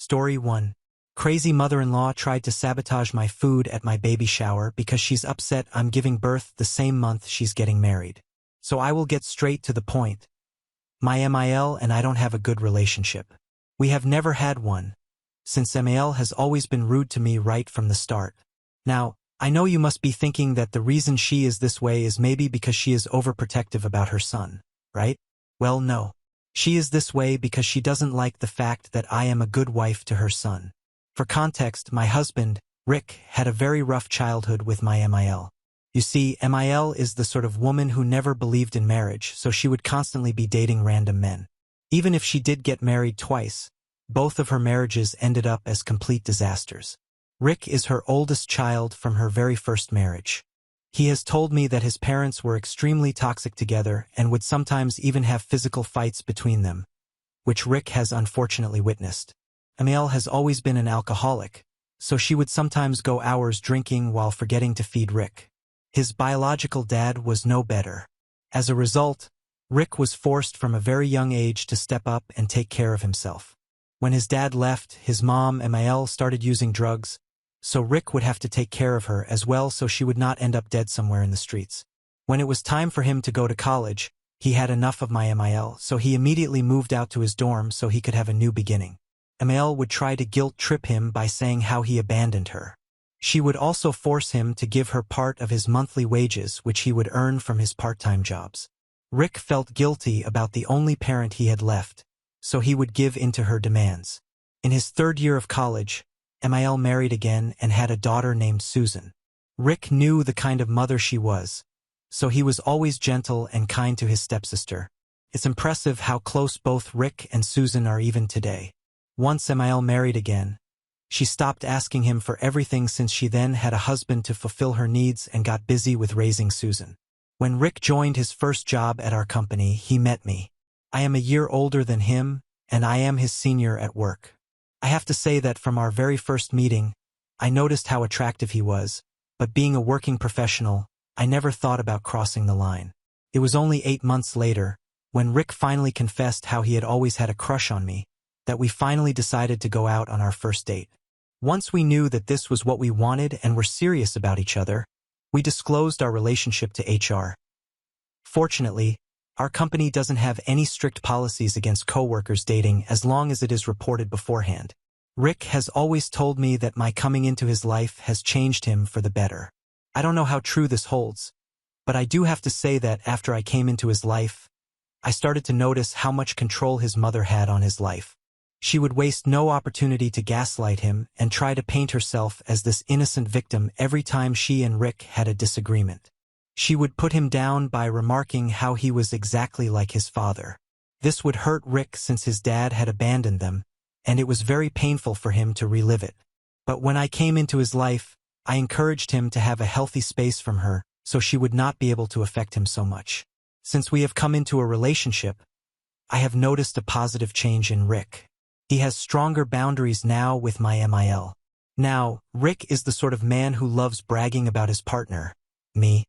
Story 1. Crazy mother-in-law tried to sabotage my food at my baby shower because she's upset I'm giving birth the same month she's getting married. So I will get straight to the point. My MIL and I don't have a good relationship. We have never had one, since MIL has always been rude to me right from the start. Now, I know you must be thinking that the reason she is this way is maybe because she is overprotective about her son, right? Well, no. She is this way because she doesn't like the fact that I am a good wife to her son. For context, my husband, Rick, had a very rough childhood with my MIL. You see, MIL is the sort of woman who never believed in marriage, so she would constantly be dating random men. Even if she did get married twice, both of her marriages ended up as complete disasters. Rick is her oldest child from her very first marriage. He has told me that his parents were extremely toxic together and would sometimes even have physical fights between them, which Rick has unfortunately witnessed. MIL has always been an alcoholic, so she would sometimes go hours drinking while forgetting to feed Rick. His biological dad was no better. As a result, Rick was forced from a very young age to step up and take care of himself. When his dad left, his mom, MIL, started using drugs, so Rick would have to take care of her as well so she would not end up dead somewhere in the streets. When it was time for him to go to college, he had enough of my MIL, so he immediately moved out to his dorm so he could have a new beginning. MIL would try to guilt-trip him by saying how he abandoned her. She would also force him to give her part of his monthly wages, which he would earn from his part-time jobs. Rick felt guilty about the only parent he had left, so he would give in to her demands. In his third year of college, MIL married again and had a daughter named Susan. Rick knew the kind of mother she was, so he was always gentle and kind to his stepsister. It's impressive how close both Rick and Susan are even today. Once MIL married again, she stopped asking him for everything since she then had a husband to fulfill her needs and got busy with raising Susan. When Rick joined his first job at our company, he met me. I am a year older than him, and I am his senior at work. I have to say that from our very first meeting, I noticed how attractive he was, but being a working professional, I never thought about crossing the line. It was only 8 months later, when Rick finally confessed how he had always had a crush on me, that we finally decided to go out on our first date. Once we knew that this was what we wanted and were serious about each other, we disclosed our relationship to HR. Fortunately, our company doesn't have any strict policies against coworkers dating as long as it is reported beforehand. Rick has always told me that my coming into his life has changed him for the better. I don't know how true this holds, but I do have to say that after I came into his life, I started to notice how much control his mother had on his life. She would waste no opportunity to gaslight him and try to paint herself as this innocent victim every time she and Rick had a disagreement. She would put him down by remarking how he was exactly like his father. This would hurt Rick since his dad had abandoned them, and it was very painful for him to relive it. But when I came into his life, I encouraged him to have a healthy space from her, so she would not be able to affect him so much. Since we have come into a relationship, I have noticed a positive change in Rick. He has stronger boundaries now with my MIL. Now, Rick is the sort of man who loves bragging about his partner, me,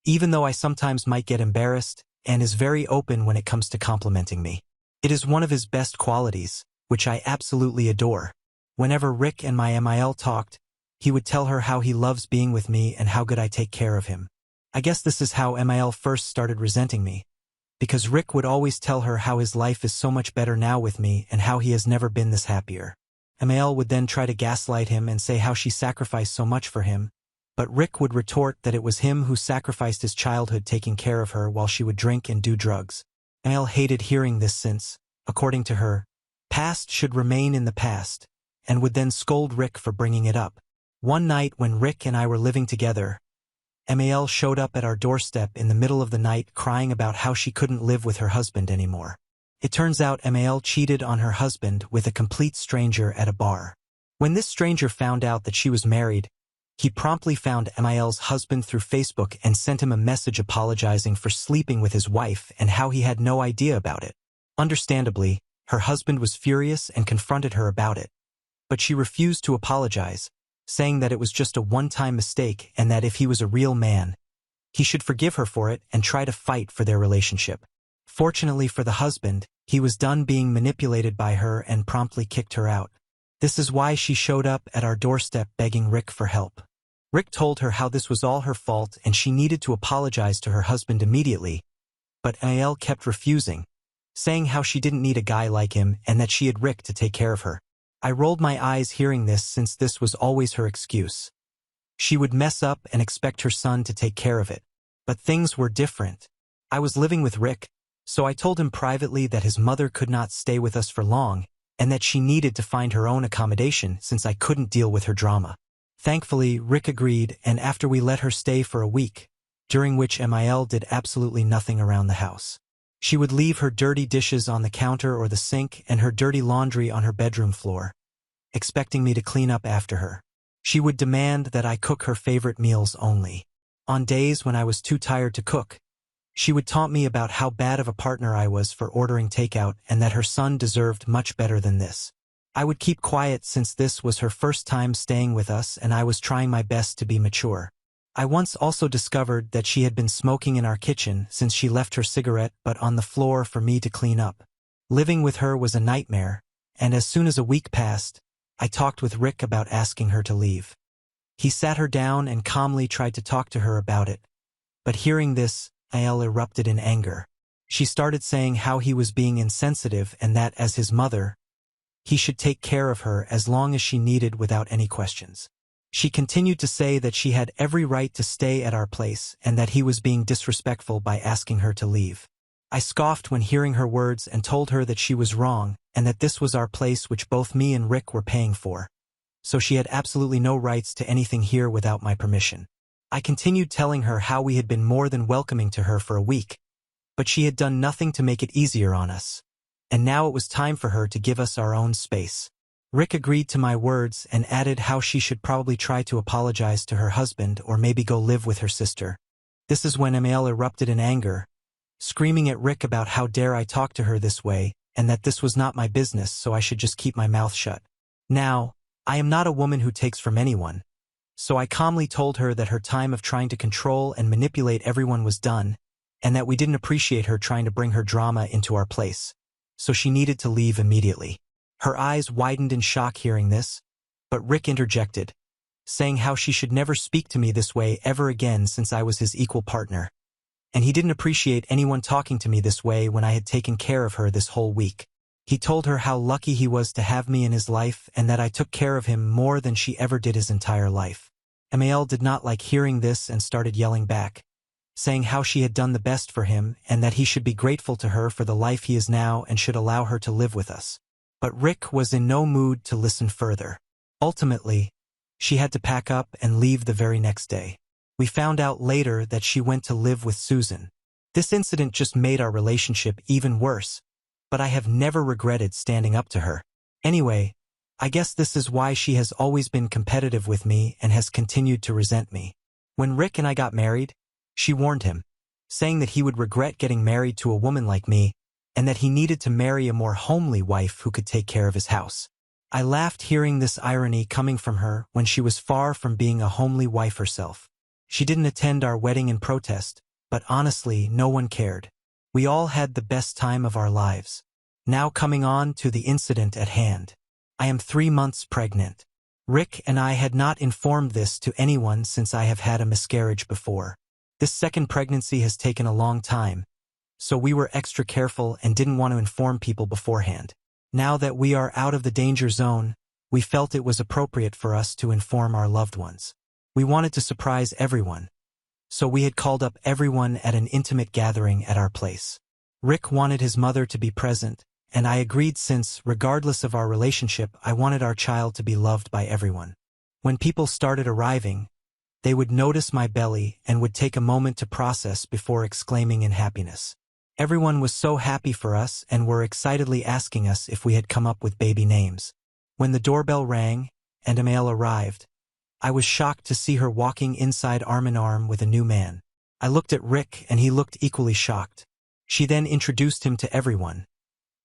even though I sometimes might get embarrassed, and is very open when it comes to complimenting me. It is one of his best qualities, which I absolutely adore. Whenever Rick and my MIL talked, he would tell her how he loves being with me and how good I take care of him. I guess this is how MIL first started resenting me, because Rick would always tell her how his life is so much better now with me and how he has never been this happier. MIL would then try to gaslight him and say how she sacrificed so much for him, but Rick would retort that it was him who sacrificed his childhood taking care of her while she would drink and do drugs. MIL hated hearing this since, according to her, past should remain in the past, and would then scold Rick for bringing it up. One night when Rick and I were living together, MIL showed up at our doorstep in the middle of the night crying about how she couldn't live with her husband anymore. It turns out MIL cheated on her husband with a complete stranger at a bar. When this stranger found out that she was married, he promptly found MIL's husband through Facebook and sent him a message apologizing for sleeping with his wife and how he had no idea about it. Understandably, her husband was furious and confronted her about it, but she refused to apologize, saying that it was just a one-time mistake and that if he was a real man, he should forgive her for it and try to fight for their relationship. Fortunately for the husband, he was done being manipulated by her and promptly kicked her out. This is why she showed up at our doorstep begging Rick for help. Rick told her how this was all her fault and she needed to apologize to her husband immediately, but Amael kept refusing, saying how she didn't need a guy like him and that she had Rick to take care of her. I rolled my eyes hearing this since this was always her excuse. She would mess up and expect her son to take care of it. But things were different. I was living with Rick, so I told him privately that his mother could not stay with us for long and that she needed to find her own accommodation since I couldn't deal with her drama. Thankfully, Rick agreed, and after we let her stay for a week, during which Amael did absolutely nothing around the house. She would leave her dirty dishes on the counter or the sink and her dirty laundry on her bedroom floor, expecting me to clean up after her. She would demand that I cook her favorite meals only. On days when I was too tired to cook, she would taunt me about how bad of a partner I was for ordering takeout and that her son deserved much better than this. I would keep quiet since this was her first time staying with us and I was trying my best to be mature. I once also discovered that she had been smoking in our kitchen since she left her cigarette butt on the floor for me to clean up. Living with her was a nightmare, and as soon as a week passed, I talked with Rick about asking her to leave. He sat her down and calmly tried to talk to her about it, but hearing this, Amael erupted in anger. She started saying how he was being insensitive and that as his mother, he should take care of her as long as she needed without any questions. She continued to say that she had every right to stay at our place and that he was being disrespectful by asking her to leave. I scoffed when hearing her words and told her that she was wrong and that this was our place which both me and Rick were paying for, so she had absolutely no rights to anything here without my permission. I continued telling her how we had been more than welcoming to her for a week, but she had done nothing to make it easier on us, and now it was time for her to give us our own space. Rick agreed to my words and added how she should probably try to apologize to her husband or maybe go live with her sister. This is when Amael erupted in anger, screaming at Rick about how dare I talk to her this way and that this was not my business so I should just keep my mouth shut. Now, I am not a woman who takes from anyone, so I calmly told her that her time of trying to control and manipulate everyone was done and that we didn't appreciate her trying to bring her drama into our place, so she needed to leave immediately. Her eyes widened in shock hearing this, but Rick interjected, saying how she should never speak to me this way ever again since I was his equal partner, and he didn't appreciate anyone talking to me this way when I had taken care of her this whole week. He told her how lucky he was to have me in his life and that I took care of him more than she ever did his entire life. Amael did not like hearing this and started yelling back, saying how she had done the best for him and that he should be grateful to her for the life he is now and should allow her to live with us. But Rick was in no mood to listen further. Ultimately, she had to pack up and leave the very next day. We found out later that she went to live with Susan. This incident just made our relationship even worse, but I have never regretted standing up to her. Anyway, I guess this is why she has always been competitive with me and has continued to resent me. When Rick and I got married, she warned him, saying that he would regret getting married to a woman like me and that he needed to marry a more homely wife who could take care of his house. I laughed hearing this irony coming from her when she was far from being a homely wife herself. She didn't attend our wedding in protest, but honestly, no one cared. We all had the best time of our lives. Now coming on to the incident at hand. I am 3 months pregnant. Rick and I had not informed this to anyone since I have had a miscarriage before. This second pregnancy has taken a long time, so we were extra careful and didn't want to inform people beforehand. Now that we are out of the danger zone, we felt it was appropriate for us to inform our loved ones. We wanted to surprise everyone, so we had called up everyone at an intimate gathering at our place. Rick wanted his mother to be present, and I agreed since, regardless of our relationship, I wanted our child to be loved by everyone. When people started arriving, they would notice my belly and would take a moment to process before exclaiming in happiness. Everyone was so happy for us and were excitedly asking us if we had come up with baby names. When the doorbell rang and Amael arrived, I was shocked to see her walking inside arm in arm with a new man. I looked at Rick and he looked equally shocked. She then introduced him to everyone,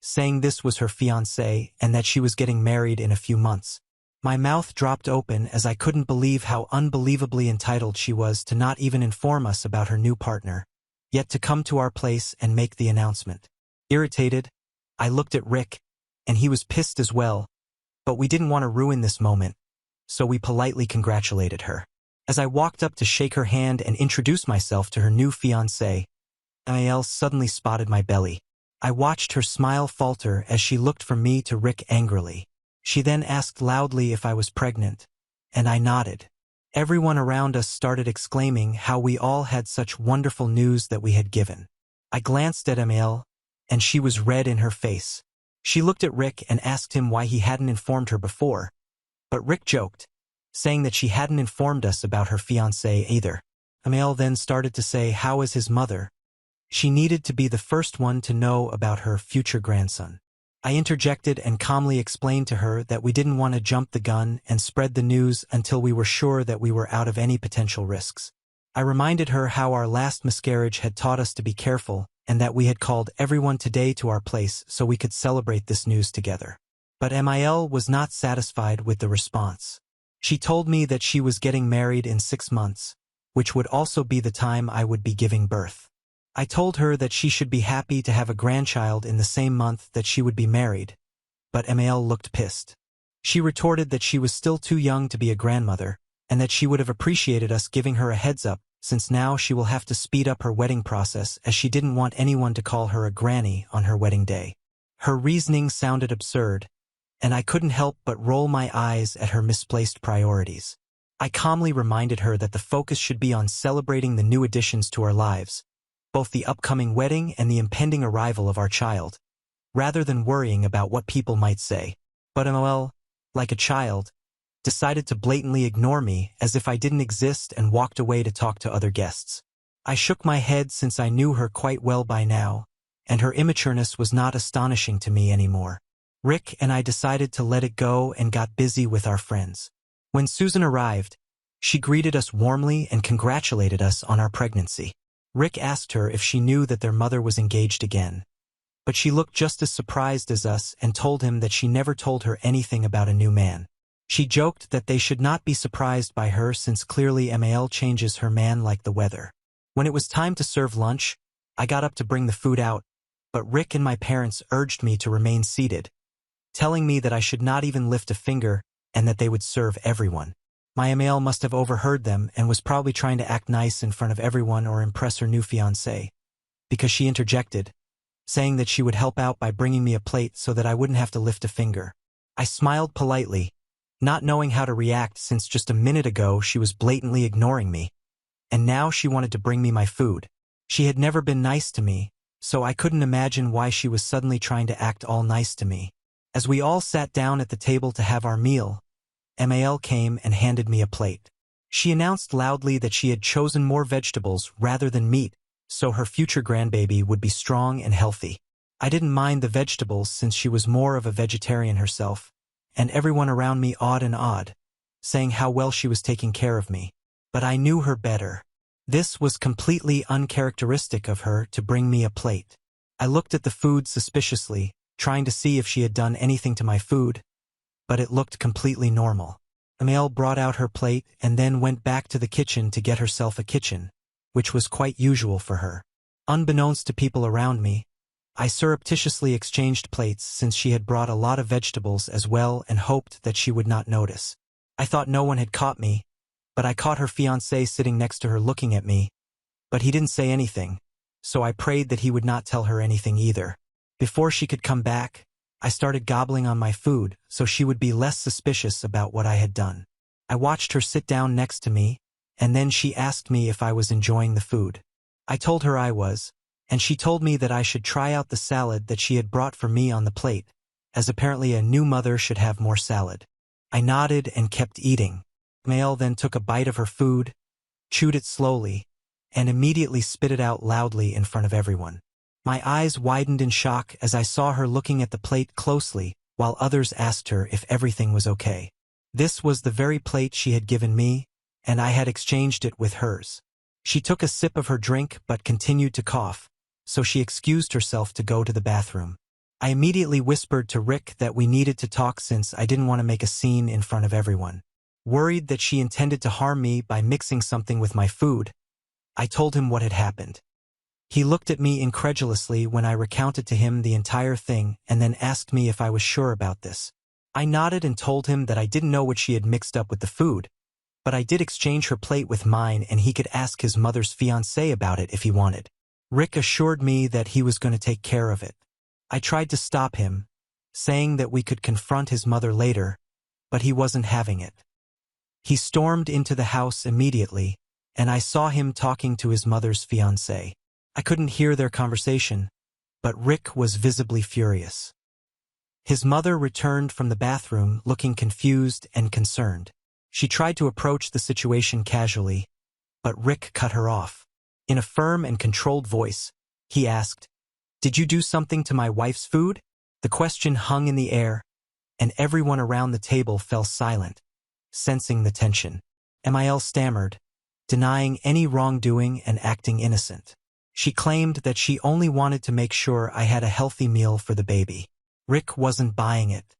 saying this was her fiancé and that she was getting married in a few months. My mouth dropped open as I couldn't believe how unbelievably entitled she was to not even inform us about her new partner, yet to come to our place and make the announcement. Irritated, I looked at Rick, and he was pissed as well, But we didn't want to ruin this moment, so we politely congratulated her. As I walked up to shake her hand and introduce myself to her new fiancé, Amael suddenly spotted my belly. I watched her smile falter as she looked from me to Rick angrily. She then asked loudly if I was pregnant, and I nodded. Everyone around us started exclaiming how we all had such wonderful news that we had given. I glanced at Amael, and she was red in her face. She looked at Rick and asked him why he hadn't informed her before, but Rick joked, saying that she hadn't informed us about her fiancé either. Amael then started to say how as his mother, she needed to be the first one to know about her future grandson. I interjected and calmly explained to her that we didn't want to jump the gun and spread the news until we were sure that we were out of any potential risks. I reminded her how our last miscarriage had taught us to be careful and that we had called everyone today to our place so we could celebrate this news together. But Amael was not satisfied with the response. She told me that she was getting married in 6 months, which would also be the time I would be giving birth. I told her that she should be happy to have a grandchild in the same month that she would be married, but Amael looked pissed. She retorted that she was still too young to be a grandmother, and that she would have appreciated us giving her a heads up, since now she will have to speed up her wedding process as she didn't want anyone to call her a granny on her wedding day. Her reasoning sounded absurd, and I couldn't help but roll my eyes at her misplaced priorities. I calmly reminded her that the focus should be on celebrating the new additions to our lives, both the upcoming wedding and the impending arrival of our child, rather than worrying about what people might say. But Amael, like a child, decided to blatantly ignore me as if I didn't exist and walked away to talk to other guests. I shook my head since I knew her quite well by now, and her immatureness was not astonishing to me anymore. Rick and I decided to let it go and got busy with our friends. When Susan arrived, she greeted us warmly and congratulated us on our pregnancy. Rick asked her if she knew that their mother was engaged again, but she looked just as surprised as us and told him that she never told her anything about a new man. She joked that they should not be surprised by her since clearly Amael changes her man like the weather. When it was time to serve lunch, I got up to bring the food out, but Rick and my parents urged me to remain seated, telling me that I should not even lift a finger and that they would serve everyone. My Amael must have overheard them and was probably trying to act nice in front of everyone or impress her new fiancé, because she interjected, saying that she would help out by bringing me a plate so that I wouldn't have to lift a finger. I smiled politely, not knowing how to react since just a minute ago she was blatantly ignoring me, and now she wanted to bring me my food. She had never been nice to me, so I couldn't imagine why she was suddenly trying to act all nice to me. As we all sat down at the table to have our meal, Amael came and handed me a plate. She announced loudly that she had chosen more vegetables rather than meat, so her future grandbaby would be strong and healthy. I didn't mind the vegetables since she was more of a vegetarian herself, and everyone around me awed and awed, saying how well she was taking care of me. But I knew her better. This was completely uncharacteristic of her to bring me a plate. I looked at the food suspiciously, trying to see if she had done anything to my food, but it looked completely normal. Amael brought out her plate and then went back to the kitchen to get herself a kitchen, which was quite usual for her. Unbeknownst to people around me, I surreptitiously exchanged plates since she had brought a lot of vegetables as well and hoped that she would not notice. I thought no one had caught me, but I caught her fiancé sitting next to her looking at me, but he didn't say anything, so I prayed that he would not tell her anything either. Before she could come back, I started gobbling on my food so she would be less suspicious about what I had done. I watched her sit down next to me, and then she asked me if I was enjoying the food. I told her I was, and she told me that I should try out the salad that she had brought for me on the plate, as apparently a new mother should have more salad. I nodded and kept eating. Amael then took a bite of her food, chewed it slowly, and immediately spit it out loudly in front of everyone. My eyes widened in shock as I saw her looking at the plate closely, while others asked her if everything was okay. This was the very plate she had given me, and I had exchanged it with hers. She took a sip of her drink but continued to cough, so she excused herself to go to the bathroom. I immediately whispered to Rick that we needed to talk since I didn't want to make a scene in front of everyone. Worried that she intended to harm me by mixing something with my food, I told him what had happened. He looked at me incredulously when I recounted to him the entire thing and then asked me if I was sure about this. I nodded and told him that I didn't know what she had mixed up with the food, but I did exchange her plate with mine and he could ask his mother's fiancé about it if he wanted. Rick assured me that he was going to take care of it. I tried to stop him, saying that we could confront his mother later, but he wasn't having it. He stormed into the house immediately, and I saw him talking to his mother's fiancé. I couldn't hear their conversation, but Rick was visibly furious. His mother returned from the bathroom looking confused and concerned. She tried to approach the situation casually, but Rick cut her off. In a firm and controlled voice, he asked, "Did you do something to my wife's food?" The question hung in the air, and everyone around the table fell silent, sensing the tension. Emil stammered, denying any wrongdoing and acting innocent. She claimed that she only wanted to make sure I had a healthy meal for the baby. Rick wasn't buying it.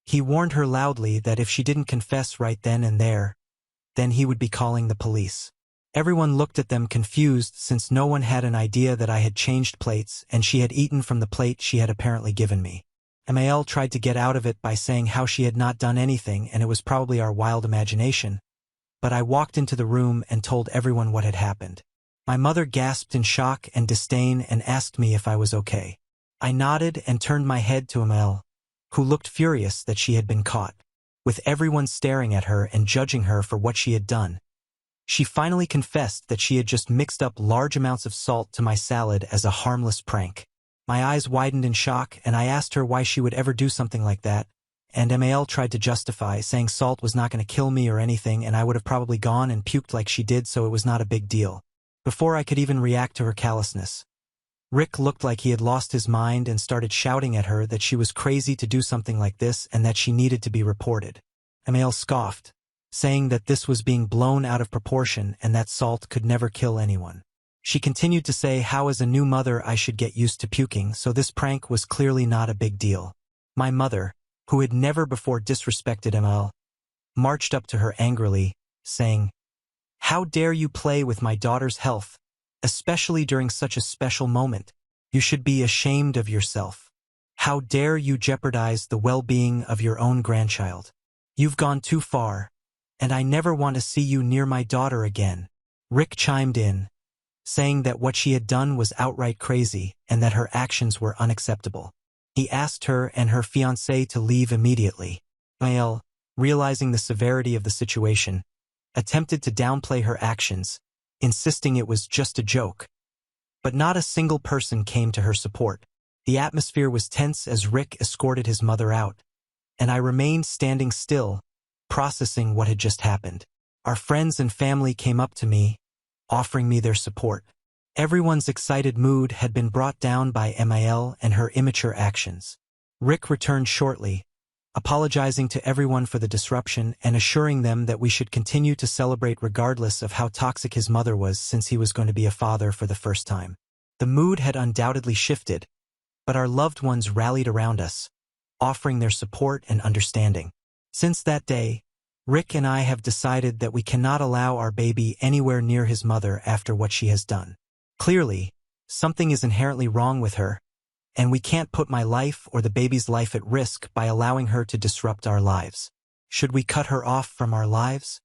He warned her loudly that if she didn't confess right then and there, then he would be calling the police. Everyone looked at them confused since no one had an idea that I had changed plates and she had eaten from the plate she had apparently given me. Emil tried to get out of it by saying how she had not done anything and it was probably our wild imagination, but I walked into the room and told everyone what had happened. My mother gasped in shock and disdain and asked me if I was okay. I nodded and turned my head to Emil, who looked furious that she had been caught. With everyone staring at her and judging her for what she had done, she finally confessed that she had just mixed up large amounts of salt to my salad as a harmless prank. My eyes widened in shock and I asked her why she would ever do something like that, and Emil tried to justify, saying salt was not going to kill me or anything and I would have probably gone and puked like she did, so it was not a big deal. Before I could even react to her callousness, Rick looked like he had lost his mind and started shouting at her that she was crazy to do something like this and that she needed to be reported. Emil scoffed, saying that this was being blown out of proportion and that salt could never kill anyone. She continued to say how as a new mother I should get used to puking, so this prank was clearly not a big deal. My mother, who had never before disrespected Emil, marched up to her angrily, saying, "How dare you play with my daughter's health, especially during such a special moment? You should be ashamed of yourself. How dare you jeopardize the well-being of your own grandchild? You've gone too far, and I never want to see you near my daughter again." Rick chimed in, saying that what she had done was outright crazy and that her actions were unacceptable. He asked her and her fiancé to leave immediately. Emil, realizing the severity of the situation, attempted to downplay her actions, insisting it was just a joke. But not a single person came to her support. The atmosphere was tense as Rick escorted his mother out, and I remained standing still, processing what had just happened. Our friends and family came up to me, offering me their support. Everyone's excited mood had been brought down by Emil and her immature actions. Rick returned shortly, apologizing to everyone for the disruption and assuring them that we should continue to celebrate regardless of how toxic his mother was, since he was going to be a father for the first time. The mood had undoubtedly shifted, but our loved ones rallied around us, offering their support and understanding. Since that day, Rick and I have decided that we cannot allow our baby anywhere near his mother after what she has done. Clearly, something is inherently wrong with her, and we can't put my life or the baby's life at risk by allowing her to disrupt our lives. Should we cut her off from our lives?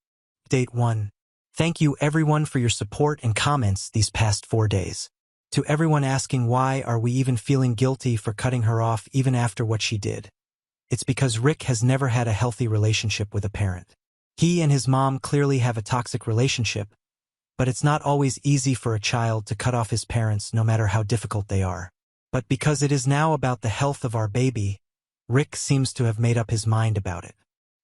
Update 1. Thank you everyone for your support and comments these past 4 days. To everyone asking why are we even feeling guilty for cutting her off even after what she did. It's because Rick has never had a healthy relationship with a parent. He and his mom clearly have a toxic relationship, but it's not always easy for a child to cut off his parents no matter how difficult they are. But because it is now about the health of our baby, Rick seems to have made up his mind about it.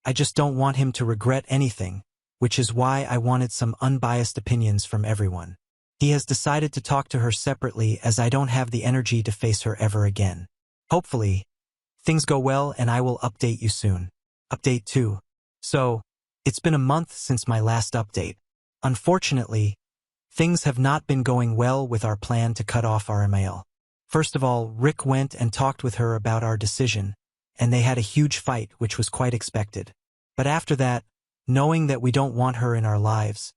I just don't want him to regret anything, which is why I wanted some unbiased opinions from everyone. He has decided to talk to her separately as I don't have the energy to face her ever again. Hopefully, things go well and I will update you soon. Update 2. So, it's been a month since my last update. Unfortunately, things have not been going well with our plan to cut off our Emil. First of all, Rick went and talked with her about our decision, and they had a huge fight, which was quite expected. But after that, knowing that we don't want her in our lives,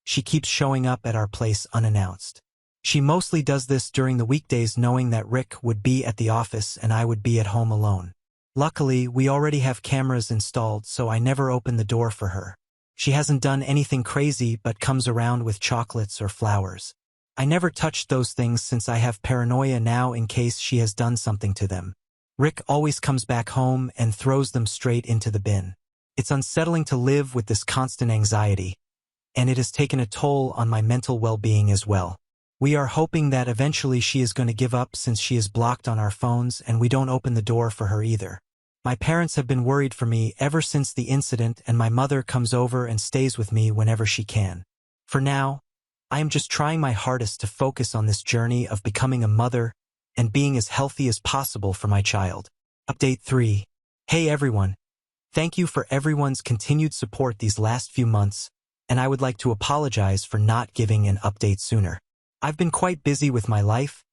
she keeps showing up at our place unannounced. She mostly does this during the weekdays, knowing that Rick would be at the office and I would be at home alone. Luckily, we already have cameras installed, so I never open the door for her. She hasn't done anything crazy but comes around with chocolates or flowers. I never touched those things since I have paranoia now in case she has done something to them. Rick always comes back home and throws them straight into the bin. It's unsettling to live with this constant anxiety, and it has taken a toll on my mental well-being as well. We are hoping that eventually she is going to give up since she is blocked on our phones and we don't open the door for her either. My parents have been worried for me ever since the incident, and my mother comes over and stays with me whenever she can. For now, I am just trying my hardest to focus on this journey of becoming a mother and being as healthy as possible for my child. Update 3. Hey everyone. Thank you for everyone's continued support these last few months, and I would like to apologize for not giving an update sooner. I've been quite busy with my life,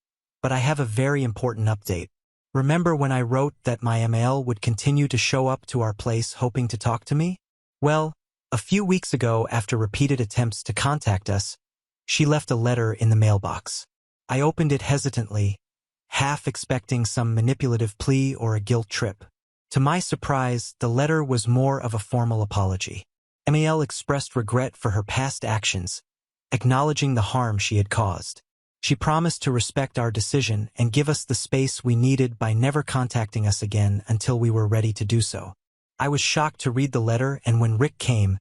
but I have a very important update. Remember when I wrote that my ML would continue to show up to our place hoping to talk to me? Well, a few weeks ago, after repeated attempts to contact us, she left a letter in the mailbox. I opened it hesitantly, half expecting some manipulative plea or a guilt trip. To my surprise, the letter was more of a formal apology. ML expressed regret for her past actions, acknowledging the harm she had caused. She promised to respect our decision and give us the space we needed by never contacting us again until we were ready to do so. I was shocked to read the letter, and when Rick came,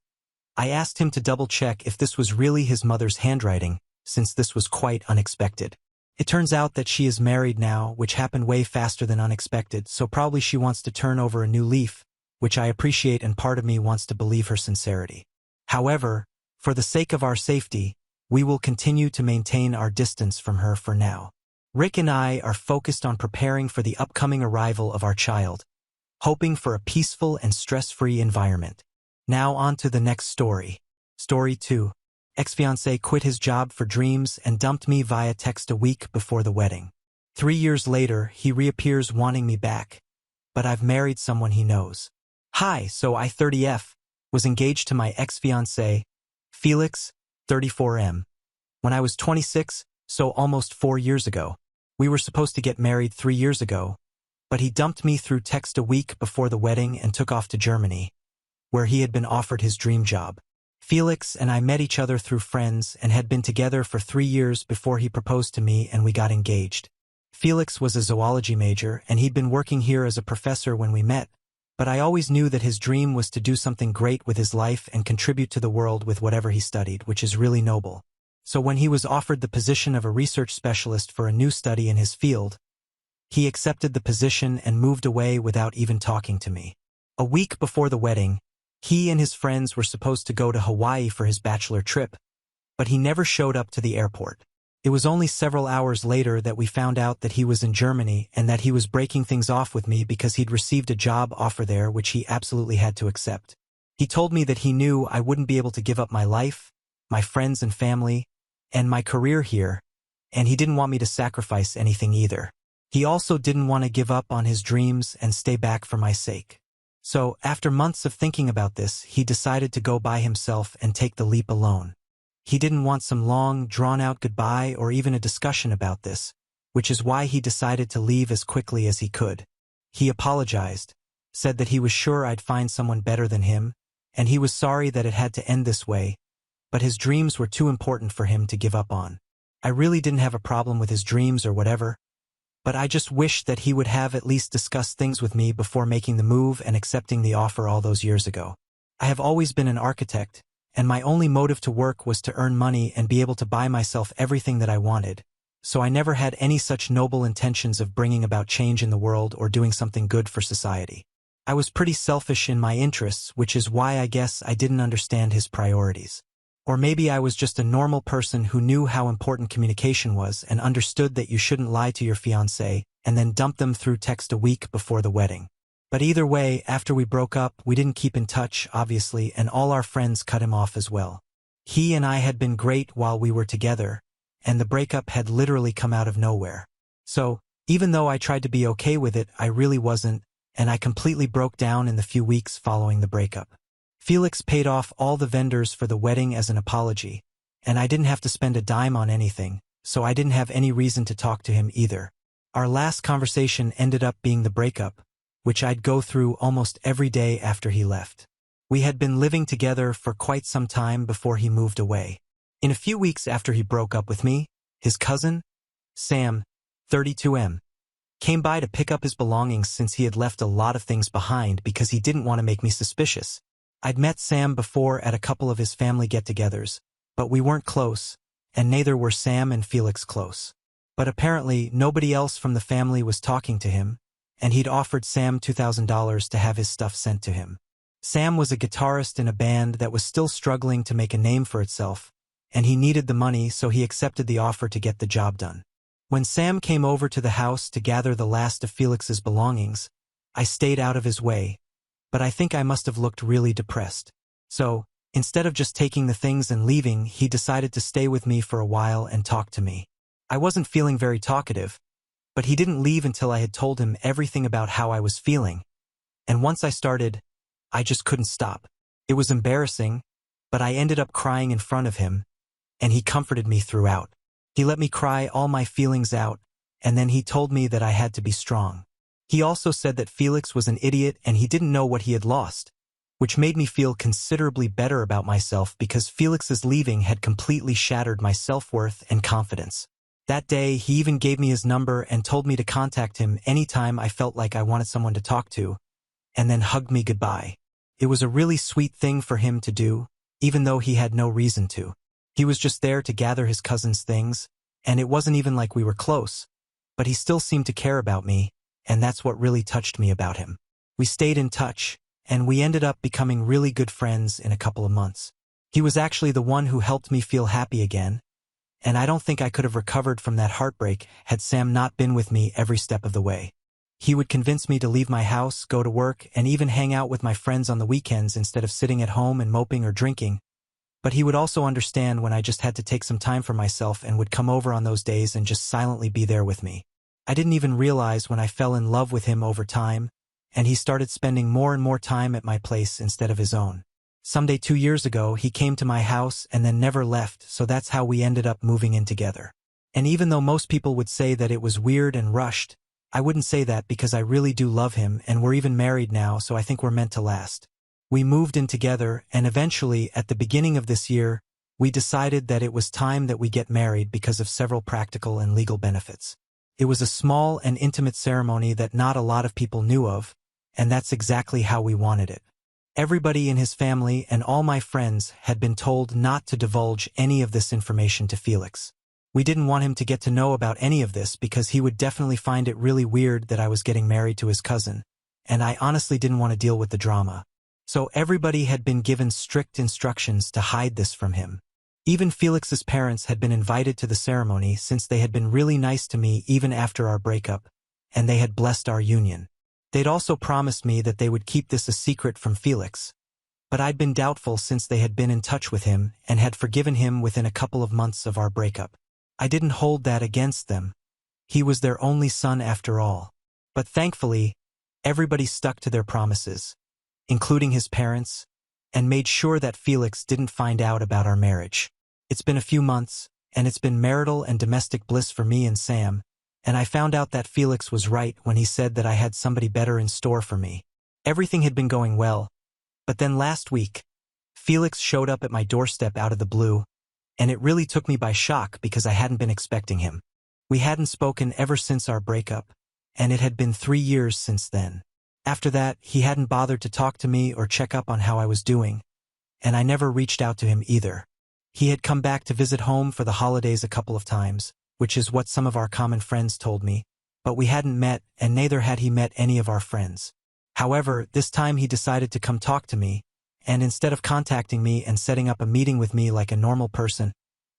I asked him to double-check if this was really his mother's handwriting, since this was quite unexpected. It turns out that she is married now, which happened way faster than unexpected, so probably she wants to turn over a new leaf, which I appreciate, and part of me wants to believe her sincerity. However, for the sake of our safety, we will continue to maintain our distance from her for now. Rick and I are focused on preparing for the upcoming arrival of our child, hoping for a peaceful and stress-free environment. Now on to the next story. Story 2. Ex-fiancé quit his job for dreams and dumped me via text a week before the wedding. 3 years later, he reappears wanting me back, but I've married someone he knows. Hi, so I, 30F, was engaged to my ex-fiancé, Felix, 34M, when I was 26, so almost 4 years ago. We were supposed to get married 3 years ago, but he dumped me through text a week before the wedding and took off to Germany, where he had been offered his dream job. Felix and I met each other through friends and had been together for 3 years before he proposed to me and we got engaged. Felix was a zoology major and he'd been working here as a professor when we met, but I always knew that his dream was to do something great with his life and contribute to the world with whatever he studied, which is really noble. So when he was offered the position of a research specialist for a new study in his field, he accepted the position and moved away without even talking to me. A week before the wedding, he and his friends were supposed to go to Hawaii for his bachelor trip, but he never showed up to the airport. It was only several hours later that we found out that he was in Germany and that he was breaking things off with me because he'd received a job offer there which he absolutely had to accept. He told me that he knew I wouldn't be able to give up my life, my friends and family, and my career here, and he didn't want me to sacrifice anything either. He also didn't want to give up on his dreams and stay back for my sake. So, after months of thinking about this, he decided to go by himself and take the leap alone. He didn't want some long, drawn-out goodbye or even a discussion about this, which is why he decided to leave as quickly as he could. He apologized, said that he was sure I'd find someone better than him, and he was sorry that it had to end this way, but his dreams were too important for him to give up on. I really didn't have a problem with his dreams or whatever, but I just wished that he would have at least discussed things with me before making the move and accepting the offer all those years ago. I have always been an architect, and my only motive to work was to earn money and be able to buy myself everything that I wanted, so I never had any such noble intentions of bringing about change in the world or doing something good for society. I was pretty selfish in my interests, which is why I guess I didn't understand his priorities. Or maybe I was just a normal person who knew how important communication was and understood that you shouldn't lie to your fiancé and then dump them through text a week before the wedding. But either way, after we broke up, we didn't keep in touch, obviously, and all our friends cut him off as well. He and I had been great while we were together, and the breakup had literally come out of nowhere. So, even though I tried to be okay with it, I really wasn't, and I completely broke down in the few weeks following the breakup. Felix paid off all the vendors for the wedding as an apology, and I didn't have to spend a dime on anything, so I didn't have any reason to talk to him either. Our last conversation ended up being the breakup, which I'd go through almost every day after he left. We had been living together for quite some time before he moved away. In a few weeks after he broke up with me, his cousin, Sam, 32M, came by to pick up his belongings since he had left a lot of things behind because he didn't want to make me suspicious. I'd met Sam before at a couple of his family get-togethers, but we weren't close, and neither were Sam and Felix close. But apparently nobody else from the family was talking to him, and he'd offered Sam $2,000 to have his stuff sent to him. Sam was a guitarist in a band that was still struggling to make a name for itself, and he needed the money, so he accepted the offer to get the job done. When Sam came over to the house to gather the last of Felix's belongings, I stayed out of his way, but I think I must have looked really depressed. So, instead of just taking the things and leaving, he decided to stay with me for a while and talk to me. I wasn't feeling very talkative, but he didn't leave until I had told him everything about how I was feeling, and once I started, I just couldn't stop. It was embarrassing, but I ended up crying in front of him, and he comforted me throughout. He let me cry all my feelings out, and then he told me that I had to be strong. He also said that Felix was an idiot and he didn't know what he had lost, which made me feel considerably better about myself because Felix's leaving had completely shattered my self-worth and confidence. That day, he even gave me his number and told me to contact him anytime I felt like I wanted someone to talk to, and then hugged me goodbye. It was a really sweet thing for him to do, even though he had no reason to. He was just there to gather his cousin's things, and it wasn't even like we were close, but he still seemed to care about me, and that's what really touched me about him. We stayed in touch, and we ended up becoming really good friends in a couple of months. He was actually the one who helped me feel happy again, and I don't think I could have recovered from that heartbreak had Sam not been with me every step of the way. He would convince me to leave my house, go to work, and even hang out with my friends on the weekends instead of sitting at home and moping or drinking. But he would also understand when I just had to take some time for myself and would come over on those days and just silently be there with me. I didn't even realize when I fell in love with him over time, and he started spending more and more time at my place instead of his own. Someday 2 years ago, he came to my house and then never left, so that's how we ended up moving in together. And even though most people would say that it was weird and rushed, I wouldn't say that because I really do love him, and we're even married now, so I think we're meant to last. We moved in together, and eventually, at the beginning of this year, we decided that it was time that we get married because of several practical and legal benefits. It was a small and intimate ceremony that not a lot of people knew of, and that's exactly how we wanted it. Everybody in his family and all my friends had been told not to divulge any of this information to Felix. We didn't want him to get to know about any of this because he would definitely find it really weird that I was getting married to his cousin, and I honestly didn't want to deal with the drama. So everybody had been given strict instructions to hide this from him. Even Felix's parents had been invited to the ceremony since they had been really nice to me even after our breakup, and they had blessed our union. They'd also promised me that they would keep this a secret from Felix, but I'd been doubtful since they had been in touch with him and had forgiven him within a couple of months of our breakup. I didn't hold that against them. He was their only son after all. But thankfully, everybody stuck to their promises, including his parents, and made sure that Felix didn't find out about our marriage. It's been a few months, and it's been marital and domestic bliss for me and Sam, and I found out that Felix was right when he said that I had somebody better in store for me. Everything had been going well, but then last week, Felix showed up at my doorstep out of the blue, and it really took me by shock because I hadn't been expecting him. We hadn't spoken ever since our breakup, and it had been 3 years since then. After that, he hadn't bothered to talk to me or check up on how I was doing, and I never reached out to him either. He had come back to visit home for the holidays a couple of times, which is what some of our common friends told me, but we hadn't met, and neither had he met any of our friends. However, this time he decided to come talk to me, and instead of contacting me and setting up a meeting with me like a normal person,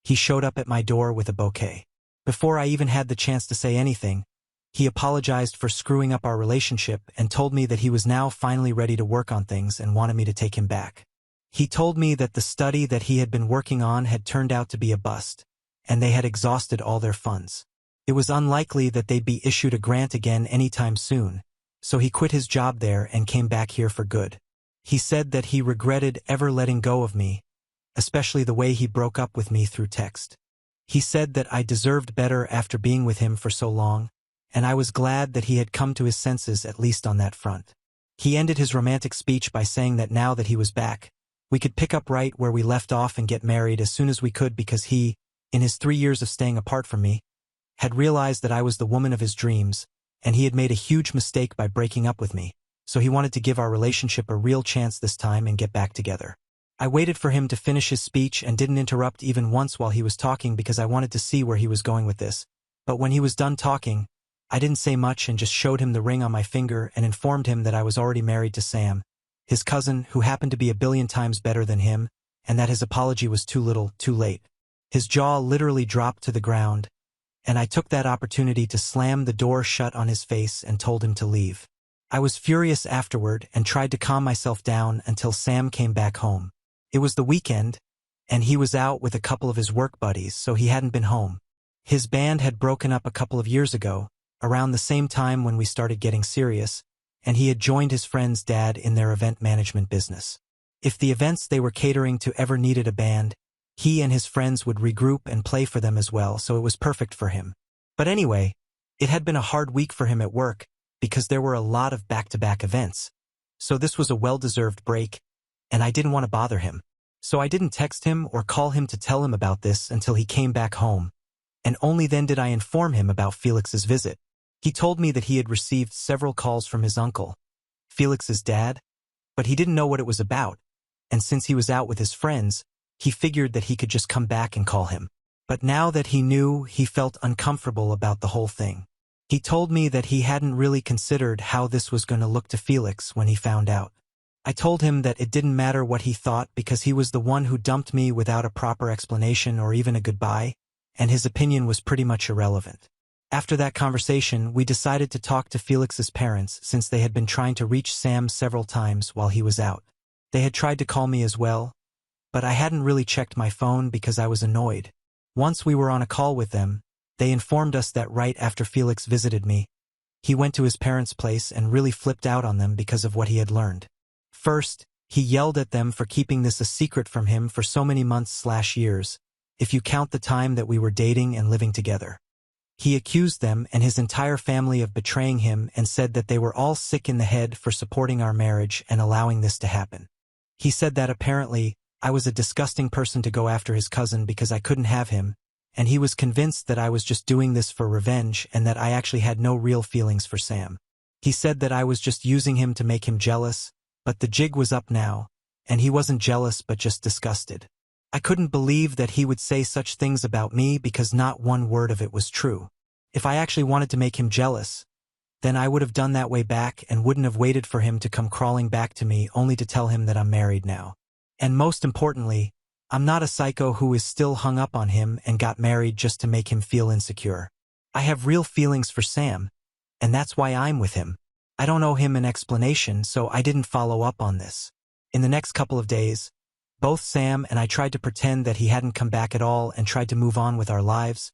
he showed up at my door with a bouquet. Before I even had the chance to say anything, he apologized for screwing up our relationship and told me that he was now finally ready to work on things and wanted me to take him back. He told me that the study that he had been working on had turned out to be a bust, and they had exhausted all their funds. It was unlikely that they'd be issued a grant again anytime soon, so he quit his job there and came back here for good. He said that he regretted ever letting go of me, especially the way he broke up with me through text. He said that I deserved better after being with him for so long, and I was glad that he had come to his senses at least on that front. He ended his romantic speech by saying that now that he was back, we could pick up right where we left off and get married as soon as we could because he, in his 3 years of staying apart from me, had realized that I was the woman of his dreams, and he had made a huge mistake by breaking up with me, so he wanted to give our relationship a real chance this time and get back together. I waited for him to finish his speech and didn't interrupt even once while he was talking because I wanted to see where he was going with this, but when he was done talking, I didn't say much and just showed him the ring on my finger and informed him that I was already married to Sam, his cousin who happened to be a billion times better than him, and that his apology was too little, too late. His jaw literally dropped to the ground, and I took that opportunity to slam the door shut on his face and told him to leave. I was furious afterward and tried to calm myself down until Sam came back home. It was the weekend, and he was out with a couple of his work buddies, so he hadn't been home. His band had broken up a couple of years ago, around the same time when we started getting serious, and he had joined his friend's dad in their event management business. If the events they were catering to ever needed a band, he and his friends would regroup and play for them as well, so it was perfect for him. But anyway, it had been a hard week for him at work because there were a lot of back-to-back events. So this was a well-deserved break, and I didn't want to bother him. So I didn't text him or call him to tell him about this until he came back home, and only then did I inform him about Felix's visit. He told me that he had received several calls from his uncle, Felix's dad, but he didn't know what it was about, and since he was out with his friends, he figured that he could just come back and call him. But now that he knew, he felt uncomfortable about the whole thing. He told me that he hadn't really considered how this was going to look to Felix when he found out. I told him that it didn't matter what he thought because he was the one who dumped me without a proper explanation or even a goodbye, and his opinion was pretty much irrelevant. After that conversation, we decided to talk to Felix's parents since they had been trying to reach Sam several times while he was out. They had tried to call me as well, but I hadn't really checked my phone because I was annoyed. Once we were on a call with them, they informed us that right after Felix visited me, he went to his parents' place and really flipped out on them because of what he had learned. First, he yelled at them for keeping this a secret from him for so many months/years, if you count the time that we were dating and living together. He accused them and his entire family of betraying him and said that they were all sick in the head for supporting our marriage and allowing this to happen. He said that apparently, I was a disgusting person to go after his cousin because I couldn't have him, and he was convinced that I was just doing this for revenge and that I actually had no real feelings for Sam. He said that I was just using him to make him jealous, but the jig was up now, and he wasn't jealous but just disgusted. I couldn't believe that he would say such things about me because not one word of it was true. If I actually wanted to make him jealous, then I would have done that way back and wouldn't have waited for him to come crawling back to me only to tell him that I'm married now. And most importantly, I'm not a psycho who is still hung up on him and got married just to make him feel insecure. I have real feelings for Sam, and that's why I'm with him. I don't owe him an explanation, so I didn't follow up on this. In the next couple of days, both Sam and I tried to pretend that he hadn't come back at all and tried to move on with our lives,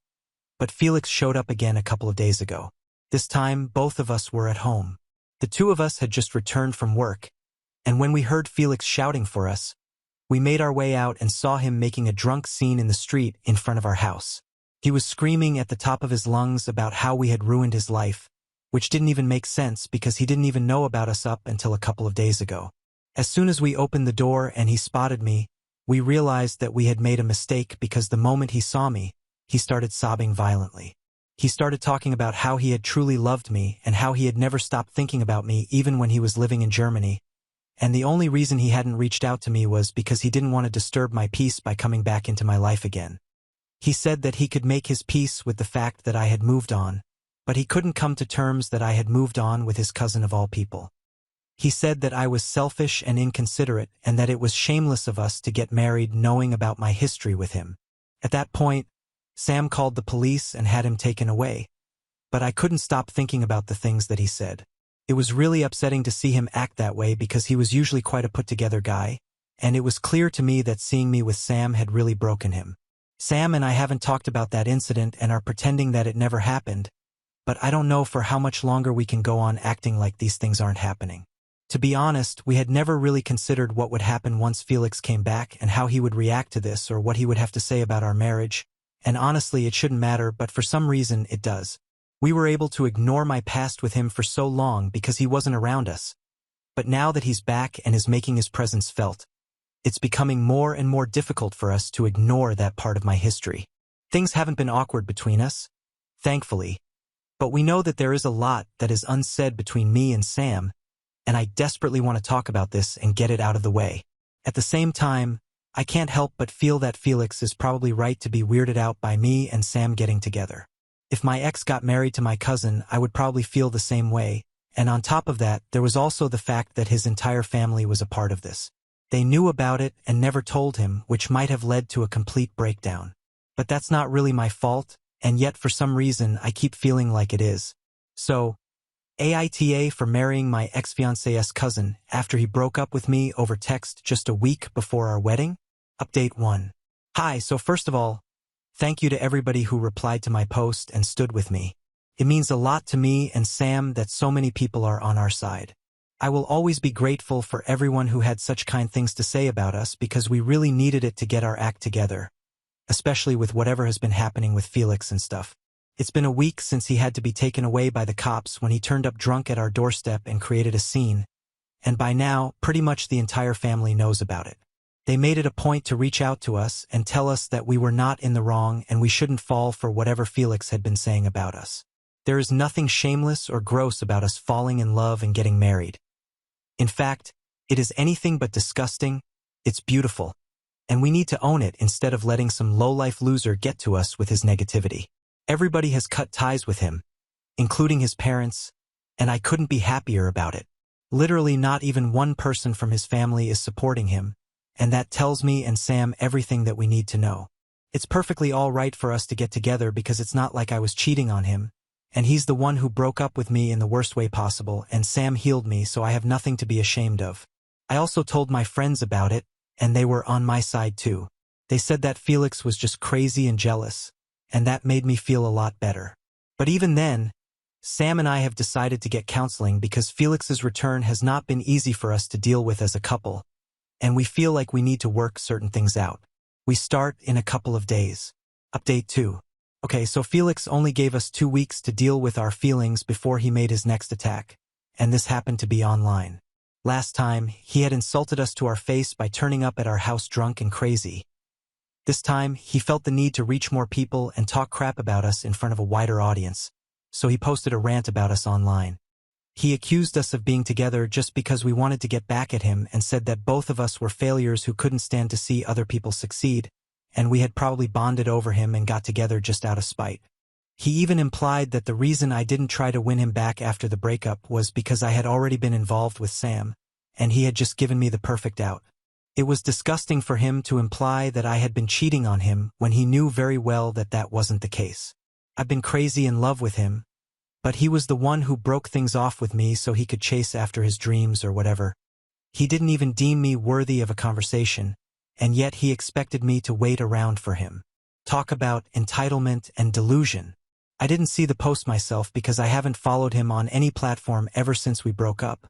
but Felix showed up again a couple of days ago. This time, both of us were at home. The two of us had just returned from work, and when we heard Felix shouting for us, we made our way out and saw him making a drunk scene in the street in front of our house. He was screaming at the top of his lungs about how we had ruined his life, which didn't even make sense because he didn't even know about us up until a couple of days ago. As soon as we opened the door and he spotted me, we realized that we had made a mistake because the moment he saw me, he started sobbing violently. He started talking about how he had truly loved me and how he had never stopped thinking about me even when he was living in Germany, and the only reason he hadn't reached out to me was because he didn't want to disturb my peace by coming back into my life again. He said that he could make his peace with the fact that I had moved on, but he couldn't come to terms that I had moved on with his cousin of all people. He said that I was selfish and inconsiderate and that it was shameless of us to get married knowing about my history with him. At that point, Sam called the police and had him taken away, but I couldn't stop thinking about the things that he said. It was really upsetting to see him act that way because he was usually quite a put-together guy, and it was clear to me that seeing me with Sam had really broken him. Sam and I haven't talked about that incident and are pretending that it never happened, but I don't know for how much longer we can go on acting like these things aren't happening. To be honest, we had never really considered what would happen once Felix came back and how he would react to this or what he would have to say about our marriage, and honestly it shouldn't matter, but for some reason it does. We were able to ignore my past with him for so long because he wasn't around us. But now that he's back and is making his presence felt, it's becoming more and more difficult for us to ignore that part of my history. Things haven't been awkward between us, thankfully, but we know that there is a lot that is unsaid between me and Sam, and I desperately want to talk about this and get it out of the way. At the same time, I can't help but feel that Felix is probably right to be weirded out by me and Sam getting together. If my ex got married to my cousin, I would probably feel the same way, and on top of that, there was also the fact that his entire family was a part of this. They knew about it and never told him, which might have led to a complete breakdown. But that's not really my fault, and yet for some reason I keep feeling like it is. So, AITA for marrying my ex-fiancé's cousin after he broke up with me over text just a week before our wedding? Update 1. Hi, so first of all, thank you to everybody who replied to my post and stood with me. It means a lot to me and Sam that so many people are on our side. I will always be grateful for everyone who had such kind things to say about us because we really needed it to get our act together, especially with whatever has been happening with Felix and stuff. It's been a week since he had to be taken away by the cops when he turned up drunk at our doorstep and created a scene, and by now, pretty much the entire family knows about it. They made it a point to reach out to us and tell us that we were not in the wrong and we shouldn't fall for whatever Felix had been saying about us. There is nothing shameless or gross about us falling in love and getting married. In fact, it is anything but disgusting. It's beautiful. And we need to own it instead of letting some low-life loser get to us with his negativity. Everybody has cut ties with him, including his parents, and I couldn't be happier about it. Literally not even one person from his family is supporting him, and that tells me and Sam everything that we need to know. It's perfectly all right for us to get together because it's not like I was cheating on him, and he's the one who broke up with me in the worst way possible, and Sam healed me, so I have nothing to be ashamed of. I also told my friends about it, and they were on my side too. They said that Felix was just crazy and jealous, and that made me feel a lot better. But even then, Sam and I have decided to get counseling because Felix's return has not been easy for us to deal with as a couple, and we feel like we need to work certain things out. We start in a couple of days. Update 2. Okay, so Felix only gave us 2 weeks to deal with our feelings before he made his next attack, and this happened to be online. Last time, he had insulted us to our face by turning up at our house drunk and crazy. This time, he felt the need to reach more people and talk crap about us in front of a wider audience, so he posted a rant about us online. He accused us of being together just because we wanted to get back at him and said that both of us were failures who couldn't stand to see other people succeed, and we had probably bonded over him and got together just out of spite. He even implied that the reason I didn't try to win him back after the breakup was because I had already been involved with Sam, and he had just given me the perfect out. It was disgusting for him to imply that I had been cheating on him when he knew very well that that wasn't the case. I've been crazy in love with him, but he was the one who broke things off with me so he could chase after his dreams or whatever. He didn't even deem me worthy of a conversation, and yet he expected me to wait around for him. Talk about entitlement and delusion. I didn't see the post myself because I haven't followed him on any platform ever since we broke up,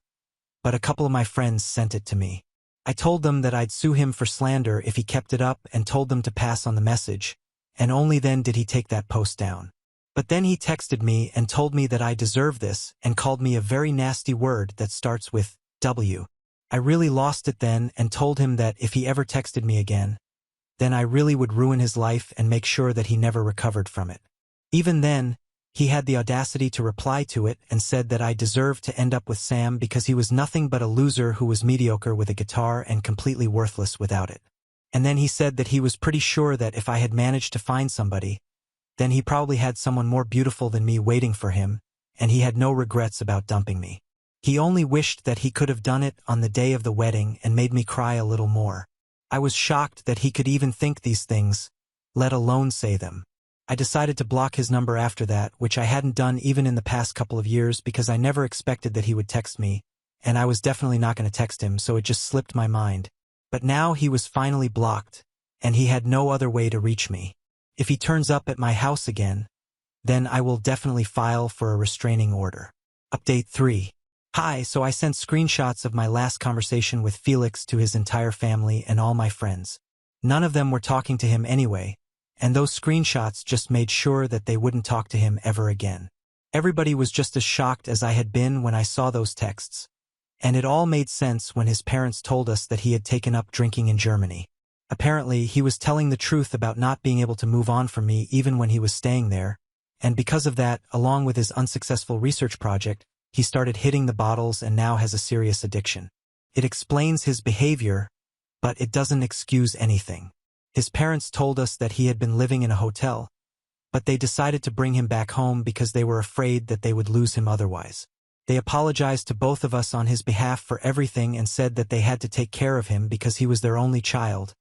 but a couple of my friends sent it to me. I told them that I'd sue him for slander if he kept it up and told them to pass on the message, and only then did he take that post down. But then he texted me and told me that I deserve this and called me a very nasty word that starts with W. I really lost it then and told him that if he ever texted me again, then I really would ruin his life and make sure that he never recovered from it. Even then, he had the audacity to reply to it and said that I deserved to end up with Sam because he was nothing but a loser who was mediocre with a guitar and completely worthless without it. And then he said that he was pretty sure that if I had managed to find somebody, then he probably had someone more beautiful than me waiting for him, and he had no regrets about dumping me. He only wished that he could have done it on the day of the wedding and made me cry a little more. I was shocked that he could even think these things, let alone say them. I decided to block his number after that, which I hadn't done even in the past couple of years because I never expected that he would text me, and I was definitely not going to text him, so it just slipped my mind. But now he was finally blocked, and he had no other way to reach me. If he turns up at my house again, then I will definitely file for a restraining order. Update 3. Hi, so I sent screenshots of my last conversation with Felix to his entire family and all my friends. None of them were talking to him anyway, and those screenshots just made sure that they wouldn't talk to him ever again. Everybody was just as shocked as I had been when I saw those texts. And it all made sense when his parents told us that he had taken up drinking in Germany. Apparently, he was telling the truth about not being able to move on from me even when he was staying there, and because of that, along with his unsuccessful research project, he started hitting the bottles and now has a serious addiction. It explains his behavior, but it doesn't excuse anything. His parents told us that he had been living in a hotel, but they decided to bring him back home because they were afraid that they would lose him otherwise. They apologized to both of us on his behalf for everything and said that they had to take care of him because he was their only child,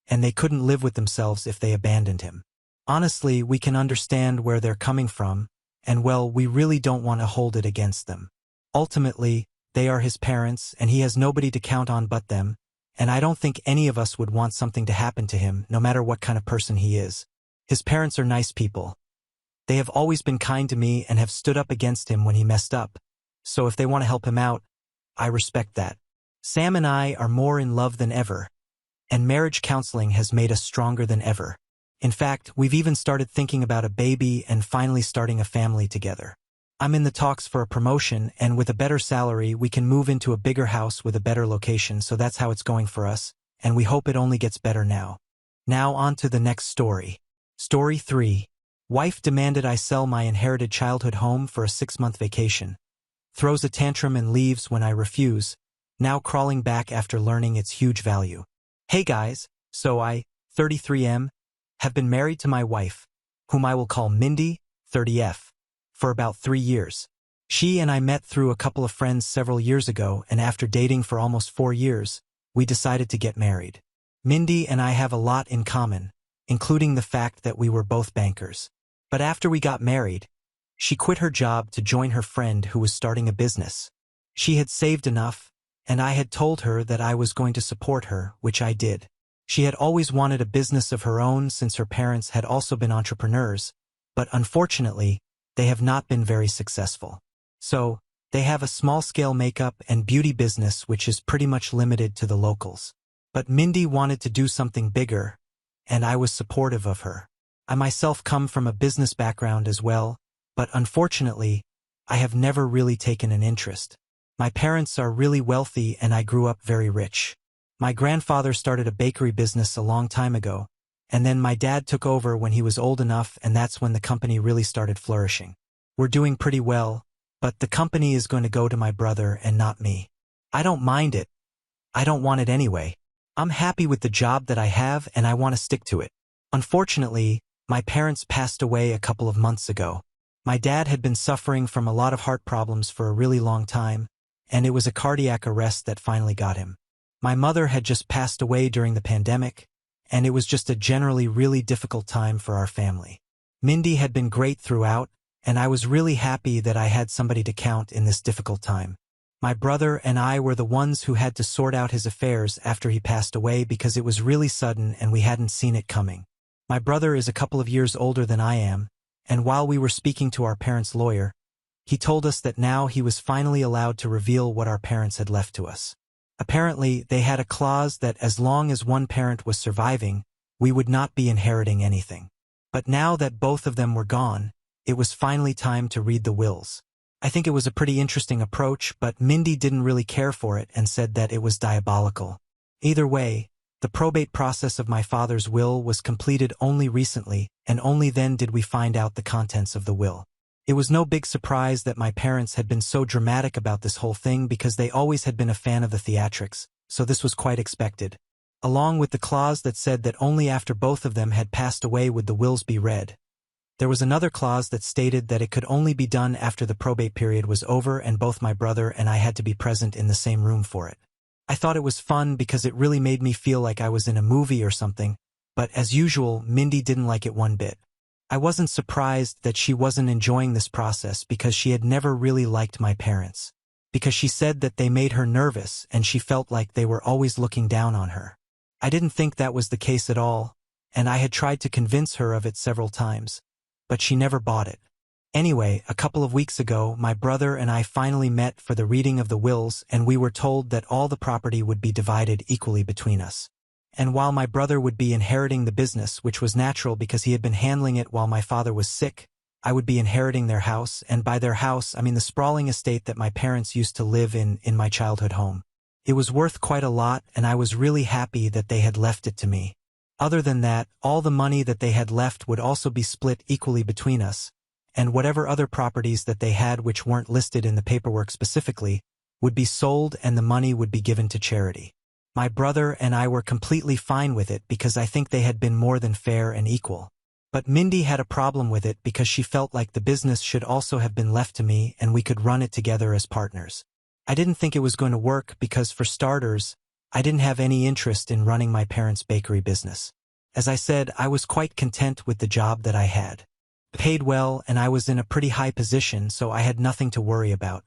and they couldn't live with themselves if they abandoned him. Honestly, we can understand where they're coming from, and well, we really don't want to hold it against them. Ultimately, they are his parents, and he has nobody to count on but them, and I don't think any of us would want something to happen to him, no matter what kind of person he is. His parents are nice people. They have always been kind to me and have stood up against him when he messed up, so if they want to help him out, I respect that. Sam and I are more in love than ever, and marriage counseling has made us stronger than ever. In fact, we've even started thinking about a baby and finally starting a family together. I'm in the talks for a promotion, and with a better salary, we can move into a bigger house with a better location, so that's how it's going for us, and we hope it only gets better now. Now on to the next story. Story 3. Wife demanded I sell my inherited childhood home for a 6-month vacation. Throws a tantrum and leaves when I refuse, now crawling back after learning its huge value. Hey guys, so I, 33M, have been married to my wife, whom I will call Mindy, 30F, for about 3 years. She and I met through a couple of friends several years ago, and after dating for almost 4 years, we decided to get married. Mindy and I have a lot in common, including the fact that we were both bankers. But after we got married, she quit her job to join her friend who was starting a business. She had saved enough, and I had told her that I was going to support her, which I did. She had always wanted a business of her own since her parents had also been entrepreneurs, but unfortunately, they have not been very successful. So, they have a small-scale makeup and beauty business which is pretty much limited to the locals. But Mindy wanted to do something bigger, and I was supportive of her. I myself come from a business background as well, but unfortunately, I have never really taken an interest. My parents are really wealthy and I grew up very rich. My grandfather started a bakery business a long time ago, and then my dad took over when he was old enough, and that's when the company really started flourishing. We're doing pretty well, but the company is going to go to my brother and not me. I don't mind it. I don't want it anyway. I'm happy with the job that I have and I want to stick to it. Unfortunately, my parents passed away a couple of months ago. My dad had been suffering from a lot of heart problems for a really long time, and it was a cardiac arrest that finally got him. My mother had just passed away during the pandemic, and it was just a generally really difficult time for our family. Mindy had been great throughout, and I was really happy that I had somebody to count in this difficult time. My brother and I were the ones who had to sort out his affairs after he passed away because it was really sudden and we hadn't seen it coming. My brother is a couple of years older than I am, and while we were speaking to our parents' lawyer, he told us that now he was finally allowed to reveal what our parents had left to us. Apparently, they had a clause that as long as one parent was surviving, we would not be inheriting anything. But now that both of them were gone, it was finally time to read the wills. I think it was a pretty interesting approach, but Mindy didn't really care for it and said that it was diabolical. Either way, the probate process of my father's will was completed only recently, and only then did we find out the contents of the will. It was no big surprise that my parents had been so dramatic about this whole thing because they always had been a fan of the theatrics, so this was quite expected. Along with the clause that said that only after both of them had passed away would the wills be read. There was another clause that stated that it could only be done after the probate period was over and both my brother and I had to be present in the same room for it. I thought it was fun because it really made me feel like I was in a movie or something, but as usual, Mindy didn't like it one bit. I wasn't surprised that she wasn't enjoying this process because she had never really liked my parents. Because she said that they made her nervous and she felt like they were always looking down on her. I didn't think that was the case at all, and I had tried to convince her of it several times, but she never bought it. Anyway, a couple of weeks ago, my brother and I finally met for the reading of the wills, and we were told that all the property would be divided equally between us. And while my brother would be inheriting the business, which was natural because he had been handling it while my father was sick, I would be inheriting their house, and by their house, I mean the sprawling estate that my parents used to live in my childhood home. It was worth quite a lot, and I was really happy that they had left it to me. Other than that, all the money that they had left would also be split equally between us, and whatever other properties that they had which weren't listed in the paperwork specifically, would be sold and the money would be given to charity. My brother and I were completely fine with it because I think they had been more than fair and equal. But Mindy had a problem with it because she felt like the business should also have been left to me and we could run it together as partners. I didn't think it was going to work because, for starters, I didn't have any interest in running my parents' bakery business. As I said, I was quite content with the job that I had. Paid well, and I was in a pretty high position, so I had nothing to worry about.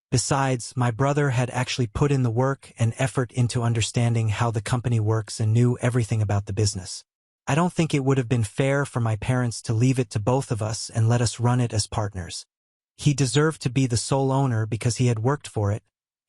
Besides, my brother had actually put in the work and effort into understanding how the company works and knew everything about the business. I don't think it would have been fair for my parents to leave it to both of us and let us run it as partners. He deserved to be the sole owner because he had worked for it,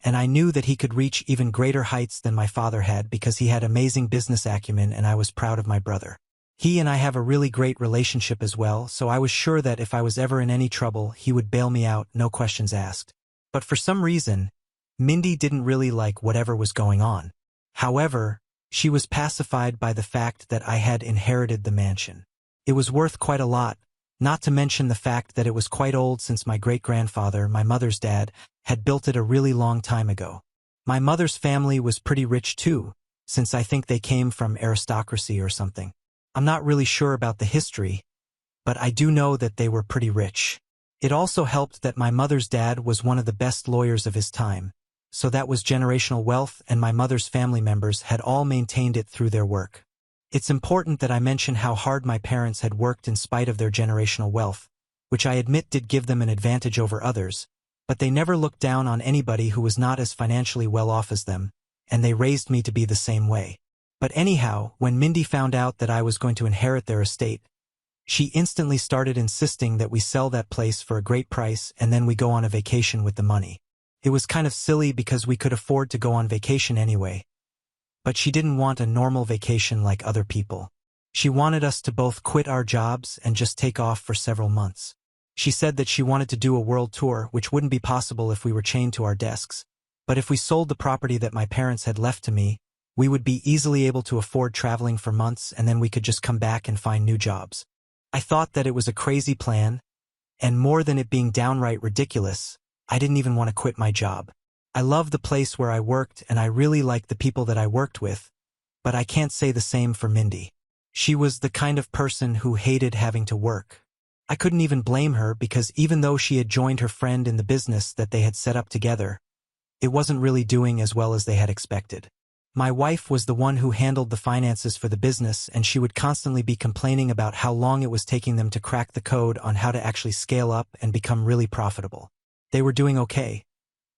and I knew that he could reach even greater heights than my father had because he had amazing business acumen, and I was proud of my brother. He and I have a really great relationship as well, so I was sure that if I was ever in any trouble, he would bail me out, no questions asked. But for some reason, Mindy didn't really like whatever was going on. However, she was pacified by the fact that I had inherited the mansion. It was worth quite a lot, not to mention the fact that it was quite old since my great-grandfather, my mother's dad, had built it a really long time ago. My mother's family was pretty rich too, since I think they came from aristocracy or something. I'm not really sure about the history, but I do know that they were pretty rich. It also helped that my mother's dad was one of the best lawyers of his time, so that was generational wealth, and my mother's family members had all maintained it through their work. It's important that I mention how hard my parents had worked in spite of their generational wealth, which I admit did give them an advantage over others, but they never looked down on anybody who was not as financially well off as them, and they raised me to be the same way. But anyhow, when Mindy found out that I was going to inherit their estate, she instantly started insisting that we sell that place for a great price and then we go on a vacation with the money. It was kind of silly because we could afford to go on vacation anyway. But she didn't want a normal vacation like other people. She wanted us to both quit our jobs and just take off for several months. She said that she wanted to do a world tour, which wouldn't be possible if we were chained to our desks. But if we sold the property that my parents had left to me, we would be easily able to afford traveling for months and then we could just come back and find new jobs. I thought that it was a crazy plan, and more than it being downright ridiculous, I didn't even want to quit my job. I loved the place where I worked and I really liked the people that I worked with, but I can't say the same for Mindy. She was the kind of person who hated having to work. I couldn't even blame her because even though she had joined her friend in the business that they had set up together, it wasn't really doing as well as they had expected. My wife was the one who handled the finances for the business, and she would constantly be complaining about how long it was taking them to crack the code on how to actually scale up and become really profitable. They were doing okay,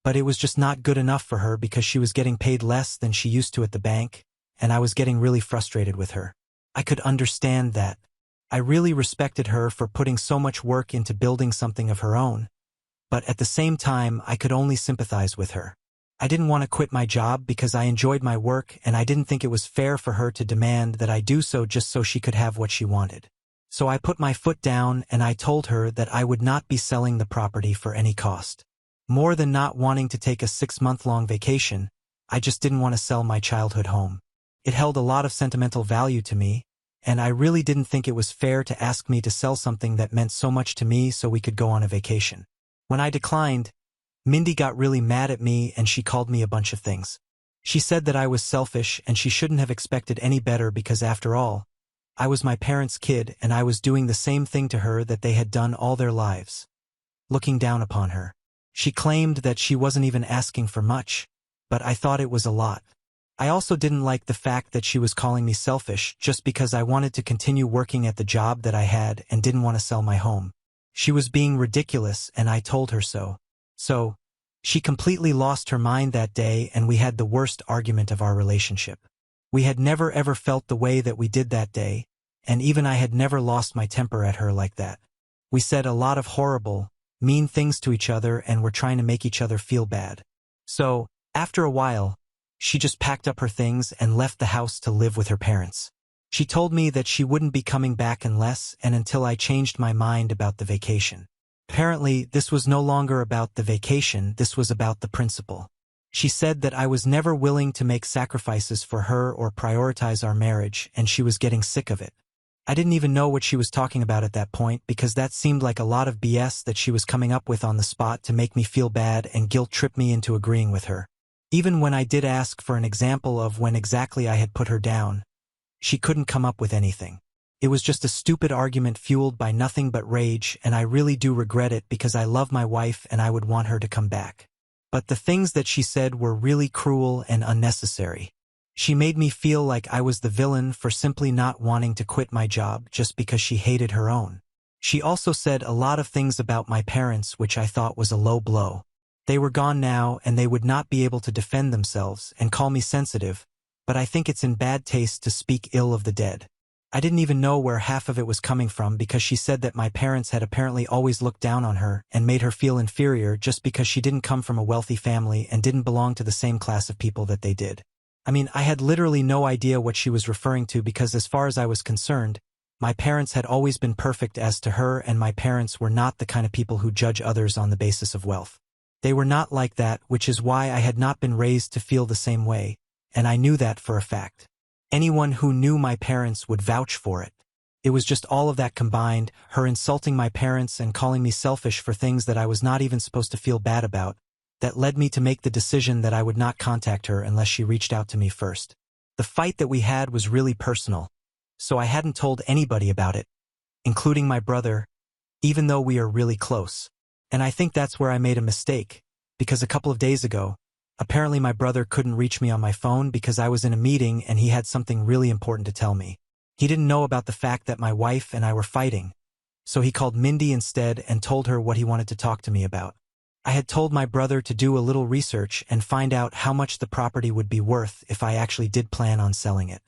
but it was just not good enough for her because she was getting paid less than she used to at the bank, and I was getting really frustrated with her. I could understand that. I really respected her for putting so much work into building something of her own, but at the same time I could only sympathize with her. I didn't want to quit my job because I enjoyed my work and I didn't think it was fair for her to demand that I do so just so she could have what she wanted. So I put my foot down and I told her that I would not be selling the property for any cost. More than not wanting to take a 6-month-long vacation, I just didn't want to sell my childhood home. It held a lot of sentimental value to me, and I really didn't think it was fair to ask me to sell something that meant so much to me so we could go on a vacation. When I declined, Mindy got really mad at me and she called me a bunch of things. She said that I was selfish and she shouldn't have expected any better because after all, I was my parents' kid and I was doing the same thing to her that they had done all their lives. Looking down upon her. She claimed that she wasn't even asking for much, but I thought it was a lot. I also didn't like the fact that she was calling me selfish just because I wanted to continue working at the job that I had and didn't want to sell my home. She was being ridiculous and I told her so. So, she completely lost her mind that day and we had the worst argument of our relationship. We had never ever felt the way that we did that day, and even I had never lost my temper at her like that. We said a lot of horrible, mean things to each other and were trying to make each other feel bad. So, after a while, she just packed up her things and left the house to live with her parents. She told me that she wouldn't be coming back unless and until I changed my mind about the vacation. Apparently, this was no longer about the vacation, this was about the principle. She said that I was never willing to make sacrifices for her or prioritize our marriage, and she was getting sick of it. I didn't even know what she was talking about at that point because that seemed like a lot of BS that she was coming up with on the spot to make me feel bad and guilt-trip me into agreeing with her. Even when I did ask for an example of when exactly I had put her down, she couldn't come up with anything. It was just a stupid argument fueled by nothing but rage, and I really do regret it because I love my wife and I would want her to come back. But the things that she said were really cruel and unnecessary. She made me feel like I was the villain for simply not wanting to quit my job just because she hated her own. She also said a lot of things about my parents which I thought was a low blow. They were gone now and they would not be able to defend themselves and call me sensitive, but I think it's in bad taste to speak ill of the dead. I didn't even know where half of it was coming from because she said that my parents had apparently always looked down on her and made her feel inferior just because she didn't come from a wealthy family and didn't belong to the same class of people that they did. I mean, I had literally no idea what she was referring to because as far as I was concerned, my parents had always been perfect as to her, and my parents were not the kind of people who judge others on the basis of wealth. They were not like that, which is why I had not been raised to feel the same way, and I knew that for a fact. Anyone who knew my parents would vouch for it. It was just all of that combined, her insulting my parents and calling me selfish for things that I was not even supposed to feel bad about, that led me to make the decision that I would not contact her unless she reached out to me first. The fight that we had was really personal, so I hadn't told anybody about it, including my brother, even though we are really close. And I think that's where I made a mistake, because a couple of days ago, apparently my brother couldn't reach me on my phone because I was in a meeting and he had something really important to tell me. He didn't know about the fact that my wife and I were fighting, so he called Mindy instead and told her what he wanted to talk to me about. I had told my brother to do a little research and find out how much the property would be worth if I actually did plan on selling it.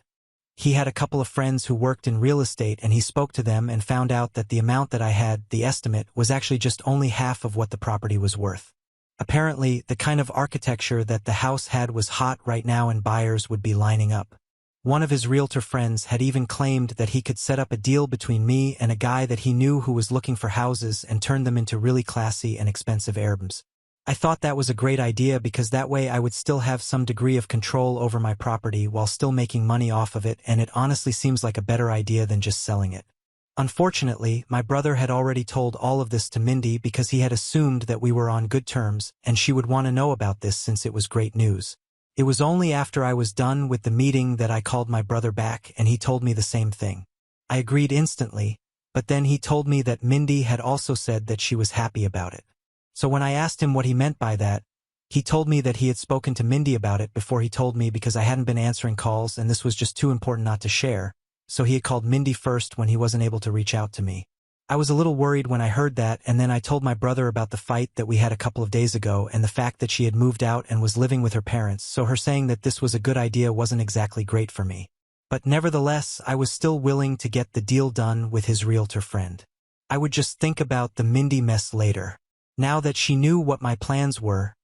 He had a couple of friends who worked in real estate and he spoke to them and found out that the amount that I had, the estimate, was actually just only half of what the property was worth. Apparently, the kind of architecture that the house had was hot right now and buyers would be lining up. One of his realtor friends had even claimed that he could set up a deal between me and a guy that he knew who was looking for houses and turn them into really classy and expensive Airbnbs. I thought that was a great idea because that way I would still have some degree of control over my property while still making money off of it, and it honestly seems like a better idea than just selling it. Unfortunately, my brother had already told all of this to Mindy because he had assumed that we were on good terms and she would want to know about this since it was great news. It was only after I was done with the meeting that I called my brother back and he told me the same thing. I agreed instantly, but then he told me that Mindy had also said that she was happy about it. So when I asked him what he meant by that, he told me that he had spoken to Mindy about it before he told me because I hadn't been answering calls and this was just too important not to share. So he had called Mindy first when he wasn't able to reach out to me. I was a little worried when I heard that, and then I told my brother about the fight that we had a couple of days ago and the fact that she had moved out and was living with her parents, so her saying that this was a good idea wasn't exactly great for me. But nevertheless, I was still willing to get the deal done with his realtor friend. I would just think about the Mindy mess later. Now that she knew what my plans were,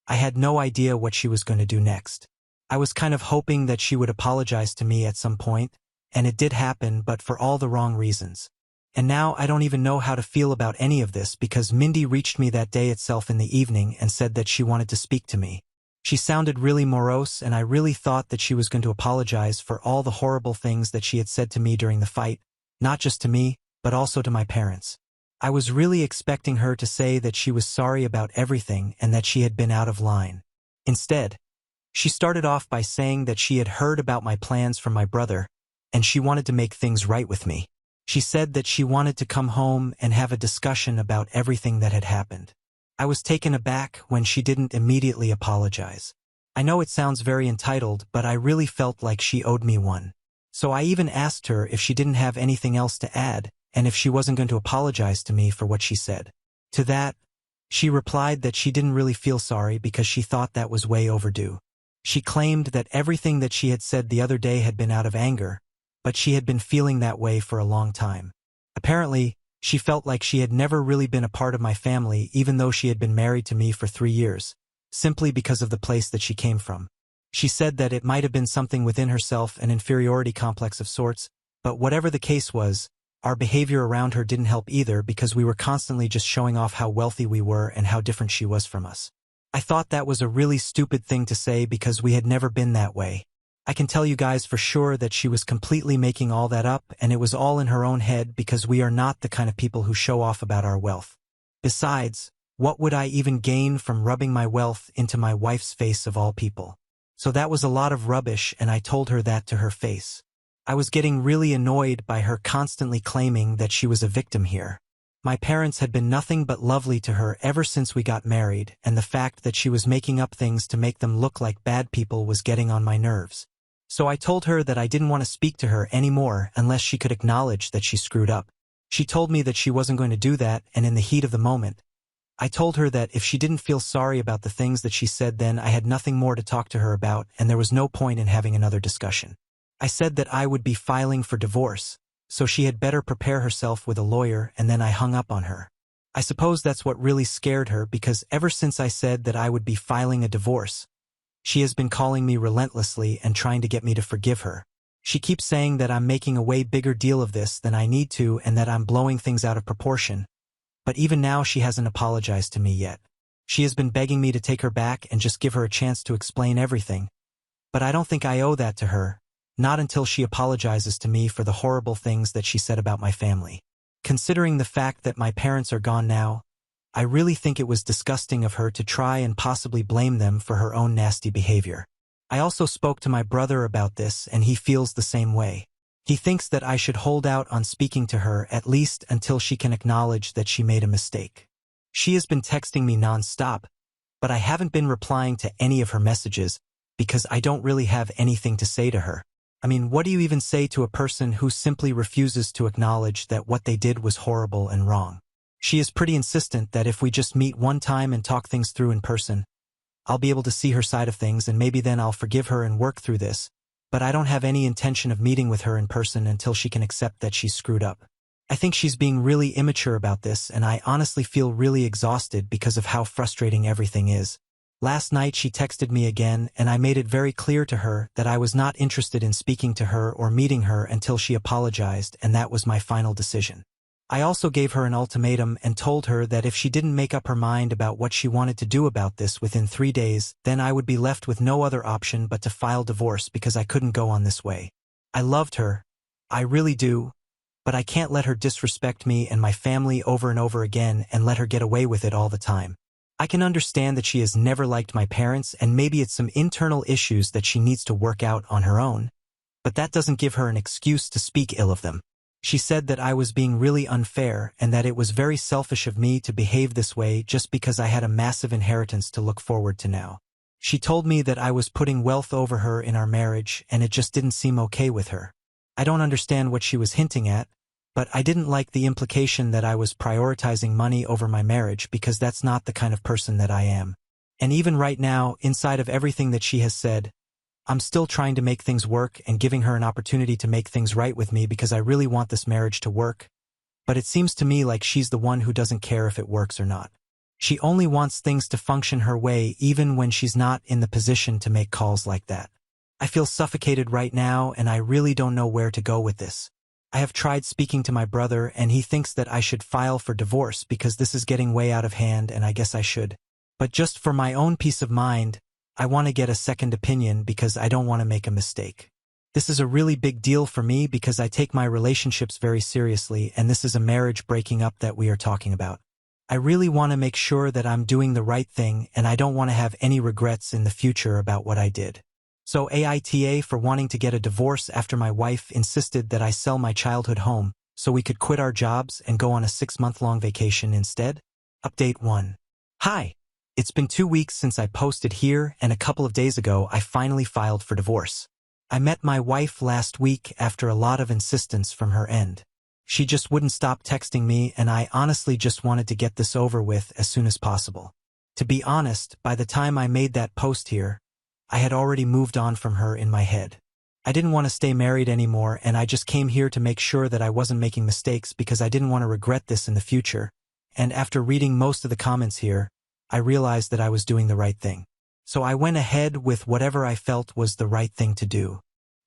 I had no idea what she was going to do next. I was kind of hoping that she would apologize to me at some point, and it did happen, but for all the wrong reasons. And now I don't even know how to feel about any of this because Mindy reached me that day itself in the evening and said that she wanted to speak to me. She sounded really morose and I really thought that she was going to apologize for all the horrible things that she had said to me during the fight, not just to me, but also to my parents. I was really expecting her to say that she was sorry about everything and that she had been out of line. Instead, she started off by saying that she had heard about my plans from my brother and she wanted to make things right with me. She said that she wanted to come home and have a discussion about everything that had happened. I was taken aback when she didn't immediately apologize. I know it sounds very entitled, but I really felt like she owed me one. So I even asked her if she didn't have anything else to add and if she wasn't going to apologize to me for what she said. To that, she replied that she didn't really feel sorry because she thought that was way overdue. She claimed that everything that she had said the other day had been out of anger, but she had been feeling that way for a long time. Apparently, she felt like she had never really been a part of my family even though she had been married to me for 3 years, simply because of the place that she came from. She said that it might have been something within herself, an inferiority complex of sorts, but whatever the case was, our behavior around her didn't help either because we were constantly just showing off how wealthy we were and how different she was from us. I thought that was a really stupid thing to say because we had never been that way. I can tell you guys for sure that she was completely making all that up, and it was all in her own head because we are not the kind of people who show off about our wealth. Besides, what would I even gain from rubbing my wealth into my wife's face of all people? So that was a lot of rubbish, and I told her that to her face. I was getting really annoyed by her constantly claiming that she was a victim here. My parents had been nothing but lovely to her ever since we got married, and the fact that she was making up things to make them look like bad people was getting on my nerves. So I told her that I didn't want to speak to her anymore unless she could acknowledge that she screwed up. She told me that she wasn't going to do that, and in the heat of the moment, I told her that if she didn't feel sorry about the things that she said, then I had nothing more to talk to her about, and there was no point in having another discussion. I said that I would be filing for divorce, so she had better prepare herself with a lawyer, and then I hung up on her. I suppose that's what really scared her, because ever since I said that I would be filing a divorce, she has been calling me relentlessly and trying to get me to forgive her. She keeps saying that I'm making a way bigger deal of this than I need to and that I'm blowing things out of proportion. But even now she hasn't apologized to me yet. She has been begging me to take her back and just give her a chance to explain everything. But I don't think I owe that to her, not until she apologizes to me for the horrible things that she said about my family. Considering the fact that my parents are gone now, I really think it was disgusting of her to try and possibly blame them for her own nasty behavior. I also spoke to my brother about this, and he feels the same way. He thinks that I should hold out on speaking to her at least until she can acknowledge that she made a mistake. She has been texting me non-stop, but I haven't been replying to any of her messages because I don't really have anything to say to her. I mean, what do you even say to a person who simply refuses to acknowledge that what they did was horrible and wrong? She is pretty insistent that if we just meet one time and talk things through in person, I'll be able to see her side of things, and maybe then I'll forgive her and work through this. But I don't have any intention of meeting with her in person until she can accept that she's screwed up. I think she's being really immature about this, and I honestly feel really exhausted because of how frustrating everything is. Last night she texted me again, and I made it very clear to her that I was not interested in speaking to her or meeting her until she apologized, and that was my final decision. I also gave her an ultimatum and told her that if she didn't make up her mind about what she wanted to do about this within 3 days, then I would be left with no other option but to file divorce because I couldn't go on this way. I loved her. I really do. But I can't let her disrespect me and my family over and over again and let her get away with it all the time. I can understand that she has never liked my parents, and maybe it's some internal issues that she needs to work out on her own. But that doesn't give her an excuse to speak ill of them. She said that I was being really unfair and that it was very selfish of me to behave this way just because I had a massive inheritance to look forward to now. She told me that I was putting wealth over her in our marriage, and it just didn't seem okay with her. I don't understand what she was hinting at, but I didn't like the implication that I was prioritizing money over my marriage because that's not the kind of person that I am. And even right now, inside of everything that she has said, I'm still trying to make things work and giving her an opportunity to make things right with me because I really want this marriage to work. But it seems to me like she's the one who doesn't care if it works or not. She only wants things to function her way even when she's not in the position to make calls like that. I feel suffocated right now, and I really don't know where to go with this. I have tried speaking to my brother, and he thinks that I should file for divorce because this is getting way out of hand, and I guess I should. But just for my own peace of mind, I want to get a second opinion because I don't want to make a mistake. This is a really big deal for me because I take my relationships very seriously, and this is a marriage breaking up that we are talking about. I really want to make sure that I'm doing the right thing, and I don't want to have any regrets in the future about what I did. So AITA for wanting to get a divorce after my wife insisted that I sell my childhood home so we could quit our jobs and go on a 6-month-long vacation instead? Update 1. Hi. It's been 2 weeks since I posted here, and a couple of days ago I finally filed for divorce. I met my wife last week after a lot of insistence from her end. She just wouldn't stop texting me, and I honestly just wanted to get this over with as soon as possible. To be honest, by the time I made that post here, I had already moved on from her in my head. I didn't want to stay married anymore, and I just came here to make sure that I wasn't making mistakes because I didn't want to regret this in the future. And after reading most of the comments here, I realized that I was doing the right thing. So I went ahead with whatever I felt was the right thing to do.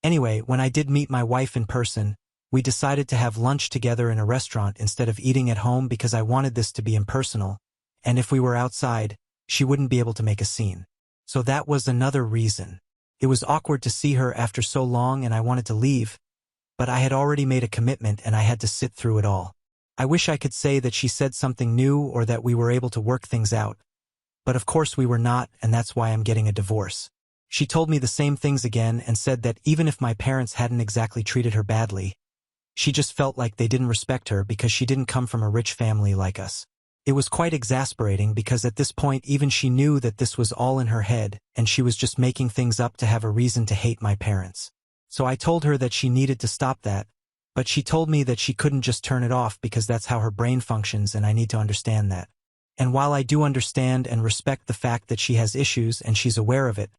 Anyway, when I did meet my wife in person, we decided to have lunch together in a restaurant instead of eating at home because I wanted this to be impersonal, and if we were outside, she wouldn't be able to make a scene. So that was another reason. It was awkward to see her after so long and I wanted to leave, but I had already made a commitment and I had to sit through it all. I wish I could say that she said something new or that we were able to work things out, but of course we were not, and that's why I'm getting a divorce. She told me the same things again and said that even if my parents hadn't exactly treated her badly, she just felt like they didn't respect her because she didn't come from a rich family like us. It was quite exasperating because at this point even she knew that this was all in her head and she was just making things up to have a reason to hate my parents. So I told her that she needed to stop that, but she told me that she couldn't just turn it off because that's how her brain functions and I need to understand that. And while I do understand and respect the fact that she has issues and she's aware of it,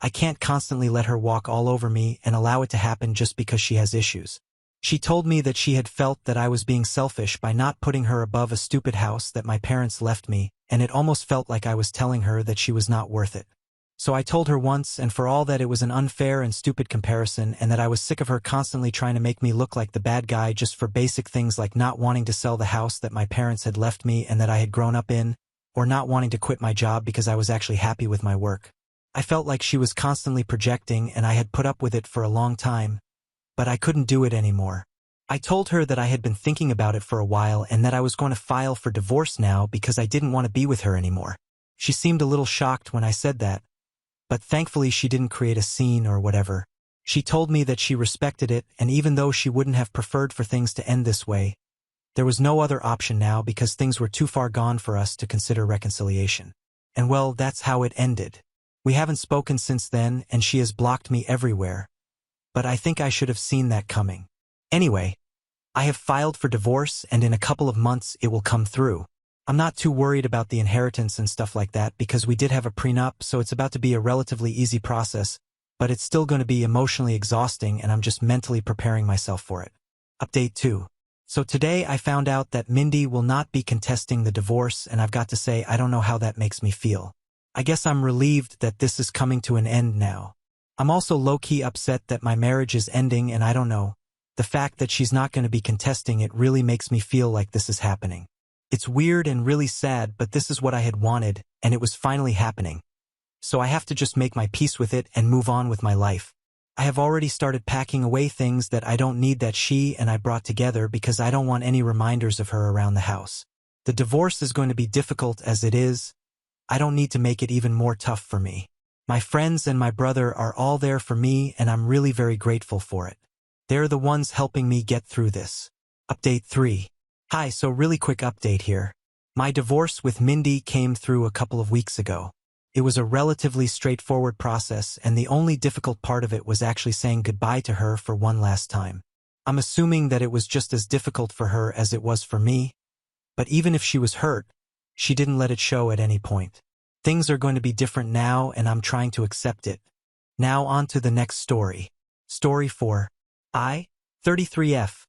I can't constantly let her walk all over me and allow it to happen just because she has issues. She told me that she had felt that I was being selfish by not putting her above a stupid house that my parents left me, and it almost felt like I was telling her that she was not worth it. So I told her once and for all that it was an unfair and stupid comparison and that I was sick of her constantly trying to make me look like the bad guy just for basic things like not wanting to sell the house that my parents had left me and that I had grown up in, or not wanting to quit my job because I was actually happy with my work. I felt like she was constantly projecting and I had put up with it for a long time, but I couldn't do it anymore. I told her that I had been thinking about it for a while and that I was going to file for divorce now because I didn't want to be with her anymore. She seemed a little shocked when I said that, but thankfully she didn't create a scene or whatever. She told me that she respected it, and even though she wouldn't have preferred for things to end this way, there was no other option now because things were too far gone for us to consider reconciliation. And well, that's how it ended. We haven't spoken since then and she has blocked me everywhere. But I think I should have seen that coming. Anyway, I have filed for divorce and in a couple of months it will come through. I'm not too worried about the inheritance and stuff like that because we did have a prenup, so it's about to be a relatively easy process, but it's still going to be emotionally exhausting and I'm just mentally preparing myself for it. Update 2. So today I found out that Mindy will not be contesting the divorce and I've got to say I don't know how that makes me feel. I guess I'm relieved that this is coming to an end now. I'm also low-key upset that my marriage is ending and I don't know. The fact that she's not going to be contesting it really makes me feel like this is happening. It's weird and really sad, but this is what I had wanted, and it was finally happening. So I have to just make my peace with it and move on with my life. I have already started packing away things that I don't need that she and I brought together because I don't want any reminders of her around the house. The divorce is going to be difficult as it is. I don't need to make it even more tough for me. My friends and my brother are all there for me and I'm really very grateful for it. They're the ones helping me get through this. Update 3. Hi, so really quick update here. My divorce with Mindy came through a couple of weeks ago. It was a relatively straightforward process and the only difficult part of it was actually saying goodbye to her for one last time. I'm assuming that it was just as difficult for her as it was for me, but even if she was hurt, she didn't let it show at any point. Things are going to be different now and I'm trying to accept it. Now on to the next story. Story 4. I, 33F,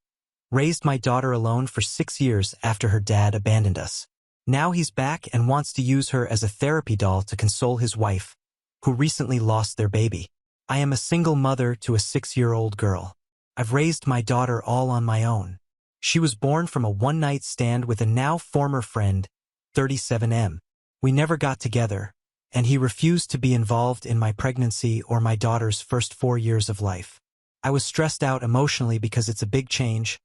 raised my daughter alone for 6 years after her dad abandoned us. Now he's back and wants to use her as a therapy doll to console his wife, who recently lost their baby. I am a single mother to a 6-year-old girl. I've raised my daughter all on my own. She was born from a one-night stand with a now former friend, 37M. We never got together, and he refused to be involved in my pregnancy or my daughter's first 4 years of life. I was stressed out emotionally because it's a big change,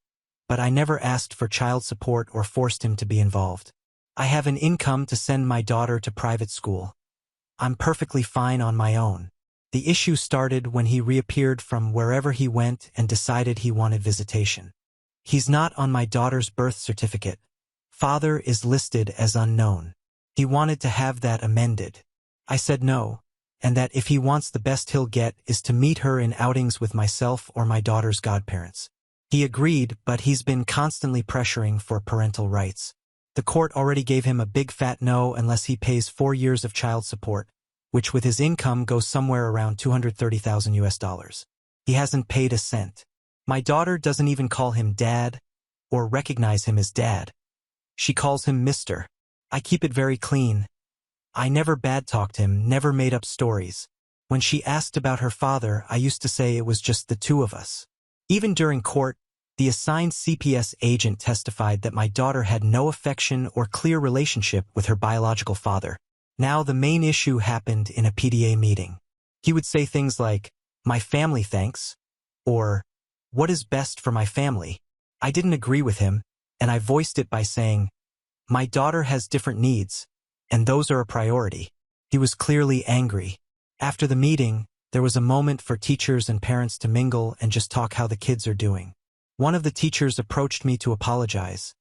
but I never asked for child support or forced him to be involved. I have an income to send my daughter to private school. I'm perfectly fine on my own. The issue started when he reappeared from wherever he went and decided he wanted visitation. He's not on my daughter's birth certificate. Father is listed as unknown. He wanted to have that amended. I said no, and that if he wants the best he'll get is to meet her in outings with myself or my daughter's godparents. He agreed, but he's been constantly pressuring for parental rights. The court already gave him a big fat no unless he pays 4 years of child support, which with his income goes somewhere around $230,000. He hasn't paid a cent. My daughter doesn't even call him dad or recognize him as dad. She calls him Mr. I keep it very clean. I never bad-talked him, never made up stories. When she asked about her father, I used to say it was just the two of us. Even during court, the assigned CPS agent testified that my daughter had no affection or clear relationship with her biological father. Now the main issue happened in a PDA meeting. He would say things like, "My family thanks," or "What is best for my family?" I didn't agree with him, and I voiced it by saying, "My daughter has different needs, and those are a priority." He was clearly angry. After the meeting, there was a moment for teachers and parents to mingle and just talk how the kids are doing. One of the teachers approached me to apologize,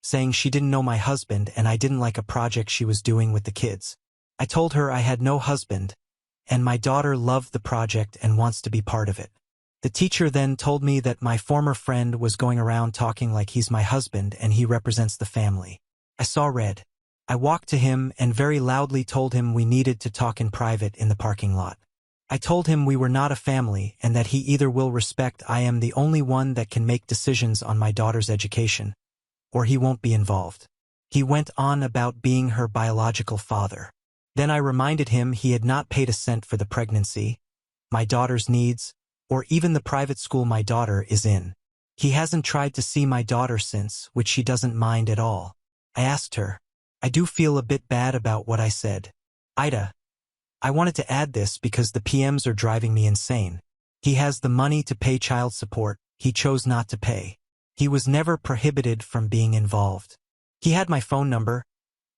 saying she didn't know my husband and I didn't like a project she was doing with the kids. I told her I had no husband, and my daughter loved the project and wants to be part of it. The teacher then told me that my former friend was going around talking like he's my husband and he represents the family. I saw red. I walked to him and very loudly told him we needed to talk in private in the parking lot. I told him we were not a family and that he either will respect I am the only one that can make decisions on my daughter's education, or he won't be involved. He went on about being her biological father. Then I reminded him he had not paid a cent for the pregnancy, my daughter's needs, or even the private school my daughter is in. He hasn't tried to see my daughter since, which she doesn't mind at all. I asked her, "I do feel a bit bad about what I said. Aita, I wanted to add this because the PMs are driving me insane. He has the money to pay child support, he chose not to pay. He was never prohibited from being involved. He had my phone number.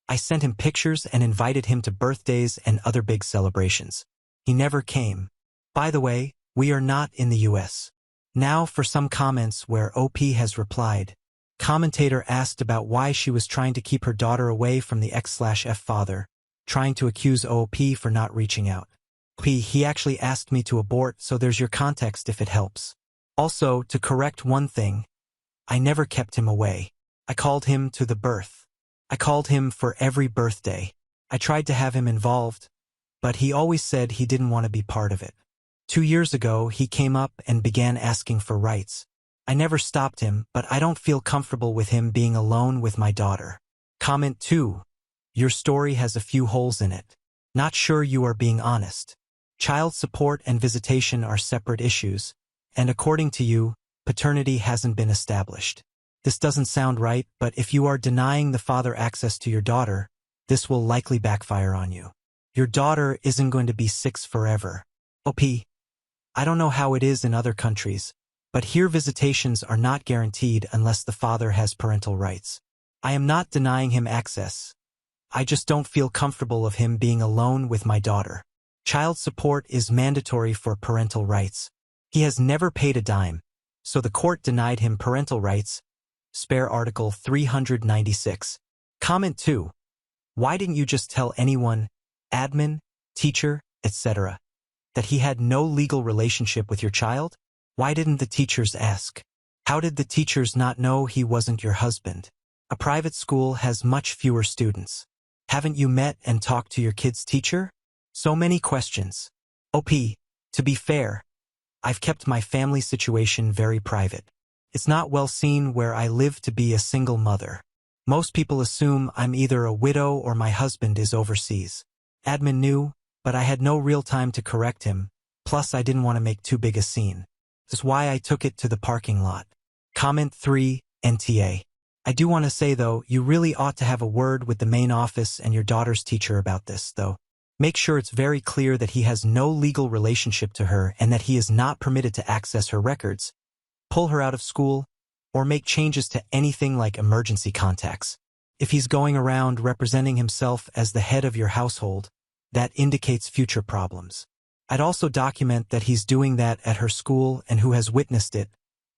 I sent him pictures and invited him to birthdays and other big celebrations. He never came. By the way, we are not in the US. Now for some comments where OP has replied. Commentator asked about why she was trying to keep her daughter away from the X/F father, trying to accuse OP for not reaching out. He actually asked me to abort, so there's your context if it helps. Also, to correct one thing, I never kept him away. I called him to the birth. I called him for every birthday. I tried to have him involved, but he always said he didn't want to be part of it. 2 years ago, he came up and began asking for rights. I never stopped him, but I don't feel comfortable with him being alone with my daughter. Comment 2. Your story has a few holes in it. Not sure you are being honest. Child support and visitation are separate issues, and according to you, paternity hasn't been established. This doesn't sound right, but if you are denying the father access to your daughter, this will likely backfire on you. Your daughter isn't going to be 6 forever. OP, I don't know how it is in other countries, but here visitations are not guaranteed unless the father has parental rights. I am not denying him access. I just don't feel comfortable of him being alone with my daughter. Child support is mandatory for parental rights. He has never paid a dime, so the court denied him parental rights. Spare Article 396. Comment 2. Why didn't you just tell anyone, admin, teacher, etc., that he had no legal relationship with your child? Why didn't the teachers ask? How did the teachers not know he wasn't your husband? A private school has much fewer students. Haven't you met and talked to your kid's teacher? So many questions. OP, to be fair, I've kept my family situation very private. It's not well seen where I live to be a single mother. Most people assume I'm either a widow or my husband is overseas. Admin knew, but I had no real time to correct him, plus I didn't want to make too big a scene. That's why I took it to the parking lot. Comment 3, NTA. I do want to say though, you really ought to have a word with the main office and your daughter's teacher about this though. Make sure it's very clear that he has no legal relationship to her and that he is not permitted to access her records, pull her out of school, or make changes to anything like emergency contacts. If he's going around representing himself as the head of your household, that indicates future problems. I'd also document that he's doing that at her school and who has witnessed it,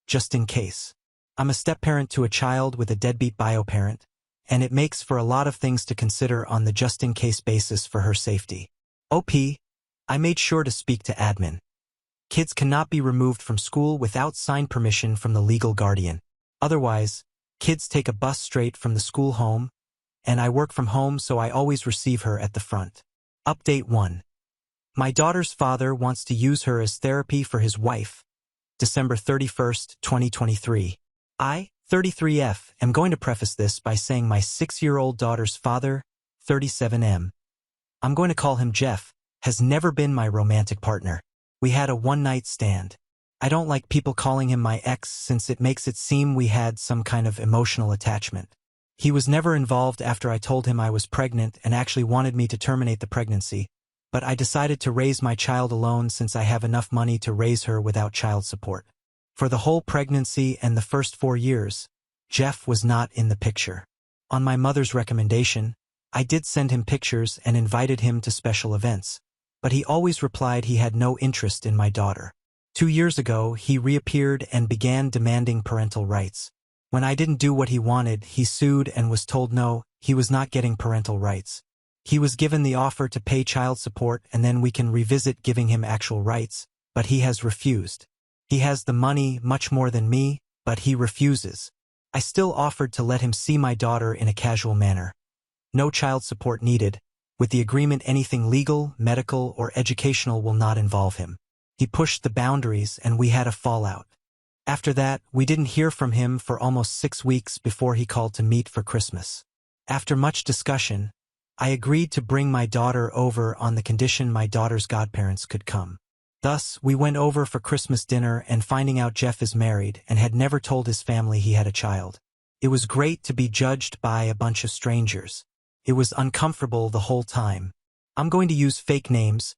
just in case. I'm a step-parent to a child with a deadbeat bio-parent, and it makes for a lot of things to consider on the just-in-case basis for her safety. OP, I made sure to speak to admin. Kids cannot be removed from school without signed permission from the legal guardian. Otherwise, kids take a bus straight from the school home, and I work from home so I always receive her at the front. Update 1. My daughter's father wants to use her as therapy for his wife. December 31st, 2023. I, 33F, am going to preface this by saying my 6-year-old daughter's father, 37M, I'm going to call him Jeff, has never been my romantic partner. We had a one-night stand. I don't like people calling him my ex since it makes it seem we had some kind of emotional attachment. He was never involved after I told him I was pregnant and actually wanted me to terminate the pregnancy, but I decided to raise my child alone since I have enough money to raise her without child support. For the whole pregnancy and the first 4 years, Jeff was not in the picture. On my mother's recommendation, I did send him pictures and invited him to special events, but he always replied he had no interest in my daughter. 2 years ago, he reappeared and began demanding parental rights. When I didn't do what he wanted, he sued and was told no, he was not getting parental rights. He was given the offer to pay child support and then we can revisit giving him actual rights, but he has refused. He has the money, much more than me, but he refuses. I still offered to let him see my daughter in a casual manner. No child support needed. With the agreement, anything legal, medical, or educational will not involve him. He pushed the boundaries and we had a fallout. After that, we didn't hear from him for almost 6 weeks before he called to meet for Christmas. After much discussion, I agreed to bring my daughter over on the condition my daughter's godparents could come. Thus, we went over for Christmas dinner and finding out Jeff is married and had never told his family he had a child. It was great to be judged by a bunch of strangers. It was uncomfortable the whole time. I'm going to use fake names,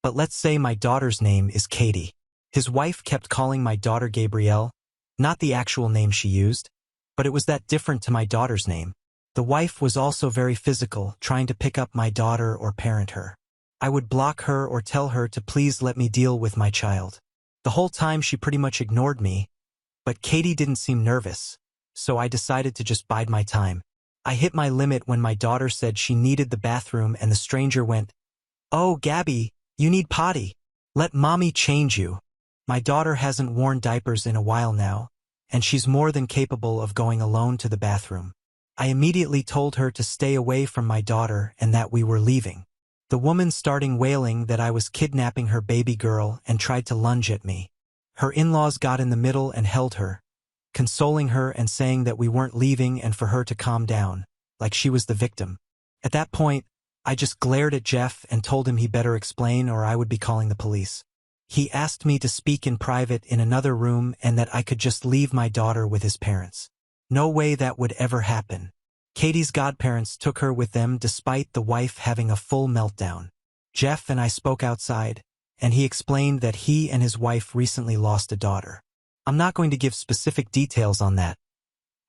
but let's say my daughter's name is Katie. His wife kept calling my daughter Gabrielle, not the actual name she used, but it was that different to my daughter's name. The wife was also very physical, trying to pick up my daughter or parent her. I would block her or tell her to please let me deal with my child. The whole time she pretty much ignored me, but Katie didn't seem nervous, so I decided to just bide my time. I hit my limit when my daughter said she needed the bathroom and the stranger went, "Oh, Gabby, you need potty. Let mommy change you." My daughter hasn't worn diapers in a while now, and she's more than capable of going alone to the bathroom. I immediately told her to stay away from my daughter and that we were leaving. The woman started wailing that I was kidnapping her baby girl and tried to lunge at me. Her in-laws got in the middle and held her, consoling her and saying that we weren't leaving and for her to calm down, like she was the victim. At that point, I just glared at Jeff and told him he better explain or I would be calling the police. He asked me to speak in private in another room and that I could just leave my daughter with his parents. No way that would ever happen. Katie's godparents took her with them despite the wife having a full meltdown. Jeff and I spoke outside, and he explained that he and his wife recently lost a daughter. I'm not going to give specific details on that.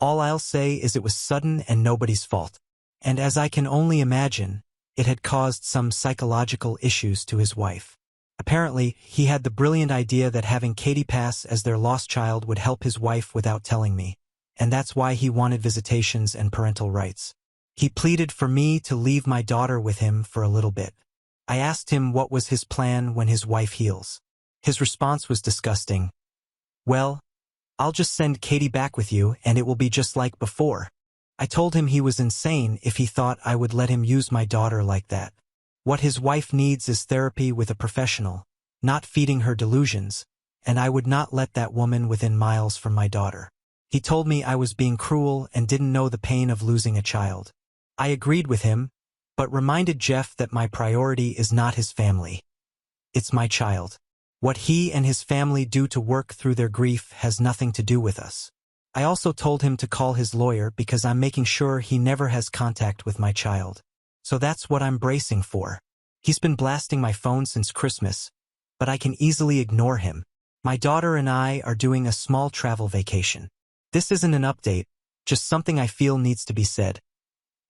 All I'll say is it was sudden and nobody's fault. And as I can only imagine, it had caused some psychological issues to his wife. Apparently, he had the brilliant idea that having Katie pass as their lost child would help his wife without telling me, and that's why he wanted visitations and parental rights. He pleaded for me to leave my daughter with him for a little bit. I asked him what was his plan when his wife heals. His response was disgusting. "Well, I'll just send Katie back with you and it will be just like before." I told him he was insane if he thought I would let him use my daughter like that. What his wife needs is therapy with a professional, not feeding her delusions, and I would not let that woman within miles from my daughter. He told me I was being cruel and didn't know the pain of losing a child. I agreed with him, but reminded Jeff that my priority is not his family. It's my child. What he and his family do to work through their grief has nothing to do with us. I also told him to call his lawyer because I'm making sure he never has contact with my child. So that's what I'm bracing for. He's been blasting my phone since Christmas, but I can easily ignore him. My daughter and I are doing a small travel vacation. This isn't an update, just something I feel needs to be said.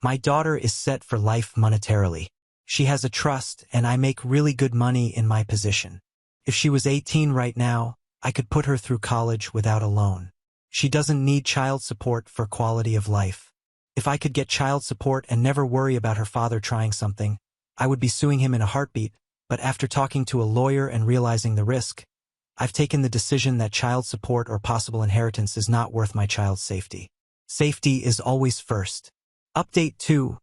My daughter is set for life monetarily. She has a trust and I make really good money in my position. If she was 18 right now, I could put her through college without a loan. She doesn't need child support for quality of life. If I could get child support and never worry about her father trying something, I would be suing him in a heartbeat, but after talking to a lawyer and realizing the risk, I've taken the decision that child support or possible inheritance is not worth my child's safety. Safety is always first. Update 2,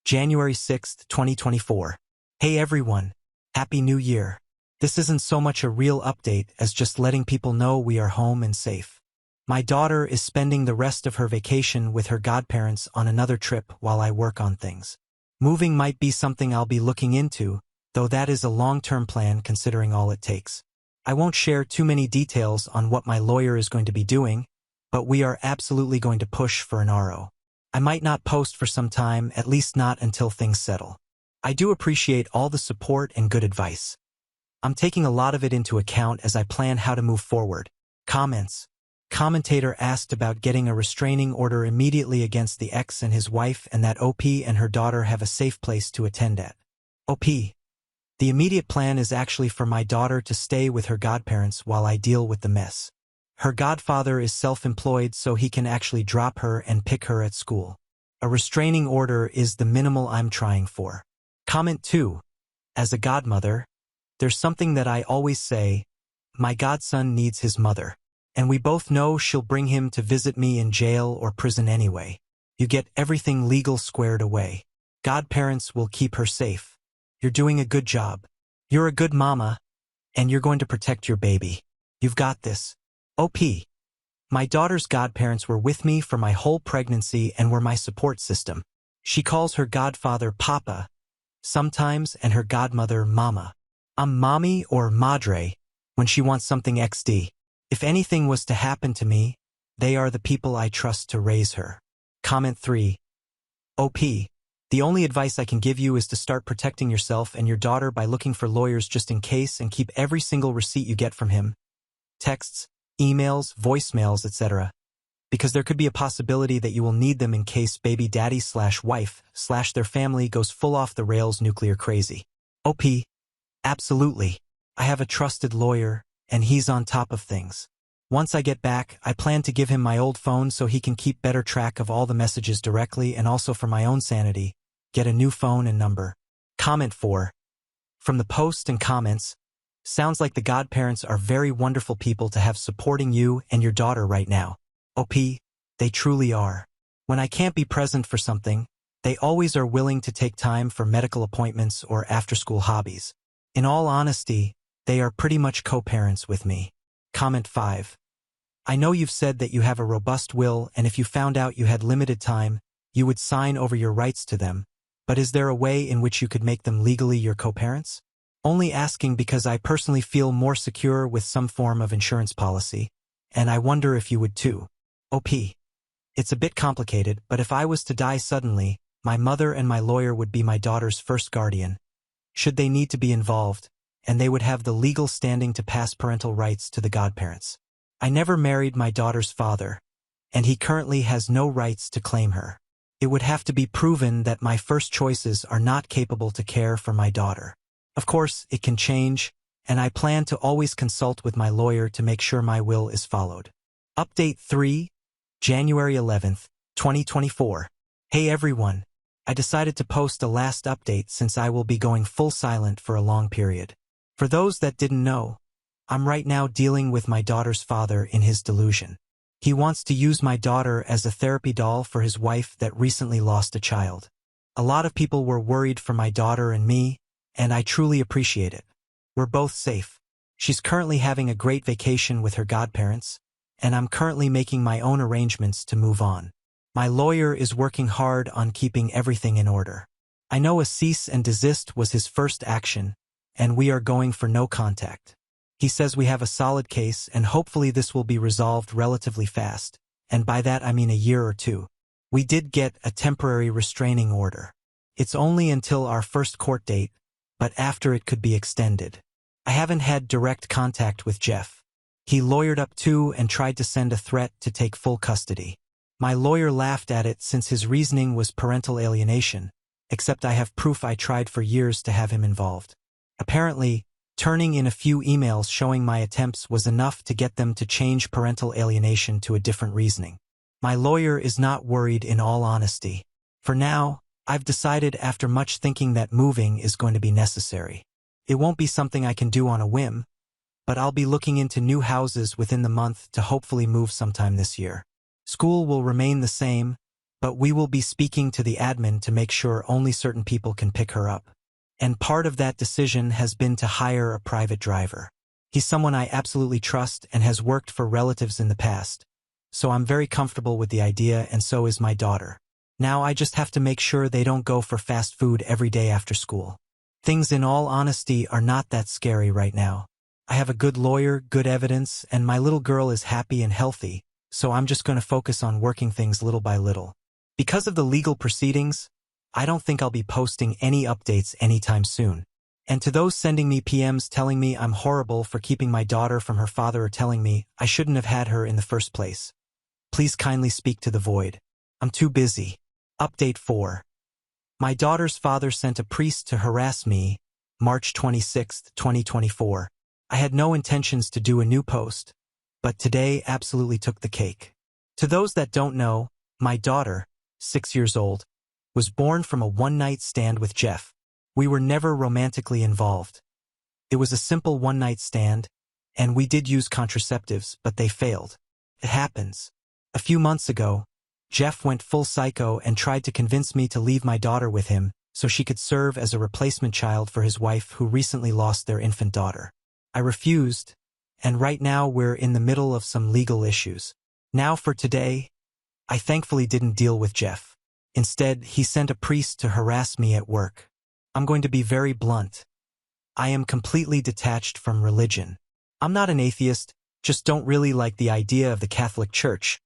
January 6th, 2024. Hey everyone, Happy New Year. This isn't so much a real update as just letting people know we are home and safe. My daughter is spending the rest of her vacation with her godparents on another trip while I work on things. Moving might be something I'll be looking into, though that is a long-term plan considering all it takes. I won't share too many details on what my lawyer is going to be doing, but we are absolutely going to push for an RO. I might not post for some time, at least not until things settle. I do appreciate all the support and good advice. I'm taking a lot of it into account as I plan how to move forward. Comments. Commentator asked about getting a restraining order immediately against the ex and his wife and that OP and her daughter have a safe place to attend at. OP. The immediate plan is actually for my daughter to stay with her godparents while I deal with the mess. Her godfather is self-employed so he can actually drop her and pick her at school. A restraining order is the minimal I'm trying for. Comment 2. As a godmother, there's something that I always say, my godson needs his mother. And we both know she'll bring him to visit me in jail or prison anyway. You get everything legal squared away. Godparents will keep her safe. You're doing a good job. You're a good mama, and you're going to protect your baby. You've got this. OP. My daughter's godparents were with me for my whole pregnancy and were my support system. She calls her godfather Papa sometimes and her godmother Mama. I'm Mommy or Madre when she wants something XD. If anything was to happen to me, they are the people I trust to raise her. Comment 3. OP. The only advice I can give you is to start protecting yourself and your daughter by looking for lawyers just in case and keep every single receipt you get from him. Texts, emails, voicemails, etc. Because there could be a possibility that you will need them in case baby daddy/wife/their family goes full off the rails nuclear crazy. OP. Absolutely. I have a trusted lawyer, and he's on top of things. Once I get back, I plan to give him my old phone so he can keep better track of all the messages directly and also for my own sanity, get a new phone and number. Comment 4. From the post and comments, sounds like the godparents are very wonderful people to have supporting you and your daughter right now. OP, they truly are. When I can't be present for something, they always are willing to take time for medical appointments or after-school hobbies. In all honesty, they are pretty much co-parents with me. Comment 5. I know you've said that you have a robust will and if you found out you had limited time, you would sign over your rights to them, but is there a way in which you could make them legally your co-parents? Only asking because I personally feel more secure with some form of insurance policy, and I wonder if you would too. OP. It's a bit complicated, but if I was to die suddenly, my mother and my lawyer would be my daughter's first guardian, should they need to be involved, and they would have the legal standing to pass parental rights to the godparents. I never married my daughter's father, and he currently has no rights to claim her. It would have to be proven that my first choices are not capable to care for my daughter. Of course, it can change, and I plan to always consult with my lawyer to make sure my will is followed. Update 3, January 11th, 2024. Hey everyone. I decided to post a last update since I will be going full silent for a long period. For those that didn't know, I'm right now dealing with my daughter's father in his delusion. He wants to use my daughter as a therapy doll for his wife that recently lost a child. A lot of people were worried for my daughter and me, and I truly appreciate it. We're both safe. She's currently having a great vacation with her godparents, and I'm currently making my own arrangements to move on. My lawyer is working hard on keeping everything in order. I know a cease and desist was his first action, and we are going for no contact. He says we have a solid case and hopefully this will be resolved relatively fast, and by that I mean a year or two. We did get a temporary restraining order. It's only until our first court date, but after it could be extended. I haven't had direct contact with Jeff. He lawyered up too and tried to send a threat to take full custody. My lawyer laughed at it since his reasoning was parental alienation, except I have proof I tried for years to have him involved. Apparently, turning in a few emails showing my attempts was enough to get them to change parental alienation to a different reasoning. My lawyer is not worried in all honesty. For now, I've decided after much thinking that moving is going to be necessary. It won't be something I can do on a whim, but I'll be looking into new houses within the month to hopefully move sometime this year. School will remain the same, but we will be speaking to the admin to make sure only certain people can pick her up. And part of that decision has been to hire a private driver. He's someone I absolutely trust and has worked for relatives in the past, so I'm very comfortable with the idea and so is my daughter. Now I just have to make sure they don't go for fast food every day after school. Things in all honesty are not that scary right now. I have a good lawyer, good evidence, and my little girl is happy and healthy, so I'm just going to focus on working things little by little. Because of the legal proceedings, I don't think I'll be posting any updates anytime soon. And to those sending me PMs telling me I'm horrible for keeping my daughter from her father or telling me I shouldn't have had her in the first place, please kindly speak to the void. I'm too busy. Update 4. My daughter's father sent a priest to harass me, March 26, 2024. I had no intentions to do a new post, but today absolutely took the cake. To those that don't know, my daughter, 6 years old, was born from a one-night stand with Jeff. We were never romantically involved. It was a simple one-night stand, and we did use contraceptives, but they failed. It happens. A few months ago, Jeff went full psycho and tried to convince me to leave my daughter with him so she could serve as a replacement child for his wife who recently lost their infant daughter. I refused, and right now we're in the middle of some legal issues. Now for today, I thankfully didn't deal with Jeff. Instead, he sent a priest to harass me at work. I'm going to be very blunt. I am completely detached from religion. I'm not an atheist, just don't really like the idea of the Catholic Church.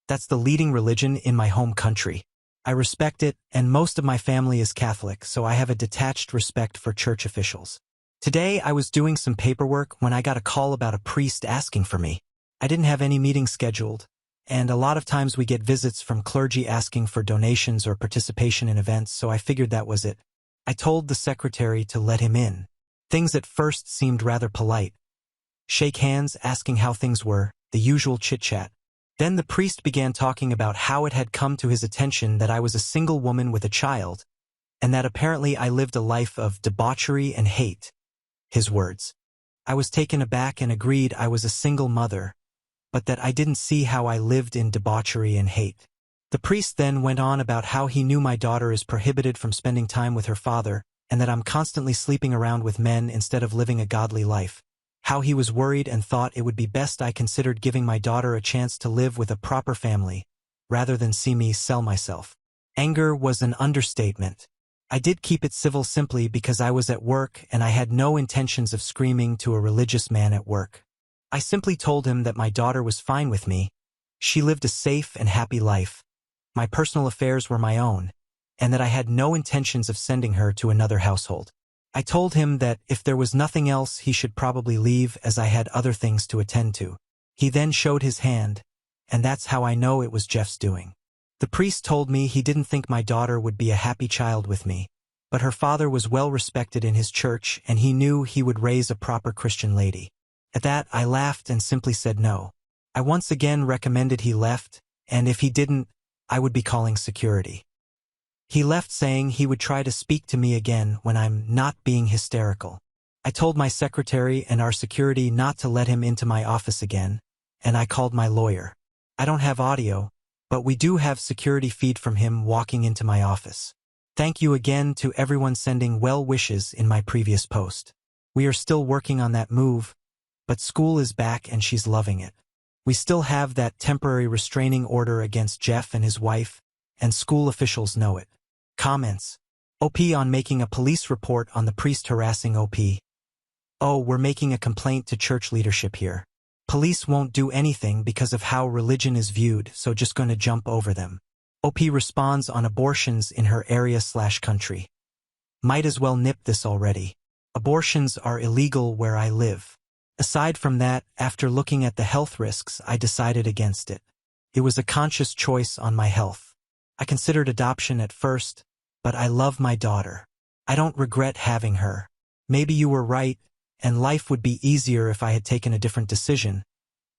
That's the leading religion in my home country. I respect it, and most of my family is Catholic, so I have a detached respect for church officials. Today, I was doing some paperwork when I got a call about a priest asking for me. I didn't have any meetings scheduled, and a lot of times we get visits from clergy asking for donations or participation in events, so I figured that was it. I told the secretary to let him in. Things at first seemed rather polite. Shake hands, asking how things were, the usual chit-chat. Then the priest began talking about how it had come to his attention that I was a single woman with a child, and that apparently I lived a life of debauchery and hate. His words. I was taken aback and agreed I was a single mother, but that I didn't see how I lived in debauchery and hate. The priest then went on about how he knew my daughter is prohibited from spending time with her father, and that I'm constantly sleeping around with men instead of living a godly life. How he was worried and thought it would be best I considered giving my daughter a chance to live with a proper family, rather than see me sell myself. Anger was an understatement. I did keep it civil simply because I was at work and I had no intentions of screaming to a religious man at work. I simply told him that my daughter was fine with me. She lived a safe and happy life. My personal affairs were my own, and that I had no intentions of sending her to another household. I told him that if there was nothing else he should probably leave as I had other things to attend to. He then showed his hand, and that's how I know it was Jeff's doing. The priest told me he didn't think my daughter would be a happy child with me, but her father was well respected in his church and he knew he would raise a proper Christian lady. At that, I laughed and simply said no. I once again recommended he left, and if he didn't, I would be calling security. He left saying he would try to speak to me again when I'm not being hysterical. I told my secretary and our security not to let him into my office again, and I called my lawyer. I don't have audio, but we do have security feed from him walking into my office. Thank you again to everyone sending well wishes in my previous post. We are still working on that move, but school is back and she's loving it. We still have that temporary restraining order against Jeff and his wife, and school officials know it. Comments. OP on making a police report on the priest harassing OP. Oh, we're making a complaint to church leadership here. Police won't do anything because of how religion is viewed, so just gonna jump over them. OP responds on abortions in her area/country. Might as well nip this already. Abortions are illegal where I live. Aside from that, after looking at the health risks, I decided against it. It was a conscious choice on my health. I considered adoption at first, but I love my daughter. I don't regret having her. Maybe you were right, and life would be easier if I had taken a different decision,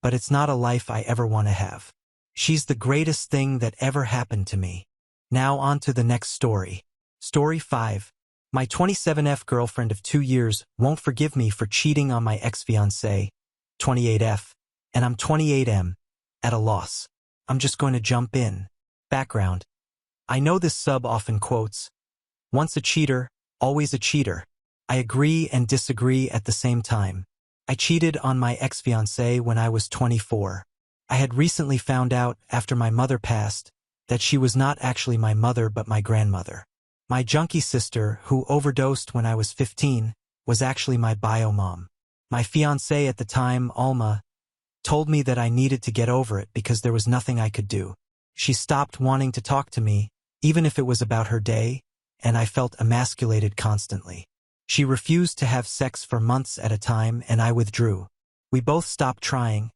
but it's not a life I ever want to have. She's the greatest thing that ever happened to me. Now on to the next story. Story 5. My 27F girlfriend of 2 years won't forgive me for cheating on my ex-fiancé, 28F, and I'm 28M, at a loss. I'm just going to jump in. Background. I know this sub often quotes, "Once a cheater, always a cheater." I agree and disagree at the same time. I cheated on my ex-fiancé when I was 24. I had recently found out, after my mother passed, that she was not actually my mother but my grandmother. My junkie sister, who overdosed when I was 15, was actually my bio mom. My fiancée at the time, Alma, told me that I needed to get over it because there was nothing I could do. She stopped wanting to talk to me, even if it was about her day, and I felt emasculated constantly. She refused to have sex for months at a time, and I withdrew. We both stopped trying,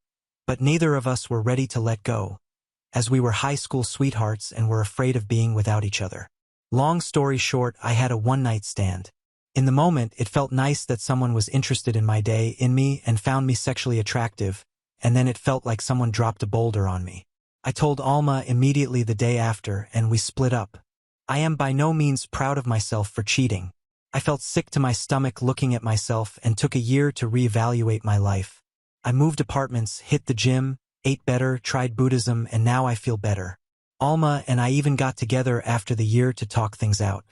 but neither of us were ready to let go, as we were high school sweethearts and were afraid of being without each other. Long story short, I had a one-night stand. In the moment, it felt nice that someone was interested in my day, in me, and found me sexually attractive, and then it felt like someone dropped a boulder on me. I told Alma immediately the day after, and we split up. I am by no means proud of myself for cheating. I felt sick to my stomach looking at myself and took a year to reevaluate my life. I moved apartments, hit the gym, ate better, tried Buddhism, and now I feel better. Alma and I even got together after the year to talk things out.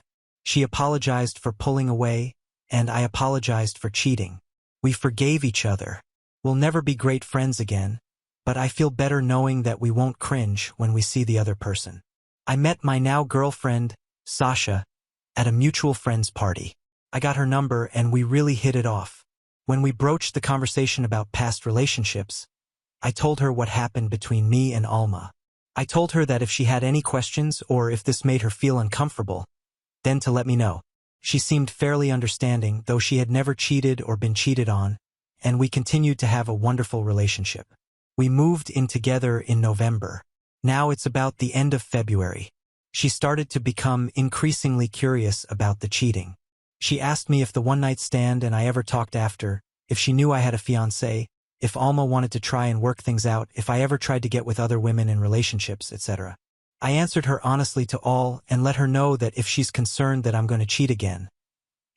She apologized for pulling away, and I apologized for cheating. We forgave each other. We'll never be great friends again, but I feel better knowing that we won't cringe when we see the other person. I met my now girlfriend, Sasha, at a mutual friend's party. I got her number and we really hit it off. When we broached the conversation about past relationships, I told her what happened between me and Alma. I told her that if she had any questions or if this made her feel uncomfortable, then to let me know. She seemed fairly understanding, though she had never cheated or been cheated on, and we continued to have a wonderful relationship. We moved in together in November. Now it's about the end of February. She started to become increasingly curious about the cheating. She asked me if the one-night stand and I ever talked after, if she knew I had a fiancé, if Alma wanted to try and work things out, if I ever tried to get with other women in relationships, etc. I answered her honestly to all and let her know that if she's concerned that I'm going to cheat again,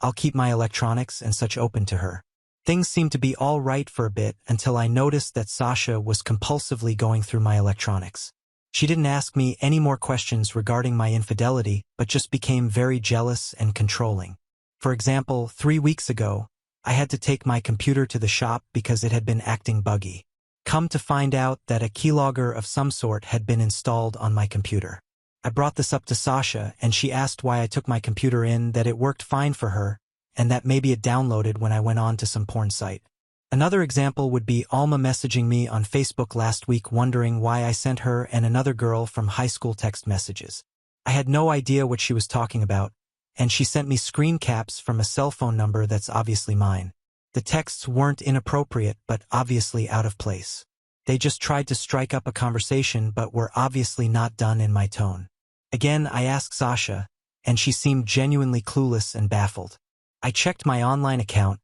I'll keep my electronics and such open to her. Things seemed to be all right for a bit until I noticed that Sasha was compulsively going through my electronics. She didn't ask me any more questions regarding my infidelity, but just became very jealous and controlling. For example, 3 weeks ago, I had to take my computer to the shop because it had been acting buggy. Come to find out that a keylogger of some sort had been installed on my computer. I brought this up to Sasha and she asked why I took my computer in, that it worked fine for her, and that maybe it downloaded when I went on to some porn site. Another example would be Alma messaging me on Facebook last week wondering why I sent her and another girl from high school text messages. I had no idea what she was talking about, and she sent me screen caps from a cell phone number that's obviously mine. The texts weren't inappropriate but obviously out of place. They just tried to strike up a conversation but were obviously not done in my tone. Again, I asked Sasha, and she seemed genuinely clueless and baffled. I checked my online account,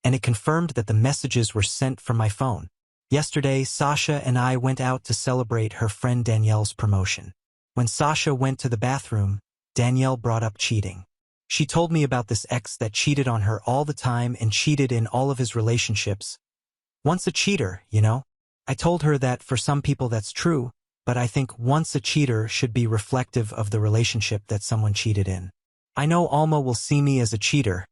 and it confirmed that the messages were sent from my phone. Yesterday, Sasha and I went out to celebrate her friend Danielle's promotion. When Sasha went to the bathroom, Danielle brought up cheating. She told me about this ex that cheated on her all the time and cheated in all of his relationships. Once a cheater, you know? I told her that for some people that's true, but I think once a cheater should be reflective of the relationship that someone cheated in. I know Alma will see me as a cheater.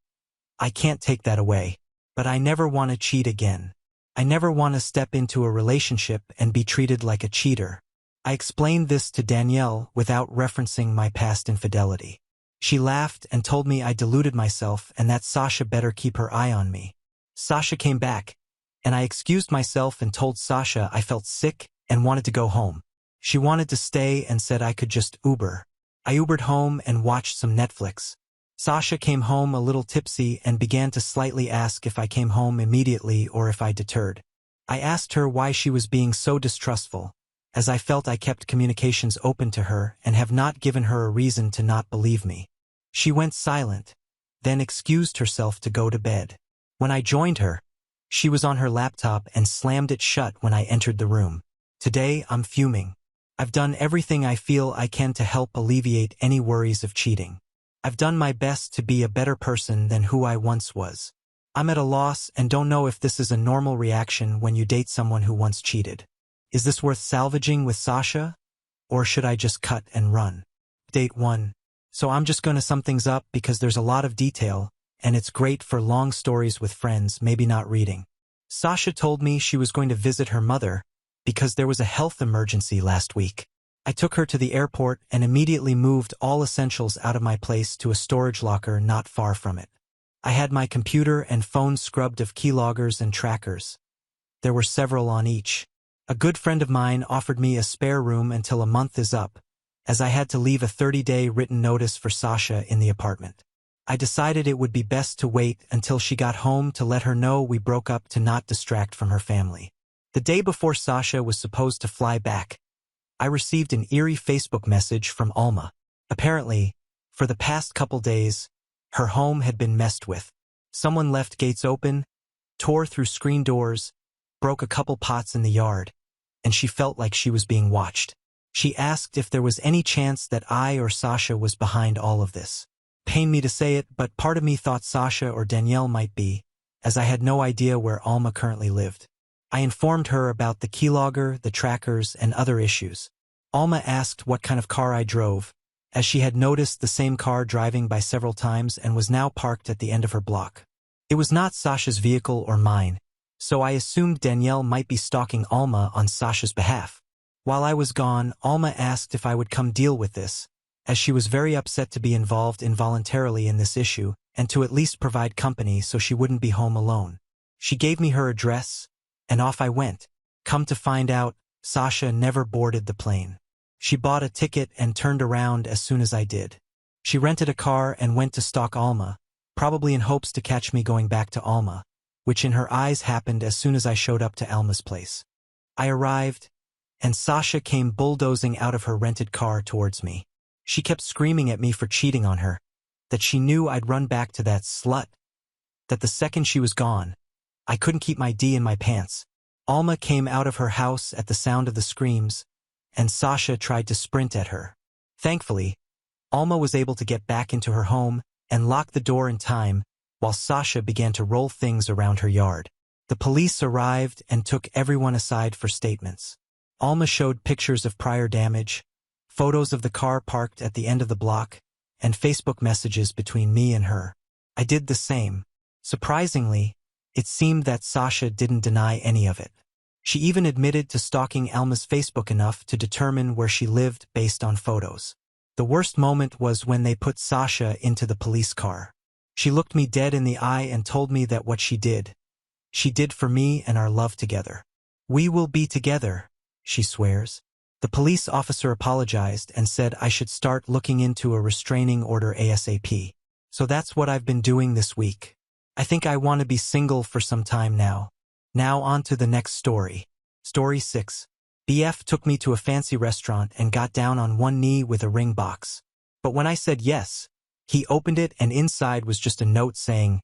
I can't take that away. But I never want to cheat again. I never want to step into a relationship and be treated like a cheater. I explained this to Danielle without referencing my past infidelity. She laughed and told me I deluded myself and that Sasha better keep her eye on me. Sasha came back, and I excused myself and told Sasha I felt sick and wanted to go home. She wanted to stay and said I could just Uber. I Ubered home and watched some Netflix. Sasha came home a little tipsy and began to slightly ask if I came home immediately or if I deterred. I asked her why she was being so distrustful, as I felt I kept communications open to her and have not given her a reason to not believe me. She went silent, then excused herself to go to bed. When I joined her, she was on her laptop and slammed it shut when I entered the room. Today, I'm fuming. I've done everything I feel I can to help alleviate any worries of cheating. I've done my best to be a better person than who I once was. I'm at a loss and don't know if this is a normal reaction when you date someone who once cheated. Is this worth salvaging with Sasha? Or should I just cut and run? Date 1. So I'm just going to sum things up because there's a lot of detail, and it's great for long stories with friends, maybe not reading. Sasha told me she was going to visit her mother because there was a health emergency last week. I took her to the airport and immediately moved all essentials out of my place to a storage locker not far from it. I had my computer and phone scrubbed of keyloggers and trackers. There were several on each. A good friend of mine offered me a spare room until a month is up, as I had to leave a 30-day written notice for Sasha in the apartment. I decided it would be best to wait until she got home to let her know we broke up to not distract from her family. The day before Sasha was supposed to fly back, I received an eerie Facebook message from Alma. Apparently, for the past couple days, her home had been messed with. Someone left gates open, tore through screen doors, broke a couple pots in the yard, and she felt like she was being watched. She asked if there was any chance that I or Sasha was behind all of this. Pain me to say it, but part of me thought Sasha or Danielle might be, as I had no idea where Alma currently lived. I informed her about the keylogger, the trackers, and other issues. Alma asked what kind of car I drove, as she had noticed the same car driving by several times and was now parked at the end of her block. It was not Sasha's vehicle or mine, so I assumed Danielle might be stalking Alma on Sasha's behalf. While I was gone, Alma asked if I would come deal with this, as she was very upset to be involved involuntarily in this issue and to at least provide company so she wouldn't be home alone. She gave me her address, and off I went. Come to find out, Sasha never boarded the plane. She bought a ticket and turned around as soon as I did. She rented a car and went to stalk Alma, probably in hopes to catch me going back to Alma, which in her eyes happened as soon as I showed up to Alma's place. I arrived, and Sasha came bulldozing out of her rented car towards me. She kept screaming at me for cheating on her, that she knew I'd run back to that slut, that the second she was gone, I couldn't keep my D in my pants. Alma came out of her house at the sound of the screams, and Sasha tried to sprint at her. Thankfully, Alma was able to get back into her home and lock the door in time while Sasha began to roll things around her yard. The police arrived and took everyone aside for statements. Alma showed pictures of prior damage, photos of the car parked at the end of the block, and Facebook messages between me and her. I did the same. Surprisingly, it seemed that Sasha didn't deny any of it. She even admitted to stalking Alma's Facebook enough to determine where she lived based on photos. The worst moment was when they put Sasha into the police car. She looked me dead in the eye and told me that what she did for me and our love together. We will be together, she swears. The police officer apologized and said I should start looking into a restraining order ASAP. So that's what I've been doing this week. I think I want to be single for some time now. Now on to the next story. Story 6. BF took me to a fancy restaurant and got down on one knee with a ring box. But when I said yes, he opened it and inside was just a note saying,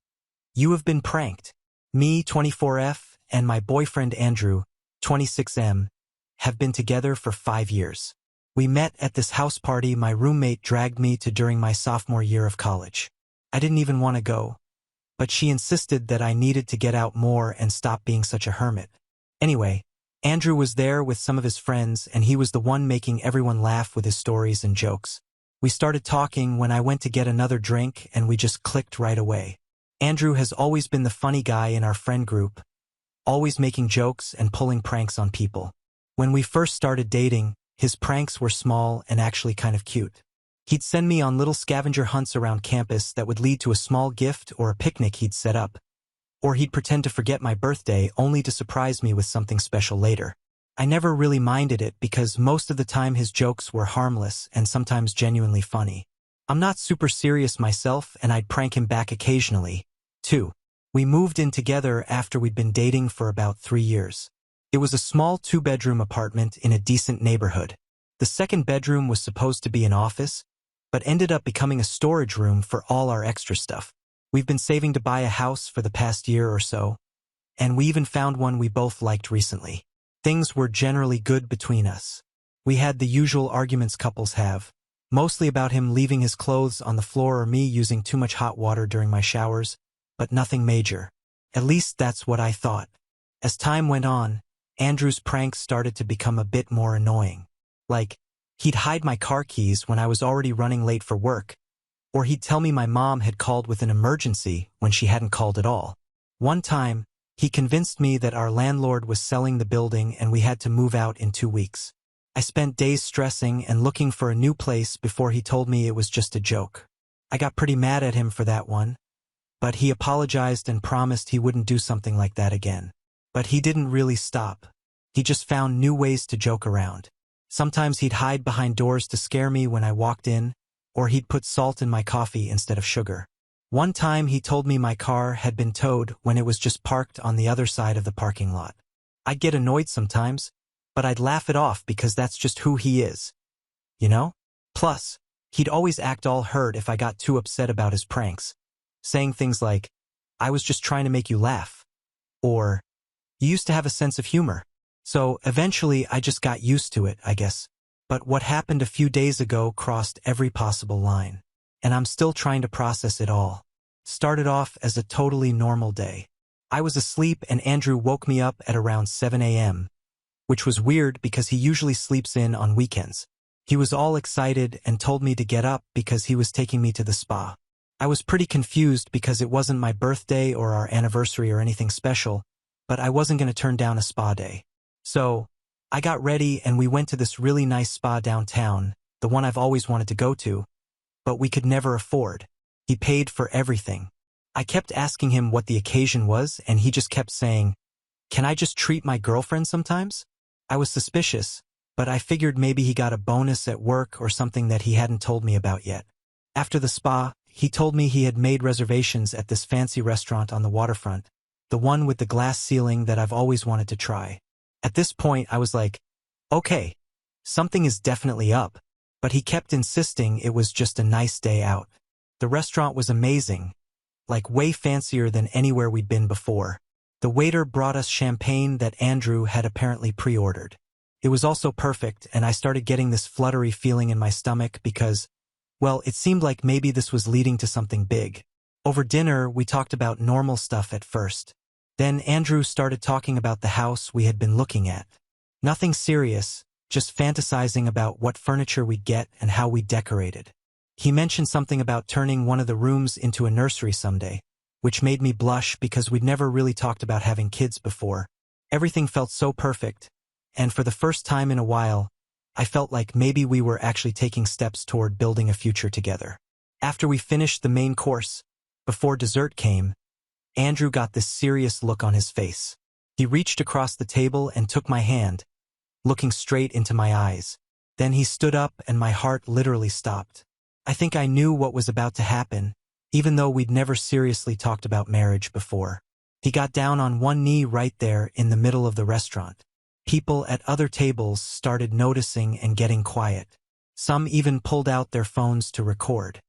"You have been pranked. Me, 24F, and my boyfriend Andrew, 26M, have been together for 5 years. We met at this house party my roommate dragged me to during my sophomore year of college. I didn't even want to go, but she insisted that I needed to get out more and stop being such a hermit. Anyway, Andrew was there with some of his friends and he was the one making everyone laugh with his stories and jokes. We started talking when I went to get another drink and we just clicked right away. Andrew has always been the funny guy in our friend group, always making jokes and pulling pranks on people. When we first started dating, his pranks were small and actually kind of cute. He'd send me on little scavenger hunts around campus that would lead to a small gift or a picnic he'd set up. Or he'd pretend to forget my birthday only to surprise me with something special later. I never really minded it because most of the time his jokes were harmless and sometimes genuinely funny. I'm not super serious myself and I'd prank him back occasionally, too. We moved in together after we'd been dating for about 3 years. It was a small 2-bedroom apartment in a decent neighborhood. The second bedroom was supposed to be an office, but ended up becoming a storage room for all our extra stuff. We've been saving to buy a house for the past year or so, and we even found one we both liked recently. Things were generally good between us. We had the usual arguments couples have, mostly about him leaving his clothes on the floor or me using too much hot water during my showers, but nothing major. At least that's what I thought. As time went on, Andrew's pranks started to become a bit more annoying. Like, he'd hide my car keys when I was already running late for work, or he'd tell me my mom had called with an emergency when she hadn't called at all. One time, he convinced me that our landlord was selling the building and we had to move out in 2 weeks. I spent days stressing and looking for a new place before he told me it was just a joke. I got pretty mad at him for that one, but he apologized and promised he wouldn't do something like that again. But he didn't really stop. He just found new ways to joke around. Sometimes he'd hide behind doors to scare me when I walked in, or he'd put salt in my coffee instead of sugar. One time he told me my car had been towed when it was just parked on the other side of the parking lot. I'd get annoyed sometimes, but I'd laugh it off because that's just who he is. You know? Plus, he'd always act all hurt if I got too upset about his pranks, saying things like, "I was just trying to make you laugh," or, "You used to have a sense of humor." So eventually I just got used to it, I guess. But what happened a few days ago crossed every possible line, and I'm still trying to process it all. Started off as a totally normal day. I was asleep and Andrew woke me up at around 7 a.m., which was weird because he usually sleeps in on weekends. He was all excited and told me to get up because he was taking me to the spa. I was pretty confused because it wasn't my birthday or our anniversary or anything special, but I wasn't going to turn down a spa day. So, I got ready and we went to this really nice spa downtown, the one I've always wanted to go to, but we could never afford. He paid for everything. I kept asking him what the occasion was and he just kept saying, "Can I just treat my girlfriend sometimes?" I was suspicious, but I figured maybe he got a bonus at work or something that he hadn't told me about yet. After the spa, he told me he had made reservations at this fancy restaurant on the waterfront, the one with the glass ceiling that I've always wanted to try. At this point, I was like, okay, something is definitely up, but he kept insisting it was just a nice day out. The restaurant was amazing, like way fancier than anywhere we'd been before. The waiter brought us champagne that Andrew had apparently pre-ordered. It was also perfect, and I started getting this fluttery feeling in my stomach because, well, it seemed like maybe this was leading to something big. Over dinner, we talked about normal stuff at first. Then Andrew started talking about the house we had been looking at. Nothing serious, just fantasizing about what furniture we'd get and how we'd decorate it. He mentioned something about turning one of the rooms into a nursery someday, which made me blush because we'd never really talked about having kids before. Everything felt so perfect, and for the first time in a while, I felt like maybe we were actually taking steps toward building a future together. After we finished the main course, before dessert came, Andrew got this serious look on his face. He reached across the table and took my hand, looking straight into my eyes. Then he stood up and my heart literally stopped. I think I knew what was about to happen, even though we'd never seriously talked about marriage before. He got down on one knee right there in the middle of the restaurant. People at other tables started noticing and getting quiet. Some even pulled out their phones to record.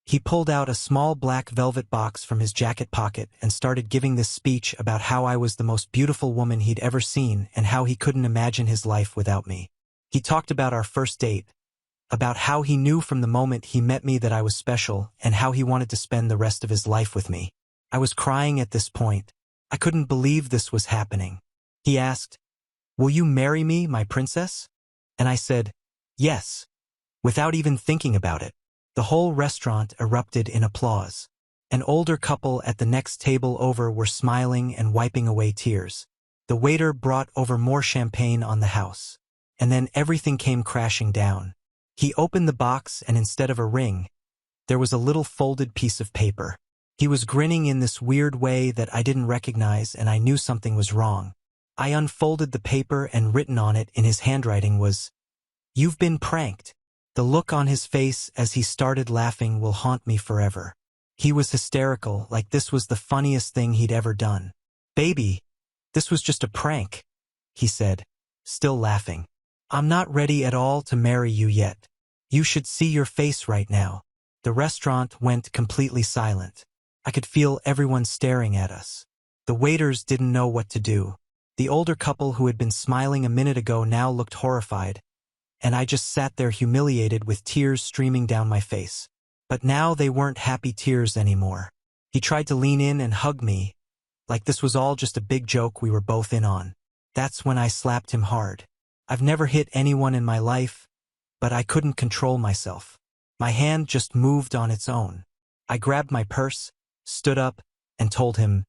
He pulled out a small black velvet box from his jacket pocket and started giving this speech about how I was the most beautiful woman he'd ever seen and how he couldn't imagine his life without me. He talked about our first date, about how he knew from the moment he met me that I was special and how he wanted to spend the rest of his life with me. I was crying at this point. I couldn't believe this was happening. He asked, "Will you marry me, my princess?" And I said, "Yes," without even thinking about it. The whole restaurant erupted in applause. An older couple at the next table over were smiling and wiping away tears. The waiter brought over more champagne on the house. And then everything came crashing down. He opened the box and instead of a ring, there was a little folded piece of paper. He was grinning in this weird way that I didn't recognize and I knew something was wrong. I unfolded the paper and written on it in his handwriting was, "You've been pranked." The look on his face as he started laughing will haunt me forever. He was hysterical, like this was the funniest thing he'd ever done. "Baby, this was just a prank," he said, still laughing. "I'm not ready at all to marry you yet. You should see your face right now." The restaurant went completely silent. I could feel everyone staring at us. The waiters didn't know what to do. The older couple who had been smiling a minute ago now looked horrified, and I just sat there humiliated with tears streaming down my face. But now they weren't happy tears anymore. He tried to lean in and hug me, like this was all just a big joke we were both in on. That's when I slapped him hard. I've never hit anyone in my life, but I couldn't control myself. My hand just moved on its own. I grabbed my purse, stood up, and told him,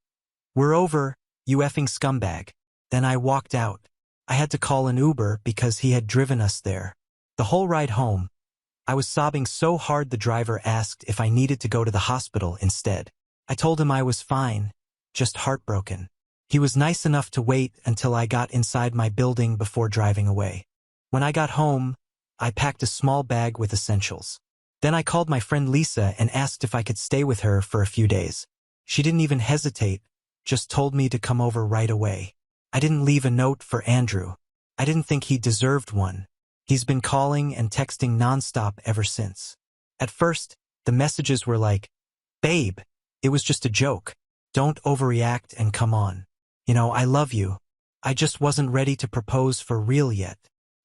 "We're over, you effing scumbag." Then I walked out. I had to call an Uber because he had driven us there. The whole ride home, I was sobbing so hard the driver asked if I needed to go to the hospital instead. I told him I was fine, just heartbroken. He was nice enough to wait until I got inside my building before driving away. When I got home, I packed a small bag with essentials. Then I called my friend Lisa and asked if I could stay with her for a few days. She didn't even hesitate, just told me to come over right away. I didn't leave a note for Andrew. I didn't think he deserved one. He's been calling and texting nonstop ever since. At first, the messages were like, "Babe, it was just a joke. Don't overreact and come on. You know, I love you. I just wasn't ready to propose for real yet."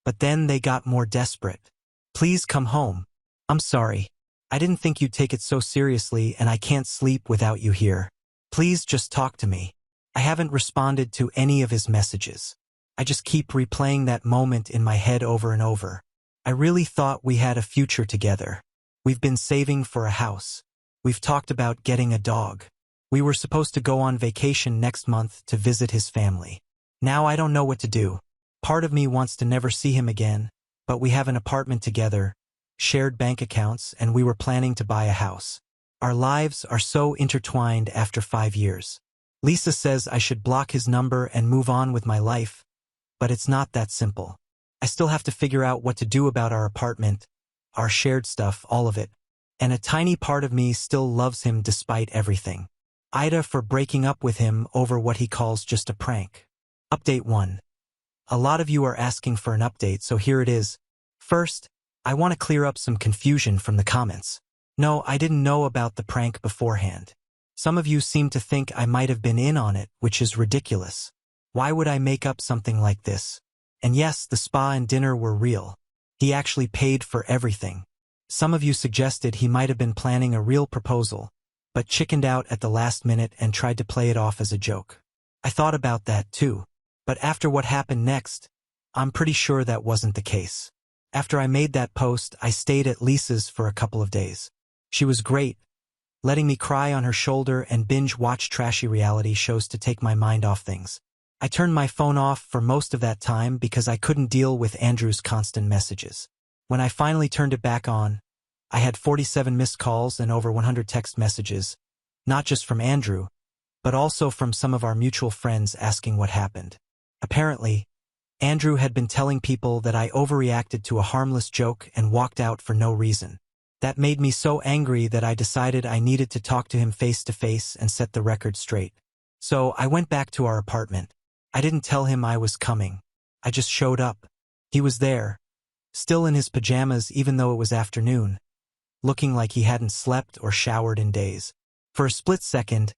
But then they got more desperate. "Please come home. I'm sorry. I didn't think you'd take it so seriously and I can't sleep without you here. Please just talk to me." I haven't responded to any of his messages. I just keep replaying that moment in my head over and over. I really thought we had a future together. We've been saving for a house. We've talked about getting a dog. We were supposed to go on vacation next month to visit his family. Now I don't know what to do. Part of me wants to never see him again, but we have an apartment together, shared bank accounts, and we were planning to buy a house. Our lives are so intertwined after 5 years. Lisa says I should block his number and move on with my life, but it's not that simple. I still have to figure out what to do about our apartment, our shared stuff, all of it. And a tiny part of me still loves him despite everything. Aita for breaking up with him over what he calls just a prank. Update 1. A lot of you are asking for an update, so here it is. First, I want to clear up some confusion from the comments. No, I didn't know about the prank beforehand. Some of you seem to think I might have been in on it, which is ridiculous. Why would I make up something like this? And yes, the spa and dinner were real. He actually paid for everything. Some of you suggested he might have been planning a real proposal, but chickened out at the last minute and tried to play it off as a joke. I thought about that too, but after what happened next, I'm pretty sure that wasn't the case. After I made that post, I stayed at Lisa's for a couple of days. She was great, letting me cry on her shoulder and binge-watch trashy reality shows to take my mind off things. I turned my phone off for most of that time because I couldn't deal with Andrew's constant messages. When I finally turned it back on, I had 47 missed calls and over 100 text messages, not just from Andrew, but also from some of our mutual friends asking what happened. Apparently, Andrew had been telling people that I overreacted to a harmless joke and walked out for no reason. That made me so angry that I decided I needed to talk to him face to face and set the record straight. So I went back to our apartment. I didn't tell him I was coming. I just showed up. He was there, still in his pajamas even though it was afternoon, looking like he hadn't slept or showered in days. For a split second,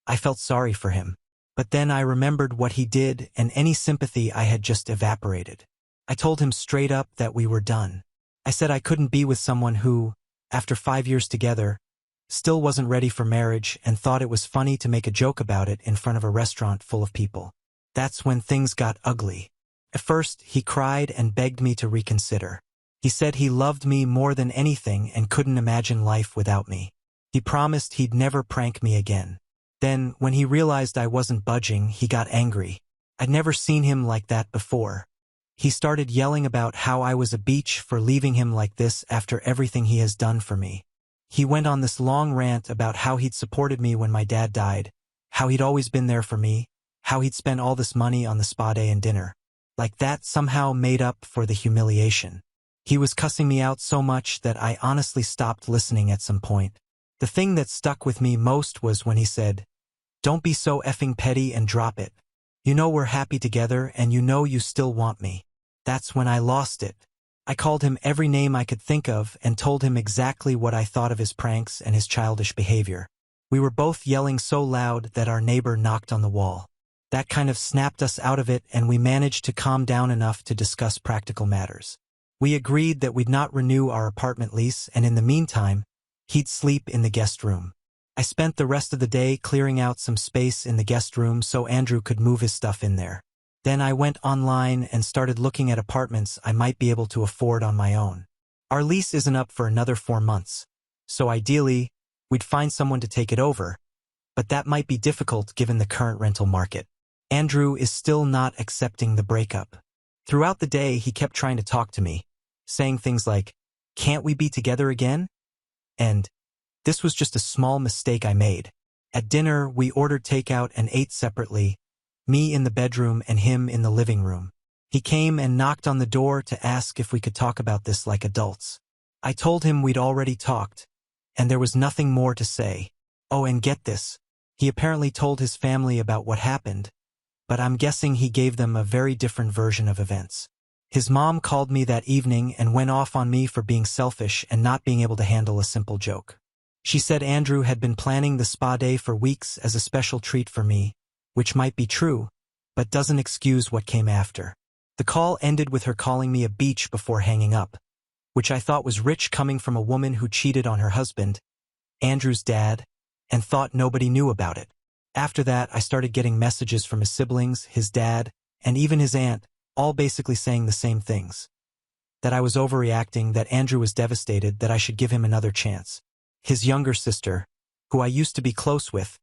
I felt sorry for him. But then I remembered what he did and any sympathy I had just evaporated. I told him straight up that we were done. I said I couldn't be with someone who, after 5 years together, still wasn't ready for marriage and thought it was funny to make a joke about it in front of a restaurant full of people. That's when things got ugly. At first, he cried and begged me to reconsider. He said he loved me more than anything and couldn't imagine life without me. He promised he'd never prank me again. Then, when he realized I wasn't budging, he got angry. I'd never seen him like that before. He started yelling about how I was a bitch for leaving him like this after everything he has done for me. He went on this long rant about how he'd supported me when my dad died, how he'd always been there for me, how he'd spent all this money on the spa day and dinner. Like that somehow made up for the humiliation. He was cussing me out so much that I honestly stopped listening at some point. The thing that stuck with me most was when he said, "Don't be so effing petty and drop it. You know we're happy together and you know you still want me." That's when I lost it. I called him every name I could think of and told him exactly what I thought of his pranks and his childish behavior. We were both yelling so loud that our neighbor knocked on the wall. That kind of snapped us out of it and we managed to calm down enough to discuss practical matters. We agreed that we'd not renew our apartment lease and in the meantime, he'd sleep in the guest room. I spent the rest of the day clearing out some space in the guest room so Andrew could move his stuff in there. Then I went online and started looking at apartments I might be able to afford on my own. Our lease isn't up for another 4 months, so ideally, we'd find someone to take it over, but that might be difficult given the current rental market. Andrew is still not accepting the breakup. Throughout the day, he kept trying to talk to me, saying things like, "Can't we be together again?" And, "This was just a small mistake I made." At dinner, we ordered takeout and ate separately, me in the bedroom and him in the living room. He came and knocked on the door to ask if we could talk about this like adults. I told him we'd already talked, and there was nothing more to say. Oh, and get this. He apparently told his family about what happened, but I'm guessing he gave them a very different version of events. His mom called me that evening and went off on me for being selfish and not being able to handle a simple joke. She said Andrew had been planning the spa day for weeks as a special treat for me, which might be true, but doesn't excuse what came after. The call ended with her calling me a beach before hanging up, which I thought was rich coming from a woman who cheated on her husband, Andrew's dad, and thought nobody knew about it. After that, I started getting messages from his siblings, his dad, and even his aunt, all basically saying the same things. That I was overreacting, that Andrew was devastated, that I should give him another chance. His younger sister, who I used to be close with,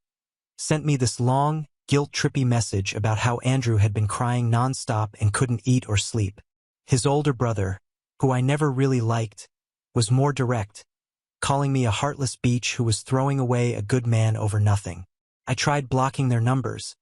sent me this long, guilt-trippy message about how Andrew had been crying nonstop and couldn't eat or sleep. His older brother, who I never really liked, was more direct, calling me a heartless beach who was throwing away a good man over nothing. I tried blocking their numbers,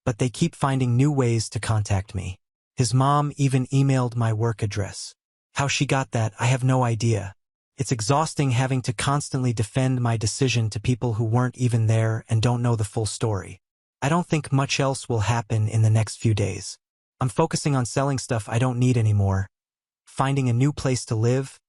but they keep finding new ways to contact me. His mom even emailed my work address. How she got that, I have no idea. It's exhausting having to constantly defend my decision to people who weren't even there and don't know the full story. I don't think much else will happen in the next few days. I'm focusing on selling stuff I don't need anymore, finding a new place to live,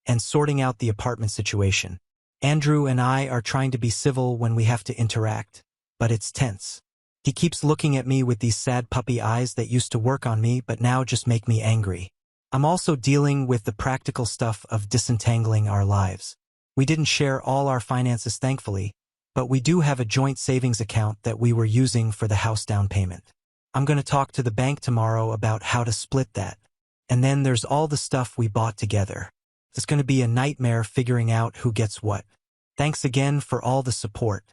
and sorting out the apartment situation. Andrew and I are trying to be civil when we have to interact, but it's tense. He keeps looking at me with these sad puppy eyes that used to work on me but now just make me angry. I'm also dealing with the practical stuff of disentangling our lives. We didn't share all our finances, thankfully, but we do have a joint savings account that we were using for the house down payment. I'm going to talk to the bank tomorrow about how to split that. And then there's all the stuff we bought together. It's going to be a nightmare figuring out who gets what. Thanks again for all the support.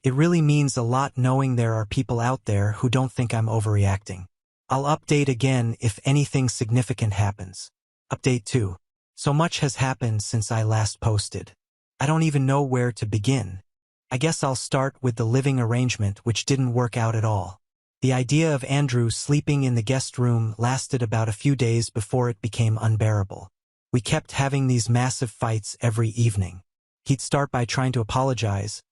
It really means a lot knowing there are people out there who don't think I'm overreacting. I'll update again if anything significant happens. Update 2. So much has happened since I last posted. I don't even know where to begin. I guess I'll start with the living arrangement, which didn't work out at all. The idea of Andrew sleeping in the guest room lasted about a few days before it became unbearable. We kept having these massive fights every evening. He'd start by trying to apologize,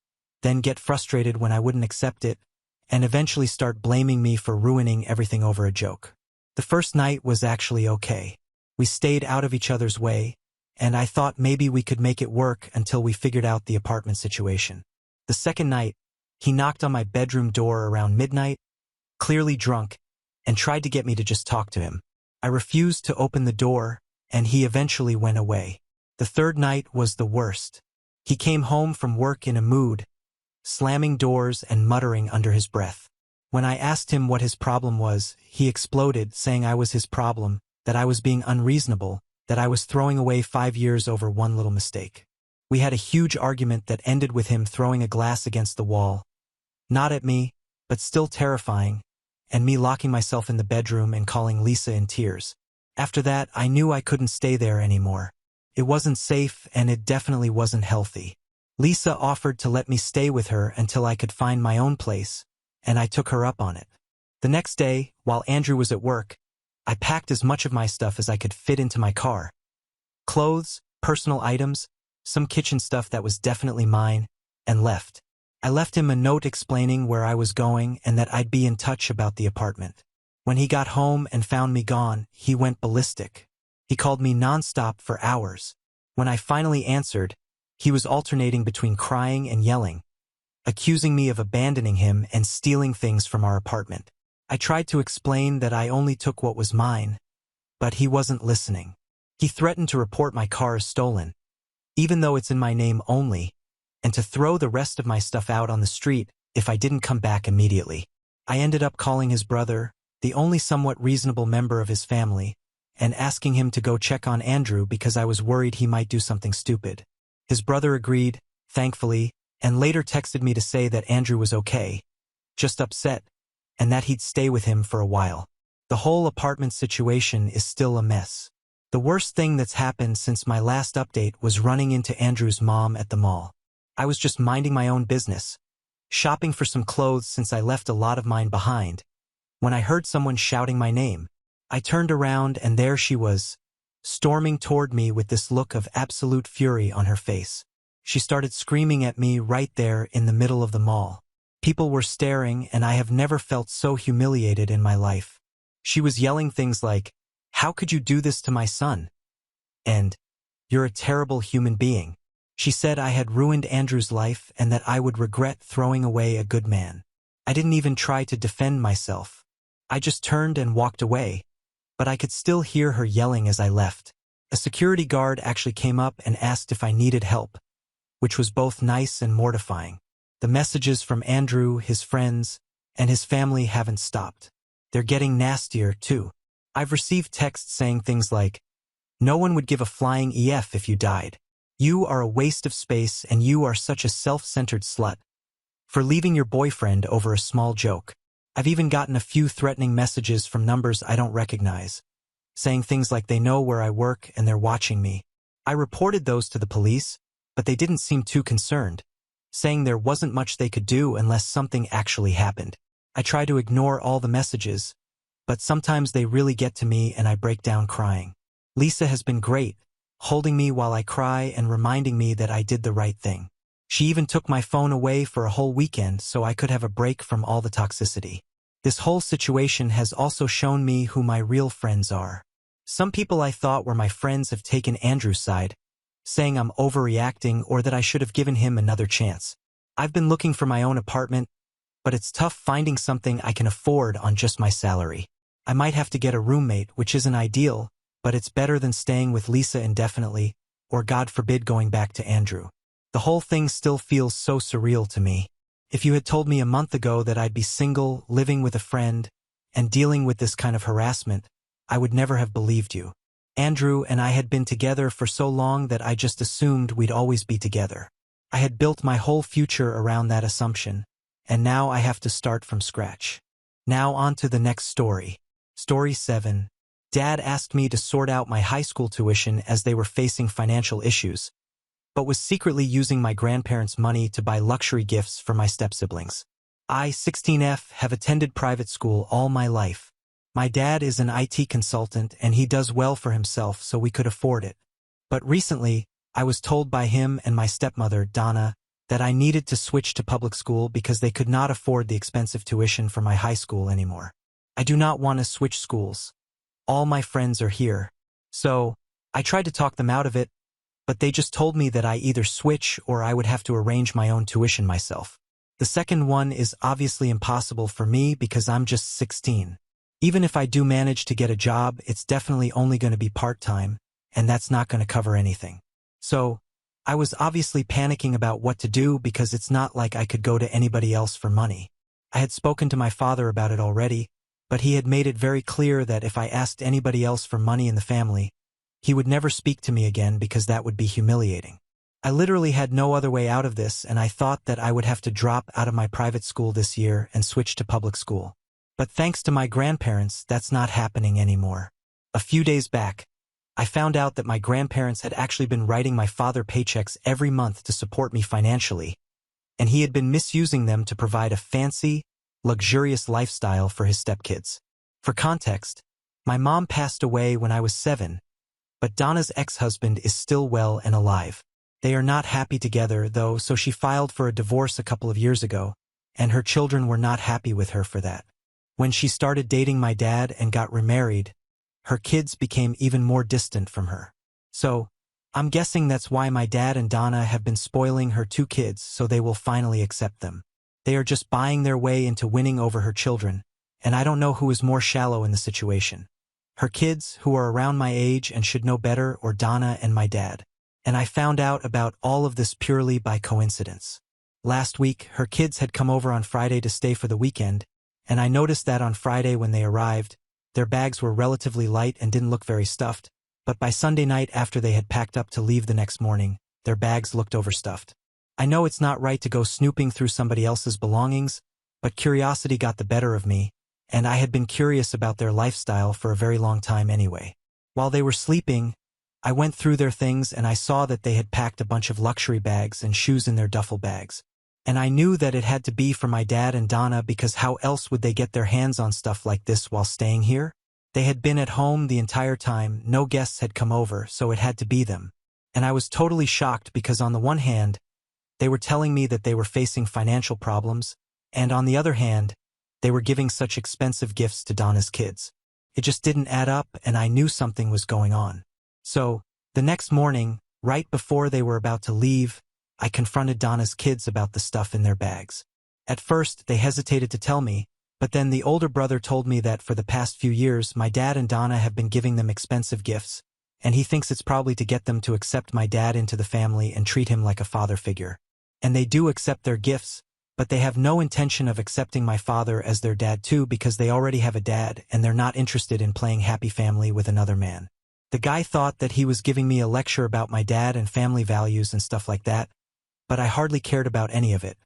then get frustrated when I wouldn't accept it, and eventually start blaming me for ruining everything over a joke. The first night was actually okay. We stayed out of each other's way, and I thought maybe we could make it work until we figured out the apartment situation. The second night, he knocked on my bedroom door around midnight, clearly drunk, and tried to get me to just talk to him. I refused to open the door, and he eventually went away. The third night was the worst. He came home from work in a mood, slamming doors and muttering under his breath. When I asked him what his problem was, he exploded, saying I was his problem, that I was being unreasonable, that I was throwing away 5 years over one little mistake. We had a huge argument that ended with him throwing a glass against the wall. Not at me, but still terrifying, and me locking myself in the bedroom and calling Lisa in tears. After that, I knew I couldn't stay there anymore. It wasn't safe, and it definitely wasn't healthy. Lisa offered to let me stay with her until I could find my own place, and I took her up on it. The next day, while Andrew was at work, I packed as much of my stuff as I could fit into my car. Clothes, personal items, some kitchen stuff that was definitely mine, and left. I left him a note explaining where I was going and that I'd be in touch about the apartment. When he got home and found me gone, he went ballistic. He called me nonstop for hours. When I finally answered, he was alternating between crying and yelling, accusing me of abandoning him and stealing things from our apartment. I tried to explain that I only took what was mine, but he wasn't listening. He threatened to report my car as stolen, even though it's in my name only, and to throw the rest of my stuff out on the street if I didn't come back immediately. I ended up calling his brother, the only somewhat reasonable member of his family, and asking him to go check on Andrew because I was worried he might do something stupid. His brother agreed, thankfully, and later texted me to say that Andrew was okay, just upset, and that he'd stay with him for a while. The whole apartment situation is still a mess. The worst thing that's happened since my last update was running into Andrew's mom at the mall. I was just minding my own business, shopping for some clothes since I left a lot of mine behind, when I heard someone shouting my name. I turned around and there she was, storming toward me with this look of absolute fury on her face. She started screaming at me right there in the middle of the mall. People were staring and I have never felt so humiliated in my life. She was yelling things like, "How could you do this to my son?" And, "You're a terrible human being." She said I had ruined Andrew's life and that I would regret throwing away a good man. I didn't even try to defend myself. I just turned and walked away, but I could still hear her yelling as I left. A security guard actually came up and asked if I needed help, which was both nice and mortifying. The messages from Andrew, his friends, and his family haven't stopped. They're getting nastier, too. I've received texts saying things like, "No one would give a flying EF if you died. You are a waste of space and you are such a self-centered slut for leaving your boyfriend over a small joke." I've even gotten a few threatening messages from numbers I don't recognize, saying things like they know where I work and they're watching me. I reported those to the police, but they didn't seem too concerned, saying there wasn't much they could do unless something actually happened. I try to ignore all the messages, but sometimes they really get to me and I break down crying. Lisa has been great, holding me while I cry and reminding me that I did the right thing. She even took my phone away for a whole weekend so I could have a break from all the toxicity. This whole situation has also shown me who my real friends are. Some people I thought were my friends have taken Andrew's side, saying I'm overreacting or that I should have given him another chance. I've been looking for my own apartment, but it's tough finding something I can afford on just my salary. I might have to get a roommate, which isn't ideal, but it's better than staying with Lisa indefinitely, or God forbid going back to Andrew. The whole thing still feels so surreal to me. If you had told me a month ago that I'd be single, living with a friend, and dealing with this kind of harassment, I would never have believed you. Andrew and I had been together for so long that I just assumed we'd always be together. I had built my whole future around that assumption, and now I have to start from scratch. Now on to the next story. Story 7. Dad asked me to sort out my high school tuition as they were facing financial issues, but was secretly using my grandparents' money to buy luxury gifts for my step-siblings. I, 16F, have attended private school all my life. My dad is an IT consultant and he does well for himself, so we could afford it. But recently, I was told by him and my stepmother, Donna, that I needed to switch to public school because they could not afford the expensive tuition for my high school anymore. I do not want to switch schools. All my friends are here. So, I tried to talk them out of it, but they just told me that I either switch or I would have to arrange my own tuition myself. The second one is obviously impossible for me because I'm just 16. Even if I do manage to get a job, it's definitely only going to be part-time, and that's not going to cover anything. So, I was obviously panicking about what to do because it's not like I could go to anybody else for money. I had spoken to my father about it already, but he had made it very clear that if I asked anybody else for money in the family, he would never speak to me again because that would be humiliating. I literally had no other way out of this, and I thought that I would have to drop out of my private school this year and switch to public school. But thanks to my grandparents, that's not happening anymore. A few days back, I found out that my grandparents had actually been writing my father paychecks every month to support me financially, and he had been misusing them to provide a fancy, luxurious lifestyle for his stepkids. For context, my mom passed away when I was 7, but Donna's ex-husband is still well and alive. They are not happy together, though, so she filed for a divorce a couple of years ago, and her children were not happy with her for that. When she started dating my dad and got remarried, her kids became even more distant from her. So, I'm guessing that's why my dad and Donna have been spoiling her 2 kids so they will finally accept them. They are just buying their way into winning over her children, and I don't know who is more shallow in the situation. Her kids, who are around my age and should know better, or Donna and my dad. And I found out about all of this purely by coincidence. Last week, her kids had come over on Friday to stay for the weekend, and I noticed that on Friday when they arrived, their bags were relatively light and didn't look very stuffed, but by Sunday night after they had packed up to leave the next morning, their bags looked overstuffed. I know it's not right to go snooping through somebody else's belongings, but curiosity got the better of me, and I had been curious about their lifestyle for a very long time anyway. While they were sleeping, I went through their things and I saw that they had packed a bunch of luxury bags and shoes in their duffel bags. And I knew that it had to be for my dad and Donna because how else would they get their hands on stuff like this while staying here? They had been at home the entire time, no guests had come over, so it had to be them. And I was totally shocked because on the one hand, they were telling me that they were facing financial problems, and on the other hand, they were giving such expensive gifts to Donna's kids. It just didn't add up and I knew something was going on. So, the next morning, right before they were about to leave, I confronted Donna's kids about the stuff in their bags. At first, they hesitated to tell me, but then the older brother told me that for the past few years, my dad and Donna have been giving them expensive gifts, and he thinks it's probably to get them to accept my dad into the family and treat him like a father figure. And they do accept their gifts, but they have no intention of accepting my father as their dad too because they already have a dad and they're not interested in playing happy family with another man. The guy thought that he was giving me a lecture about my dad and family values and stuff like that, but I hardly cared about any of it.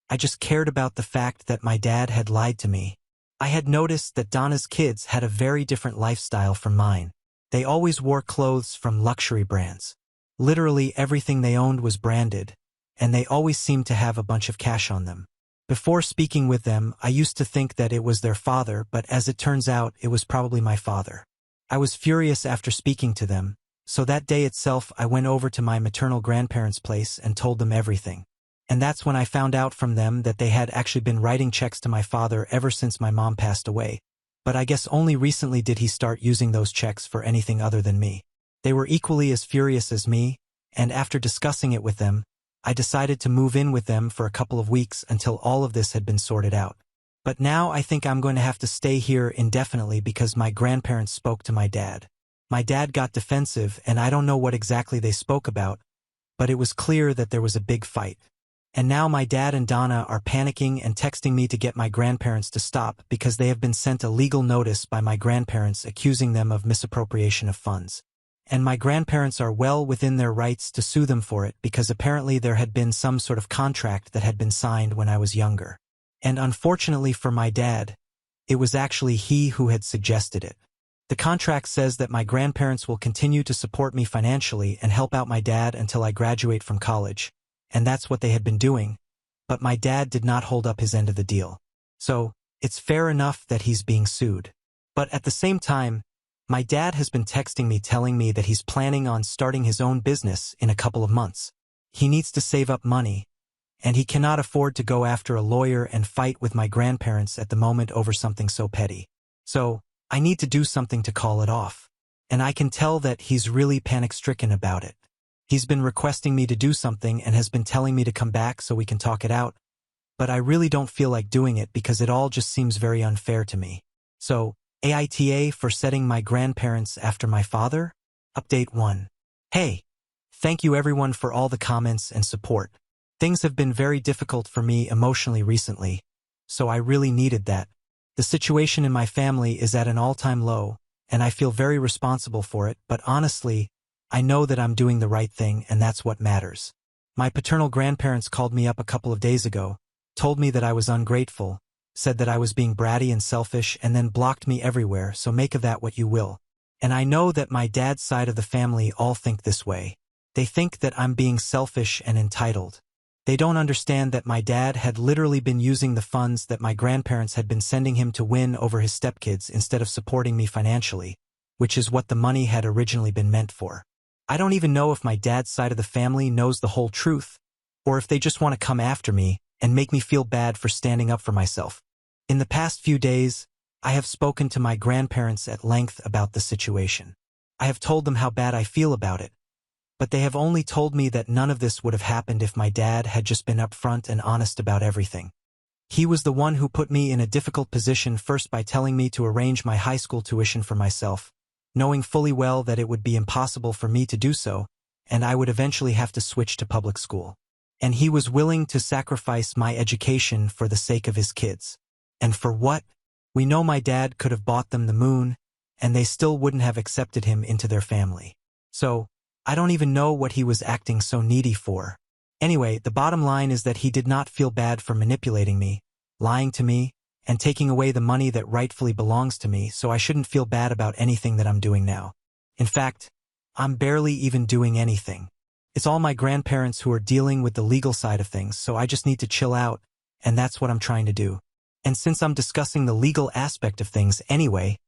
I just cared about the fact that my dad had lied to me. I had noticed that Donna's kids had a very different lifestyle from mine. They always wore clothes from luxury brands. Literally everything they owned was branded, and they always seemed to have a bunch of cash on them. Before speaking with them, I used to think that it was their father, but as it turns out, it was probably my father. I was furious after speaking to them, so that day itself I went over to my maternal grandparents' place and told them everything. And that's when I found out from them that they had actually been writing checks to my father ever since my mom passed away, but I guess only recently did he start using those checks for anything other than me. They were equally as furious as me, and after discussing it with them, I decided to move in with them for a couple of weeks until all of this had been sorted out. But now I think I'm going to have to stay here indefinitely because my grandparents spoke to my dad. My dad got defensive and I don't know what exactly they spoke about, but it was clear that there was a big fight. And now my dad and Donna are panicking and texting me to get my grandparents to stop because they have been sent a legal notice by my grandparents accusing them of misappropriation of funds. And my grandparents are well within their rights to sue them for it because apparently there had been some sort of contract that had been signed when I was younger. And unfortunately for my dad, it was actually he who had suggested it. The contract says that my grandparents will continue to support me financially and help out my dad until I graduate from college, and that's what they had been doing, but my dad did not hold up his end of the deal. So, it's fair enough that he's being sued. But at the same time, my dad has been texting me telling me that he's planning on starting his own business in a couple of months. He needs to save up money, and he cannot afford to go after a lawyer and fight with my grandparents at the moment over something so petty. So, I need to do something to call it off. And I can tell that he's really panic-stricken about it. He's been requesting me to do something and has been telling me to come back so we can talk it out, but I really don't feel like doing it because it all just seems very unfair to me. So, AITA for setting my grandparents after my father? Update 1. Hey! Thank you everyone for all the comments and support. Things have been very difficult for me emotionally recently, so I really needed that. The situation in my family is at an all-time low, and I feel very responsible for it, but honestly, I know that I'm doing the right thing and that's what matters. My paternal grandparents called me up a couple of days ago, told me that I was ungrateful, said that I was being bratty and selfish and then blocked me everywhere, so make of that what you will. And I know that my dad's side of the family all think this way. They think that I'm being selfish and entitled. They don't understand that my dad had literally been using the funds that my grandparents had been sending him to win over his stepkids instead of supporting me financially, which is what the money had originally been meant for. I don't even know if my dad's side of the family knows the whole truth, or if they just want to come after me and make me feel bad for standing up for myself. In the past few days, I have spoken to my grandparents at length about the situation. I have told them how bad I feel about it, but they have only told me that none of this would have happened if my dad had just been upfront and honest about everything. He was the one who put me in a difficult position first by telling me to arrange my high school tuition for myself, knowing fully well that it would be impossible for me to do so, and I would eventually have to switch to public school. And he was willing to sacrifice my education for the sake of his kids. And for what? We know my dad could have bought them the moon, and they still wouldn't have accepted him into their family. So, I don't even know what he was acting so needy for. Anyway, the bottom line is that he did not feel bad for manipulating me, lying to me, and taking away the money that rightfully belongs to me, so I shouldn't feel bad about anything that I'm doing now. In fact, I'm barely even doing anything. It's all my grandparents who are dealing with the legal side of things, so I just need to chill out, and that's what I'm trying to do. And since I'm discussing the legal aspect of things anyway,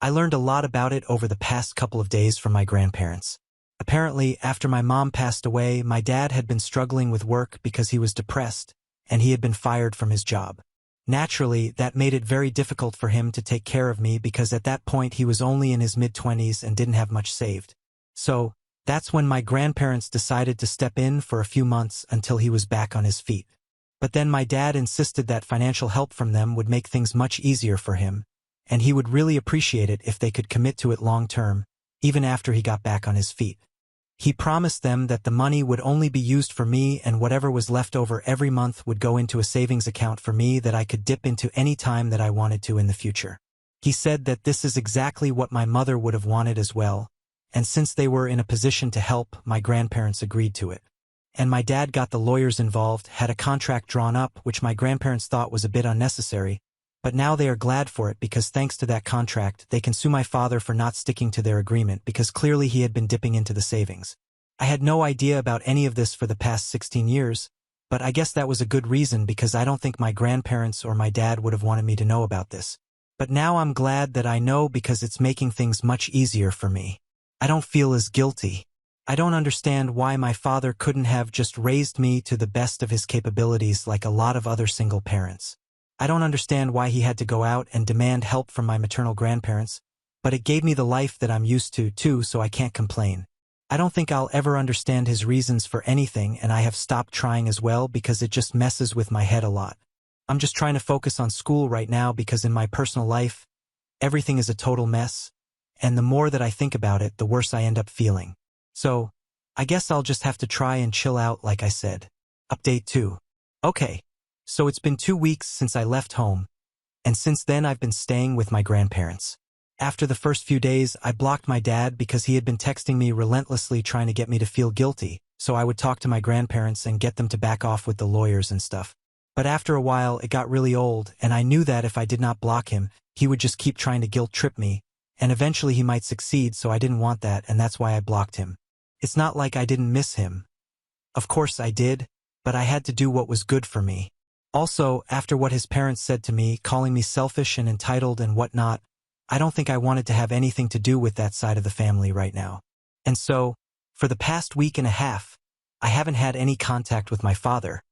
I learned a lot about it over the past couple of days from my grandparents. Apparently, after my mom passed away, my dad had been struggling with work because he was depressed, and he had been fired from his job. Naturally, that made it very difficult for him to take care of me because at that point he was only in his mid-20s and didn't have much saved. So, that's when my grandparents decided to step in for a few months until he was back on his feet. But then my dad insisted that financial help from them would make things much easier for him, and he would really appreciate it if they could commit to it long-term, even after he got back on his feet. He promised them that the money would only be used for me and whatever was left over every month would go into a savings account for me that I could dip into any time that I wanted to in the future. He said that this is exactly what my mother would have wanted as well, and since they were in a position to help, my grandparents agreed to it. And my dad got the lawyers involved, had a contract drawn up, which my grandparents thought was a bit unnecessary, but now they are glad for it because thanks to that contract, they can sue my father for not sticking to their agreement because clearly he had been dipping into the savings. I had no idea about any of this for the past 16 years, but I guess that was a good reason because I don't think my grandparents or my dad would have wanted me to know about this. But now I'm glad that I know because it's making things much easier for me. I don't feel as guilty. I don't understand why my father couldn't have just raised me to the best of his capabilities like a lot of other single parents. I don't understand why he had to go out and demand help from my maternal grandparents, but it gave me the life that I'm used to, too, so I can't complain. I don't think I'll ever understand his reasons for anything, and I have stopped trying as well because it just messes with my head a lot. I'm just trying to focus on school right now because in my personal life, everything is a total mess, and the more that I think about it, the worse I end up feeling. So, I guess I'll just have to try and chill out like I said. Update 2. Okay. So it's been 2 weeks since I left home, and since then I've been staying with my grandparents. After the first few days, I blocked my dad because he had been texting me relentlessly trying to get me to feel guilty, so I would talk to my grandparents and get them to back off with the lawyers and stuff. But after a while, it got really old, and I knew that if I did not block him, he would just keep trying to guilt-trip me, and eventually he might succeed, so I didn't want that, and that's why I blocked him. It's not like I didn't miss him. Of course I did, but I had to do what was good for me. Also, after what his parents said to me, calling me selfish and entitled and whatnot, I don't think I wanted to have anything to do with that side of the family right now. And so, for the past week and a half, I haven't had any contact with my father.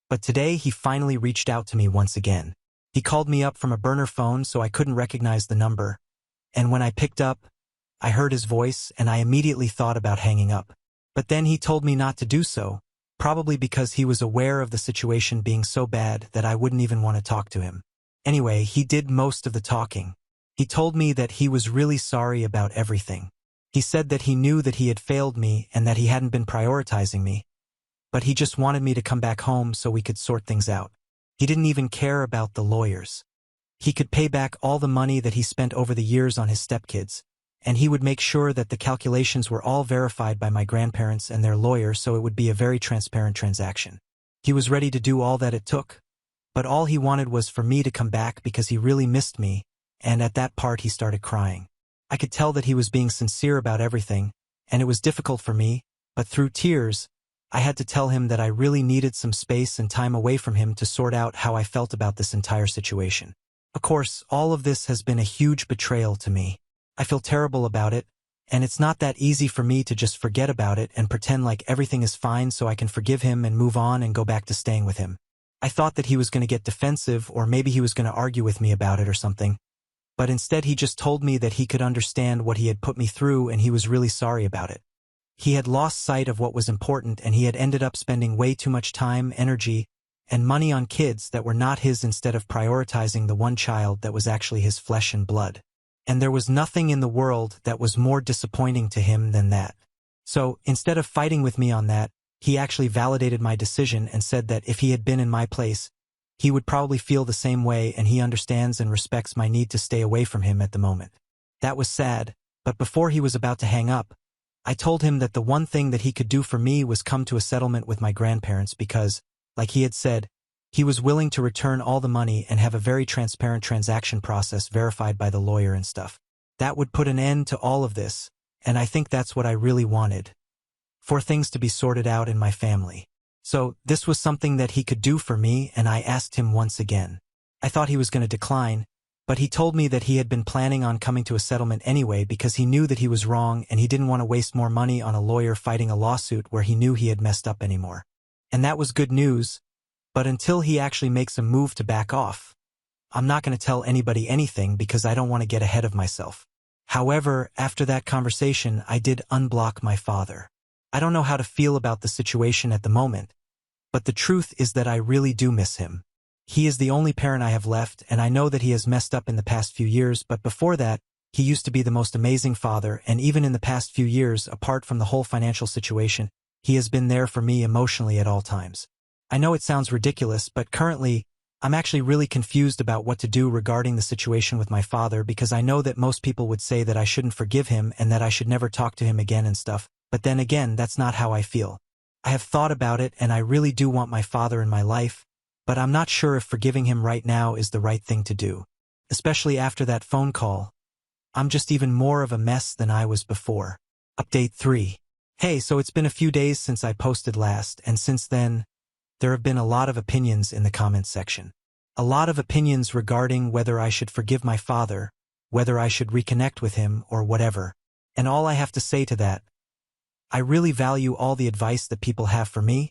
But today he finally reached out to me once again. He called me up from a burner phone so I couldn't recognize the number. And when I picked up, I heard his voice and I immediately thought about hanging up. But then he told me not to do so. Probably because he was aware of the situation being so bad that I wouldn't even want to talk to him. Anyway, he did most of the talking. He told me that he was really sorry about everything. He said that he knew that he had failed me and that he hadn't been prioritizing me, but he just wanted me to come back home so we could sort things out. He didn't even care about the lawyers. He could pay back all the money that he spent over the years on his stepkids, and he would make sure that the calculations were all verified by my grandparents and their lawyer so it would be a very transparent transaction. He was ready to do all that it took, but all he wanted was for me to come back because he really missed me, and at that part he started crying. I could tell that he was being sincere about everything, and it was difficult for me, but through tears, I had to tell him that I really needed some space and time away from him to sort out how I felt about this entire situation. Of course, all of this has been a huge betrayal to me. I feel terrible about it, and it's not that easy for me to just forget about it and pretend like everything is fine so I can forgive him and move on and go back to staying with him. I thought that he was going to get defensive or maybe he was going to argue with me about it or something, but instead he just told me that he could understand what he had put me through and he was really sorry about it. He had lost sight of what was important and he had ended up spending way too much time, energy, and money on kids that were not his instead of prioritizing the one child that was actually his flesh and blood. And there was nothing in the world that was more disappointing to him than that. So, instead of fighting with me on that, he actually validated my decision and said that if he had been in my place, he would probably feel the same way and he understands and respects my need to stay away from him at the moment. That was sad, but before he was about to hang up, I told him that the one thing that he could do for me was come to a settlement with my grandparents because, like he had said, He was willing to return all the money and have a very transparent transaction process verified by the lawyer and stuff. That would put an end to all of this, and I think that's what I really wanted. For things to be sorted out in my family. So, this was something that he could do for me, and I asked him once again. I thought he was going to decline, but he told me that he had been planning on coming to a settlement anyway because he knew that he was wrong and he didn't want to waste more money on a lawyer fighting a lawsuit where he knew he had messed up anymore. And that was good news, but until he actually makes a move to back off, I'm not going to tell anybody anything because I don't want to get ahead of myself. However, after that conversation, I did unblock my father. I don't know how to feel about the situation at the moment, but the truth is that I really do miss him. He is the only parent I have left, and I know that he has messed up in the past few years, but before that, he used to be the most amazing father, and even in the past few years, apart from the whole financial situation, he has been there for me emotionally at all times. I know it sounds ridiculous, but currently, I'm actually really confused about what to do regarding the situation with my father because I know that most people would say that I shouldn't forgive him and that I should never talk to him again and stuff, but then again, that's not how I feel. I have thought about it and I really do want my father in my life, but I'm not sure if forgiving him right now is the right thing to do. Especially after that phone call. I'm just even more of a mess than I was before. Update 3. Hey, so it's been a few days since I posted last, and since then, there have been a lot of opinions in the comments section. A lot of opinions regarding whether I should forgive my father, whether I should reconnect with him, or whatever. And all I have to say to that, I really value all the advice that people have for me,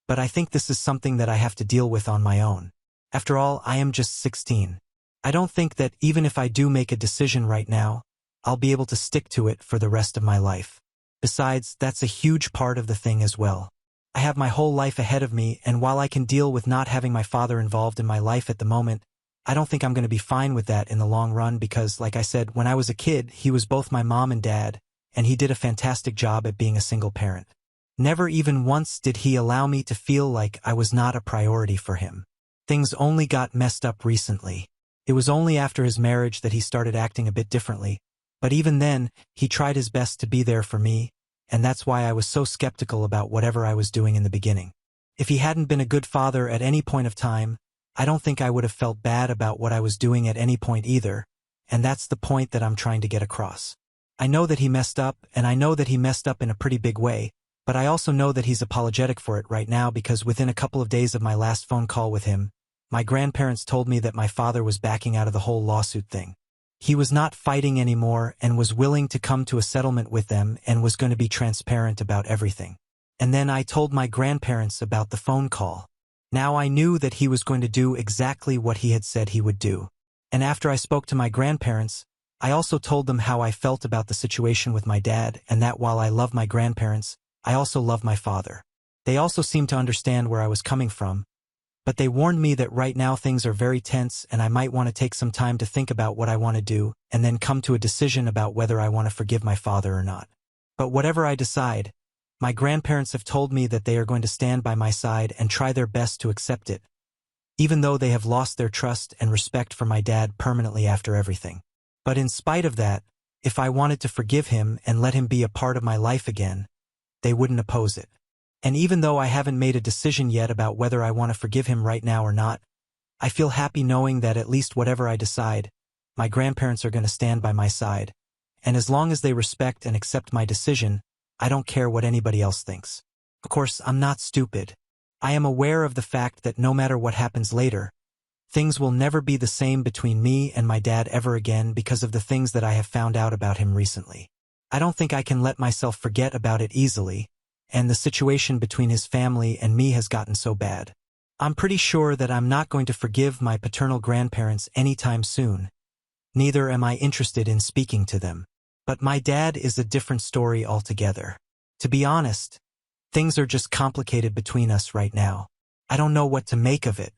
but I think this is something that I have to deal with on my own. After all, I am just 16. I don't think that even if I do make a decision right now, I'll be able to stick to it for the rest of my life. Besides, that's a huge part of the thing as well. I have my whole life ahead of me, and while I can deal with not having my father involved in my life at the moment, I don't think I'm going to be fine with that in the long run because, like I said, when I was a kid, he was both my mom and dad, and he did a fantastic job at being a single parent. Never even once did he allow me to feel like I was not a priority for him. Things only got messed up recently. It was only after his marriage that he started acting a bit differently, but even then, he tried his best to be there for me, and that's why I was so skeptical about whatever I was doing in the beginning. If he hadn't been a good father at any point of time, I don't think I would have felt bad about what I was doing at any point either, and that's the point that I'm trying to get across. I know that he messed up, and I know that he messed up in a pretty big way, but I also know that he's apologetic for it right now because within a couple of days of my last phone call with him, my grandparents told me that my father was backing out of the whole lawsuit thing. He was not fighting anymore and was willing to come to a settlement with them and was going to be transparent about everything. And then I told my grandparents about the phone call. Now I knew that he was going to do exactly what he had said he would do. And after I spoke to my grandparents, I also told them how I felt about the situation with my dad and that while I love my grandparents, I also love my father. They also seemed to understand where I was coming from, but they warned me that right now things are very tense and I might want to take some time to think about what I want to do and then come to a decision about whether I want to forgive my father or not. But whatever I decide, my grandparents have told me that they are going to stand by my side and try their best to accept it, even though they have lost their trust and respect for my dad permanently after everything. But in spite of that, if I wanted to forgive him and let him be a part of my life again, they wouldn't oppose it. And even though I haven't made a decision yet about whether I want to forgive him right now or not, I feel happy knowing that at least whatever I decide, my grandparents are going to stand by my side. And as long as they respect and accept my decision, I don't care what anybody else thinks. Of course, I'm not stupid. I am aware of the fact that no matter what happens later, things will never be the same between me and my dad ever again because of the things that I have found out about him recently. I don't think I can let myself forget about it easily, and the situation between his family and me has gotten so bad. I'm pretty sure that I'm not going to forgive my paternal grandparents anytime soon. Neither am I interested in speaking to them. But my dad is a different story altogether. To be honest, things are just complicated between us right now. I don't know what to make of it.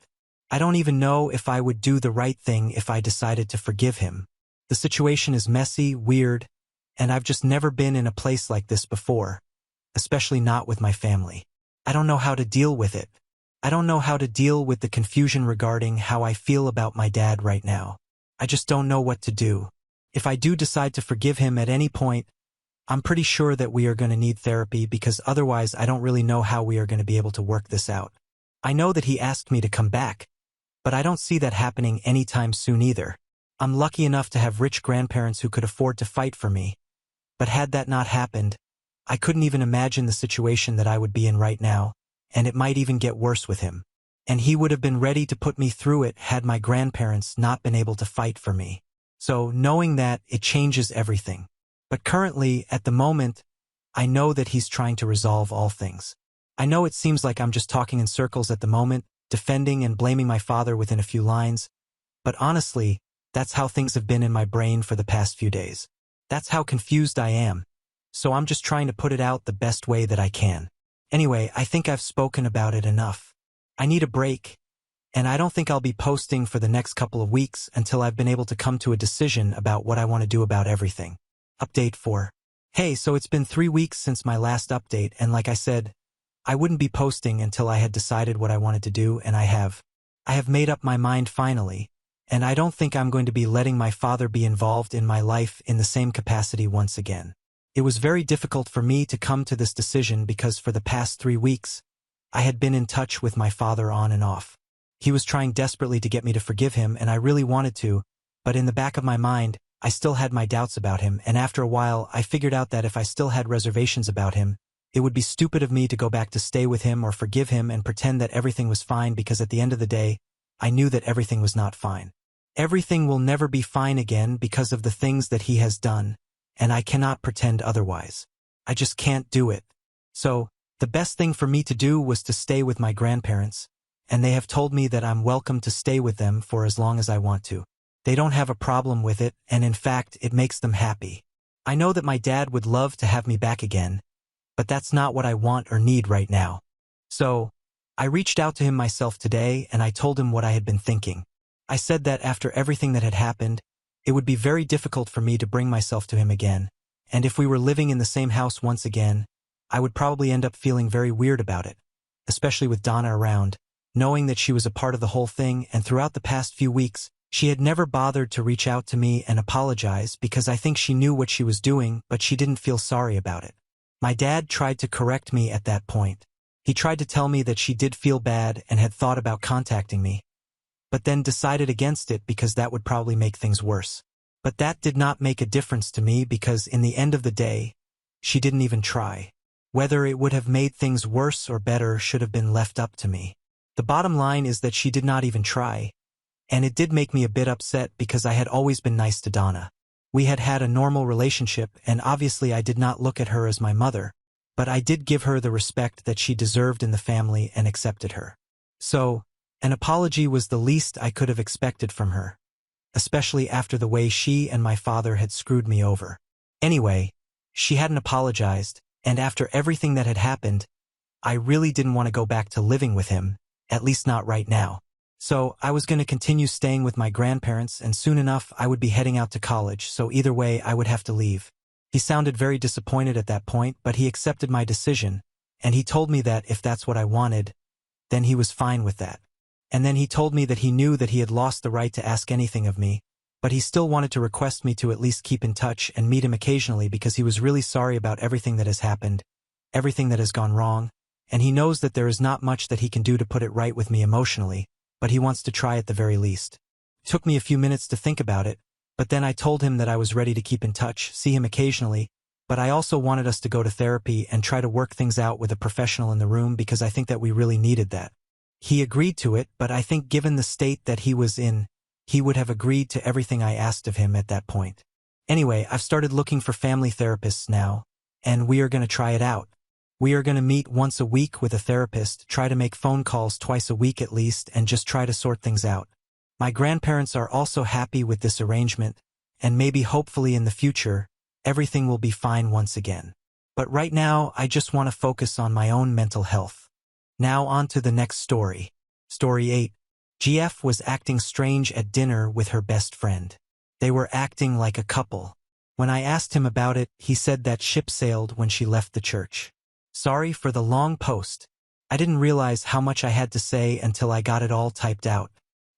I don't even know if I would do the right thing if I decided to forgive him. The situation is messy, weird, and I've just never been in a place like this before. Especially not with my family. I don't know how to deal with it. I don't know how to deal with the confusion regarding how I feel about my dad right now. I just don't know what to do. If I do decide to forgive him at any point, I'm pretty sure that we are going to need therapy because otherwise I don't really know how we are going to be able to work this out. I know that he asked me to come back, but I don't see that happening anytime soon either. I'm lucky enough to have rich grandparents who could afford to fight for me, but had that not happened, I couldn't even imagine the situation that I would be in right now, and it might even get worse with him. And he would have been ready to put me through it had my grandparents not been able to fight for me. So knowing that, it changes everything. But currently, at the moment, I know that he's trying to resolve all things. I know it seems like I'm just talking in circles at the moment, defending and blaming my father within a few lines, but honestly, that's how things have been in my brain for the past few days. That's how confused I am. So I'm just trying to put it out the best way that I can. Anyway, I think I've spoken about it enough. I need a break, and I don't think I'll be posting for the next couple of weeks until I've been able to come to a decision about what I want to do about everything. Update 4. Hey, so it's been 3 weeks since my last update, and like I said, I wouldn't be posting until I had decided what I wanted to do, and I have. I have made up my mind finally, and I don't think I'm going to be letting my father be involved in my life in the same capacity once again. It was very difficult for me to come to this decision because for the past 3 weeks, I had been in touch with my father on and off. He was trying desperately to get me to forgive him, and I really wanted to, but in the back of my mind, I still had my doubts about him, and after a while, I figured out that if I still had reservations about him, it would be stupid of me to go back to stay with him or forgive him and pretend that everything was fine because at the end of the day, I knew that everything was not fine. Everything will never be fine again because of the things that he has done, and I cannot pretend otherwise. I just can't do it. So, the best thing for me to do was to stay with my grandparents, and they have told me that I'm welcome to stay with them for as long as I want to. They don't have a problem with it, and in fact, it makes them happy. I know that my dad would love to have me back again, but that's not what I want or need right now. So, I reached out to him myself today and I told him what I had been thinking. I said that after everything that had happened, it would be very difficult for me to bring myself to him again, and if we were living in the same house once again, I would probably end up feeling very weird about it, especially with Donna around, knowing that she was a part of the whole thing, and throughout the past few weeks, she had never bothered to reach out to me and apologize because I think she knew what she was doing, but she didn't feel sorry about it. My dad tried to correct me at that point. He tried to tell me that she did feel bad and had thought about contacting me, but then decided against it because that would probably make things worse. But that did not make a difference to me because in the end of the day, she didn't even try. Whether it would have made things worse or better should have been left up to me. The bottom line is that she did not even try, and it did make me a bit upset because I had always been nice to Donna. We had had a normal relationship, and obviously I did not look at her as my mother, but I did give her the respect that she deserved in the family and accepted her. So, an apology was the least I could have expected from her, especially after the way she and my father had screwed me over. Anyway, she hadn't apologized, and after everything that had happened, I really didn't want to go back to living with him, at least not right now. So I was going to continue staying with my grandparents, and soon enough I would be heading out to college, so either way I would have to leave. He sounded very disappointed at that point, but he accepted my decision, and he told me that if that's what I wanted, then he was fine with that. And then he told me that he knew that he had lost the right to ask anything of me, but he still wanted to request me to at least keep in touch and meet him occasionally because he was really sorry about everything that has happened, everything that has gone wrong, and he knows that there is not much that he can do to put it right with me emotionally, but he wants to try at the very least. It took me a few minutes to think about it, but then I told him that I was ready to keep in touch, see him occasionally, but I also wanted us to go to therapy and try to work things out with a professional in the room because I think that we really needed that. He agreed to it, but I think given the state that he was in, he would have agreed to everything I asked of him at that point. Anyway, I've started looking for family therapists now, and we are going to try it out. We are going to meet once a week with a therapist, try to make phone calls twice a week at least, and just try to sort things out. My grandparents are also happy with this arrangement, and maybe hopefully in the future, everything will be fine once again. But right now, I just want to focus on my own mental health. Now on to the next story. Story 8. GF was acting strange at dinner with her best friend. They were acting like a couple. When I asked him about it, he said that ship sailed when she left the church. Sorry for the long post. I didn't realize how much I had to say until I got it all typed out.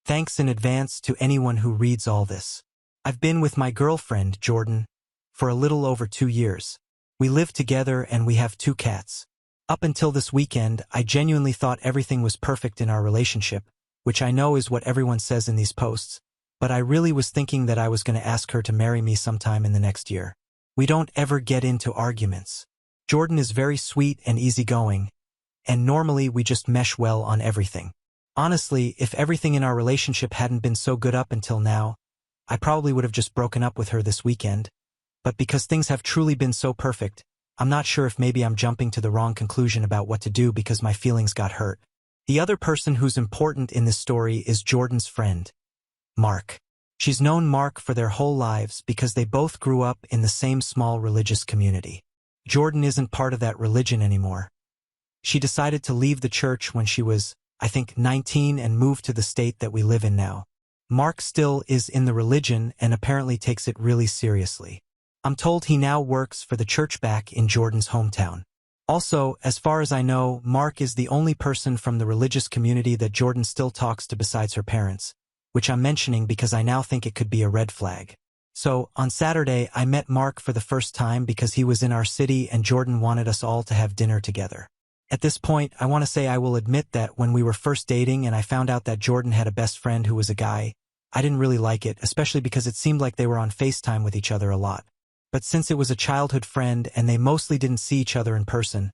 Thanks in advance to anyone who reads all this. I've been with my girlfriend, Jordan, for a little over 2 years. We live together and we have 2 cats. Up until this weekend, I genuinely thought everything was perfect in our relationship, which I know is what everyone says in these posts, but I really was thinking that I was going to ask her to marry me sometime in the next year. We don't ever get into arguments. Jordan is very sweet and easygoing, and normally we just mesh well on everything. Honestly, if everything in our relationship hadn't been so good up until now, I probably would have just broken up with her this weekend, but because things have truly been so perfect, I'm not sure if maybe I'm jumping to the wrong conclusion about what to do because my feelings got hurt. The other person who's important in this story is Jordan's friend, Mark. She's known Mark for their whole lives because they both grew up in the same small religious community. Jordan isn't part of that religion anymore. She decided to leave the church when she was, I think, 19 and moved to the state that we live in now. Mark still is in the religion and apparently takes it really seriously. I'm told he now works for the church back in Jordan's hometown. Also, as far as I know, Mark is the only person from the religious community that Jordan still talks to besides her parents, which I'm mentioning because I now think it could be a red flag. So, on Saturday, I met Mark for the first time because he was in our city and Jordan wanted us all to have dinner together. At this point, I want to say I will admit that when we were first dating and I found out that Jordan had a best friend who was a guy, I didn't really like it, especially because it seemed like they were on FaceTime with each other a lot. But since it was a childhood friend and they mostly didn't see each other in person,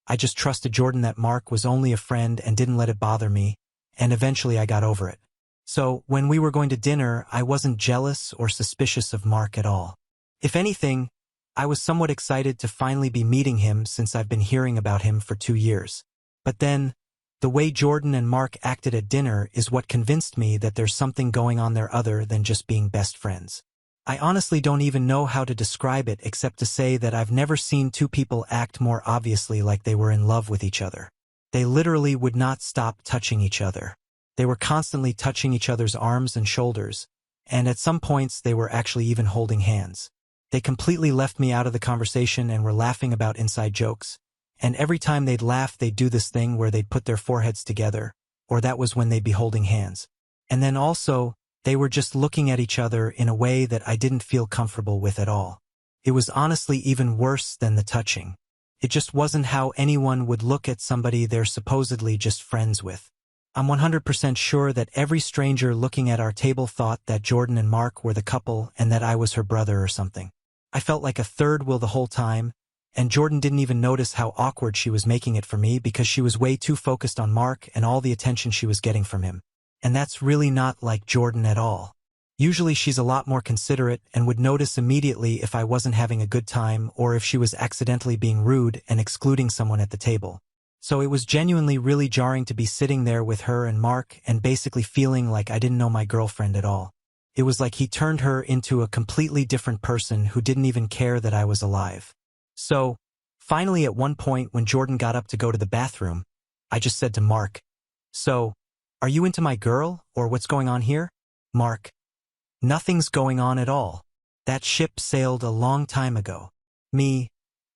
I just trusted Jordan that Mark was only a friend and didn't let it bother me, and eventually I got over it. So, when we were going to dinner, I wasn't jealous or suspicious of Mark at all. If anything, I was somewhat excited to finally be meeting him since I've been hearing about him for 2 years. But then, the way Jordan and Mark acted at dinner is what convinced me that there's something going on there other than just being best friends. I honestly don't even know how to describe it except to say that I've never seen two people act more obviously like they were in love with each other. They literally would not stop touching each other. They were constantly touching each other's arms and shoulders, and at some points they were actually even holding hands. They completely left me out of the conversation and were laughing about inside jokes, and every time they'd laugh they'd do this thing where they'd put their foreheads together, or that was when they'd be holding hands. And then also, they were just looking at each other in a way that I didn't feel comfortable with at all. It was honestly even worse than the touching. It just wasn't how anyone would look at somebody they're supposedly just friends with. I'm 100% sure that every stranger looking at our table thought that Jordan and Mark were the couple and that I was her brother or something. I felt like a third wheel the whole time, and Jordan didn't even notice how awkward she was making it for me because she was way too focused on Mark and all the attention she was getting from him. And that's really not like Jordan at all. Usually she's a lot more considerate and would notice immediately if I wasn't having a good time or if she was accidentally being rude and excluding someone at the table. So it was genuinely really jarring to be sitting there with her and Mark and basically feeling like I didn't know my girlfriend at all. It was like he turned her into a completely different person who didn't even care that I was alive. So, finally at one point when Jordan got up to go to the bathroom, I just said to Mark, "So, are you into my girl, or what's going on here?" Mark: "Nothing's going on at all. That ship sailed a long time ago." Me: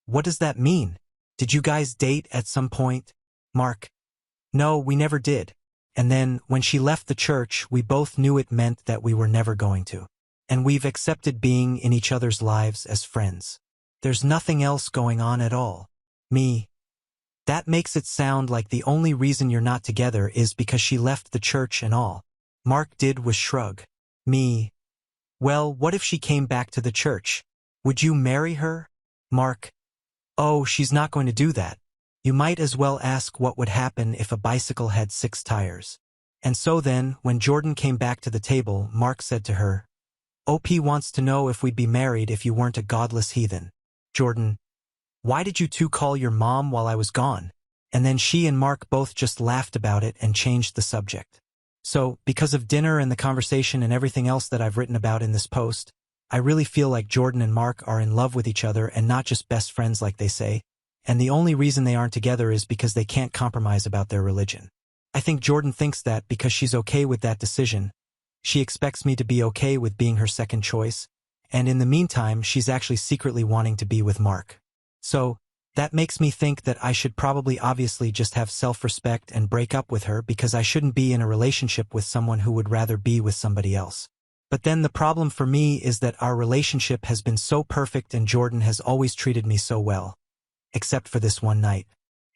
"What does that mean? Did you guys date at some point?" Mark: "No, we never did. And then, when she left the church, we both knew it meant that we were never going to. And we've accepted being in each other's lives as friends. There's nothing else going on at all." Me: "That makes it sound like the only reason you're not together is because she left the church and all." Mark did was shrug. Me: "Well, what if she came back to the church? Would you marry her?" Mark: "Oh, she's not going to do that. You might as well ask what would happen if a bicycle had 6 tires. And so then, when Jordan came back to the table, Mark said to her, "OP wants to know if we'd be married if you weren't a godless heathen." Jordan: "Why did you two call your mom while I was gone?" And then she and Mark both just laughed about it and changed the subject. So, because of dinner and the conversation and everything else that I've written about in this post, I really feel like Jordan and Mark are in love with each other and not just best friends like they say, and the only reason they aren't together is because they can't compromise about their religion. I think Jordan thinks that because she's okay with that decision, she expects me to be okay with being her second choice, and in the meantime she's actually secretly wanting to be with Mark. So, that makes me think that I should probably obviously just have self-respect and break up with her because I shouldn't be in a relationship with someone who would rather be with somebody else. But then the problem for me is that our relationship has been so perfect and Jordan has always treated me so well. Except for this one night.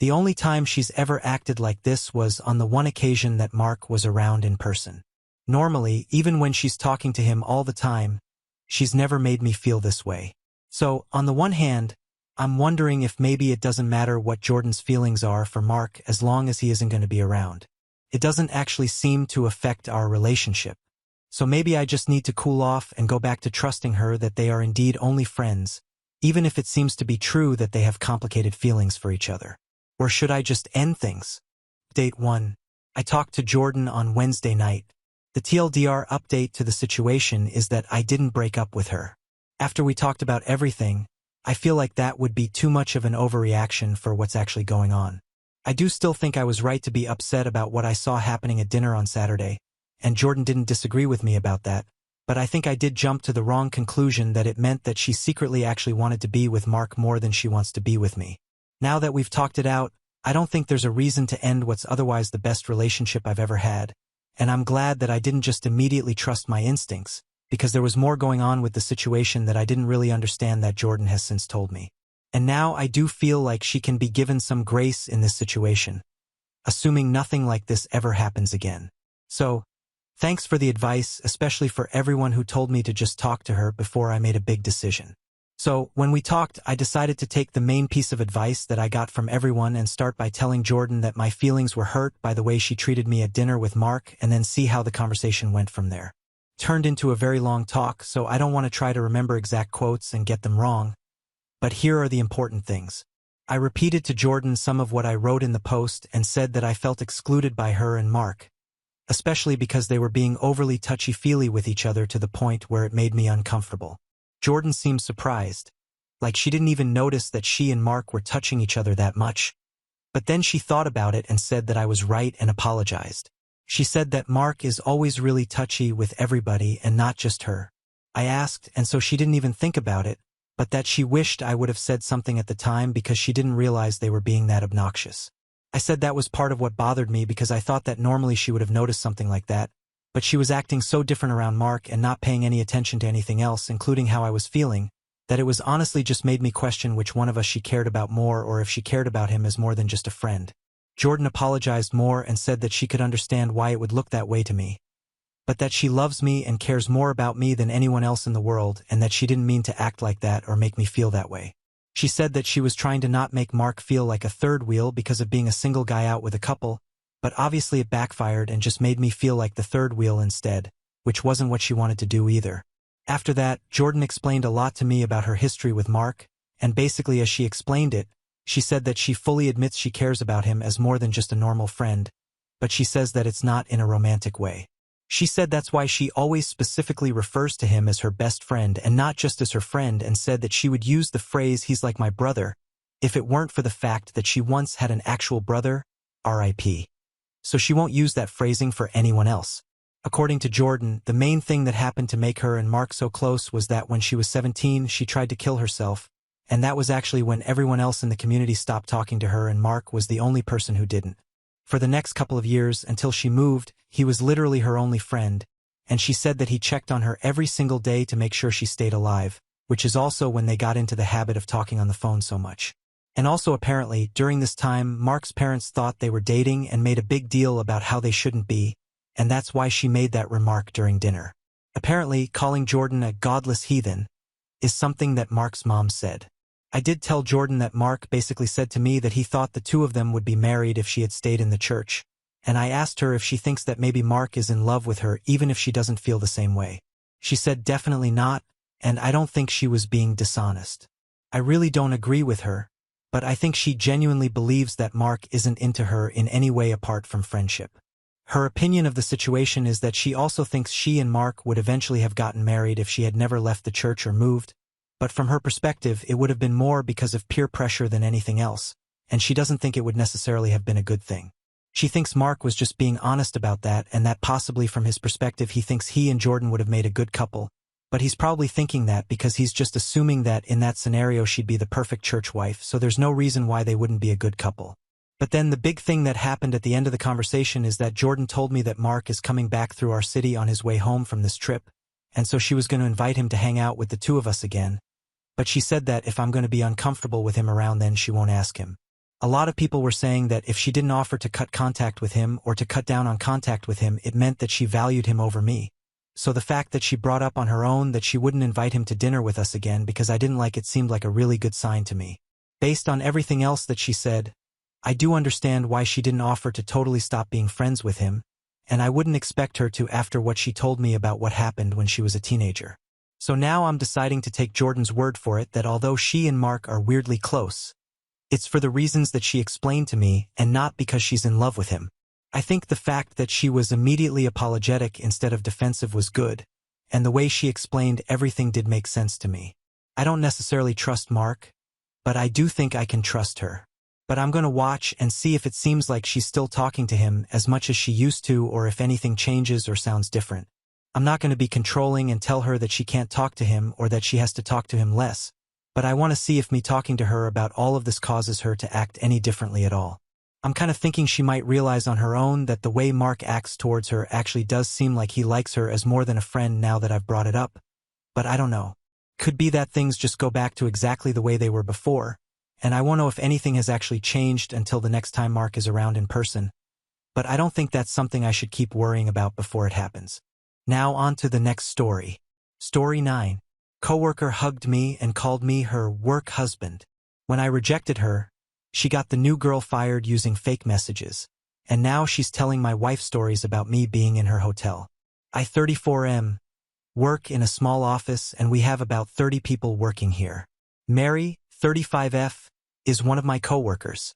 The only time she's ever acted like this was on the one occasion that Mark was around in person. Normally, even when she's talking to him all the time, she's never made me feel this way. So, on the one hand, I'm wondering if maybe it doesn't matter what Jordan's feelings are for Mark as long as he isn't going to be around. It doesn't actually seem to affect our relationship. So maybe I just need to cool off and go back to trusting her that they are indeed only friends, even if it seems to be true that they have complicated feelings for each other. Or should I just end things? Update 1. I talked to Jordan on Wednesday night. The TLDR update to the situation is that I didn't break up with her. After we talked about everything, I feel like that would be too much of an overreaction for what's actually going on. I do still think I was right to be upset about what I saw happening at dinner on Saturday, and Jordan didn't disagree with me about that, but I think I did jump to the wrong conclusion that it meant that she secretly actually wanted to be with Mark more than she wants to be with me. Now that we've talked it out, I don't think there's a reason to end what's otherwise the best relationship I've ever had, and I'm glad that I didn't just immediately trust my instincts, because there was more going on with the situation that I didn't really understand that Jordan has since told me. And now I do feel like she can be given some grace in this situation, assuming nothing like this ever happens again. So, thanks for the advice, especially for everyone who told me to just talk to her before I made a big decision. So, when we talked, I decided to take the main piece of advice that I got from everyone and start by telling Jordan that my feelings were hurt by the way she treated me at dinner with Mark and then see how the conversation went from there. Turned into a very long talk, so I don't want to try to remember exact quotes and get them wrong. But here are the important things. I repeated to Jordan some of what I wrote in the post and said that I felt excluded by her and Mark, especially because they were being overly touchy-feely with each other to the point where it made me uncomfortable. Jordan seemed surprised, like she didn't even notice that she and Mark were touching each other that much. But then she thought about it and said that I was right and apologized. She said that Mark is always really touchy with everybody and not just her. I asked, and so she didn't even think about it, but that she wished I would have said something at the time because she didn't realize they were being that obnoxious. I said that was part of what bothered me because I thought that normally she would have noticed something like that, but she was acting so different around Mark and not paying any attention to anything else, including how I was feeling, that it was honestly just made me question which one of us she cared about more or if she cared about him as more than just a friend. Jordan apologized more and said that she could understand why it would look that way to me, but that she loves me and cares more about me than anyone else in the world and that she didn't mean to act like that or make me feel that way. She said that she was trying to not make Mark feel like a third wheel because of being a single guy out with a couple, but obviously it backfired and just made me feel like the third wheel instead, which wasn't what she wanted to do either. After that, Jordan explained a lot to me about her history with Mark, and basically as she explained it, she said that she fully admits she cares about him as more than just a normal friend, but she says that it's not in a romantic way. She said that's why she always specifically refers to him as her best friend and not just as her friend, and said that she would use the phrase "he's like my brother" if it weren't for the fact that she once had an actual brother, R.I.P. So she won't use that phrasing for anyone else. According to Jordan, the main thing that happened to make her and Mark so close was that when she was 17 she tried to kill herself, and that was actually when everyone else in the community stopped talking to her and Mark was the only person who didn't. For the next couple of years, until she moved, he was literally her only friend, and she said that he checked on her every single day to make sure she stayed alive, which is also when they got into the habit of talking on the phone so much. And also apparently, during this time, Mark's parents thought they were dating and made a big deal about how they shouldn't be, and that's why she made that remark during dinner. Apparently, calling Jordan a godless heathen is something that Mark's mom said. I did tell Jordan that Mark basically said to me that he thought the two of them would be married if she had stayed in the church, and I asked her if she thinks that maybe Mark is in love with her even if she doesn't feel the same way. She said definitely not, and I don't think she was being dishonest. I really don't agree with her, but I think she genuinely believes that Mark isn't into her in any way apart from friendship. Her opinion of the situation is that she also thinks she and Mark would eventually have gotten married if she had never left the church or moved, but from her perspective it would have been more because of peer pressure than anything else, and she doesn't think it would necessarily have been a good thing. She thinks Mark was just being honest about that and that possibly from his perspective he thinks he and Jordan would have made a good couple, but he's probably thinking that because he's just assuming that in that scenario she'd be the perfect church wife, so there's no reason why they wouldn't be a good couple. But then the big thing that happened at the end of the conversation is that Jordan told me that Mark is coming back through our city on his way home from this trip, and so she was going to invite him to hang out with the two of us again, but she said that if I'm going to be uncomfortable with him around then she won't ask him. A lot of people were saying that if she didn't offer to cut contact with him or to cut down on contact with him, it meant that she valued him over me. So the fact that she brought up on her own that she wouldn't invite him to dinner with us again because I didn't like it seemed like a really good sign to me. Based on everything else that she said, I do understand why she didn't offer to totally stop being friends with him, and I wouldn't expect her to after what she told me about what happened when she was a teenager. So now I'm deciding to take Jordan's word for it that although she and Mark are weirdly close, it's for the reasons that she explained to me and not because she's in love with him. I think the fact that she was immediately apologetic instead of defensive was good, and the way she explained everything did make sense to me. I don't necessarily trust Mark, but I do think I can trust her. But I'm going to watch and see if it seems like she's still talking to him as much as she used to or if anything changes or sounds different. I'm not going to be controlling and tell her that she can't talk to him or that she has to talk to him less, but I want to see if me talking to her about all of this causes her to act any differently at all. I'm kind of thinking she might realize on her own that the way Mark acts towards her actually does seem like he likes her as more than a friend now that I've brought it up, but I don't know. Could be that things just go back to exactly the way they were before, and I won't know if anything has actually changed until the next time Mark is around in person, but I don't think that's something I should keep worrying about before it happens. Now on to the next story. Story 9. Coworker hugged me and called me her work husband. When I rejected her, she got the new girl fired using fake messages, and now she's telling my wife stories about me being in her hotel. I 34M, work in a small office and we have about 30 people working here. Mary, 35F, is one of my coworkers.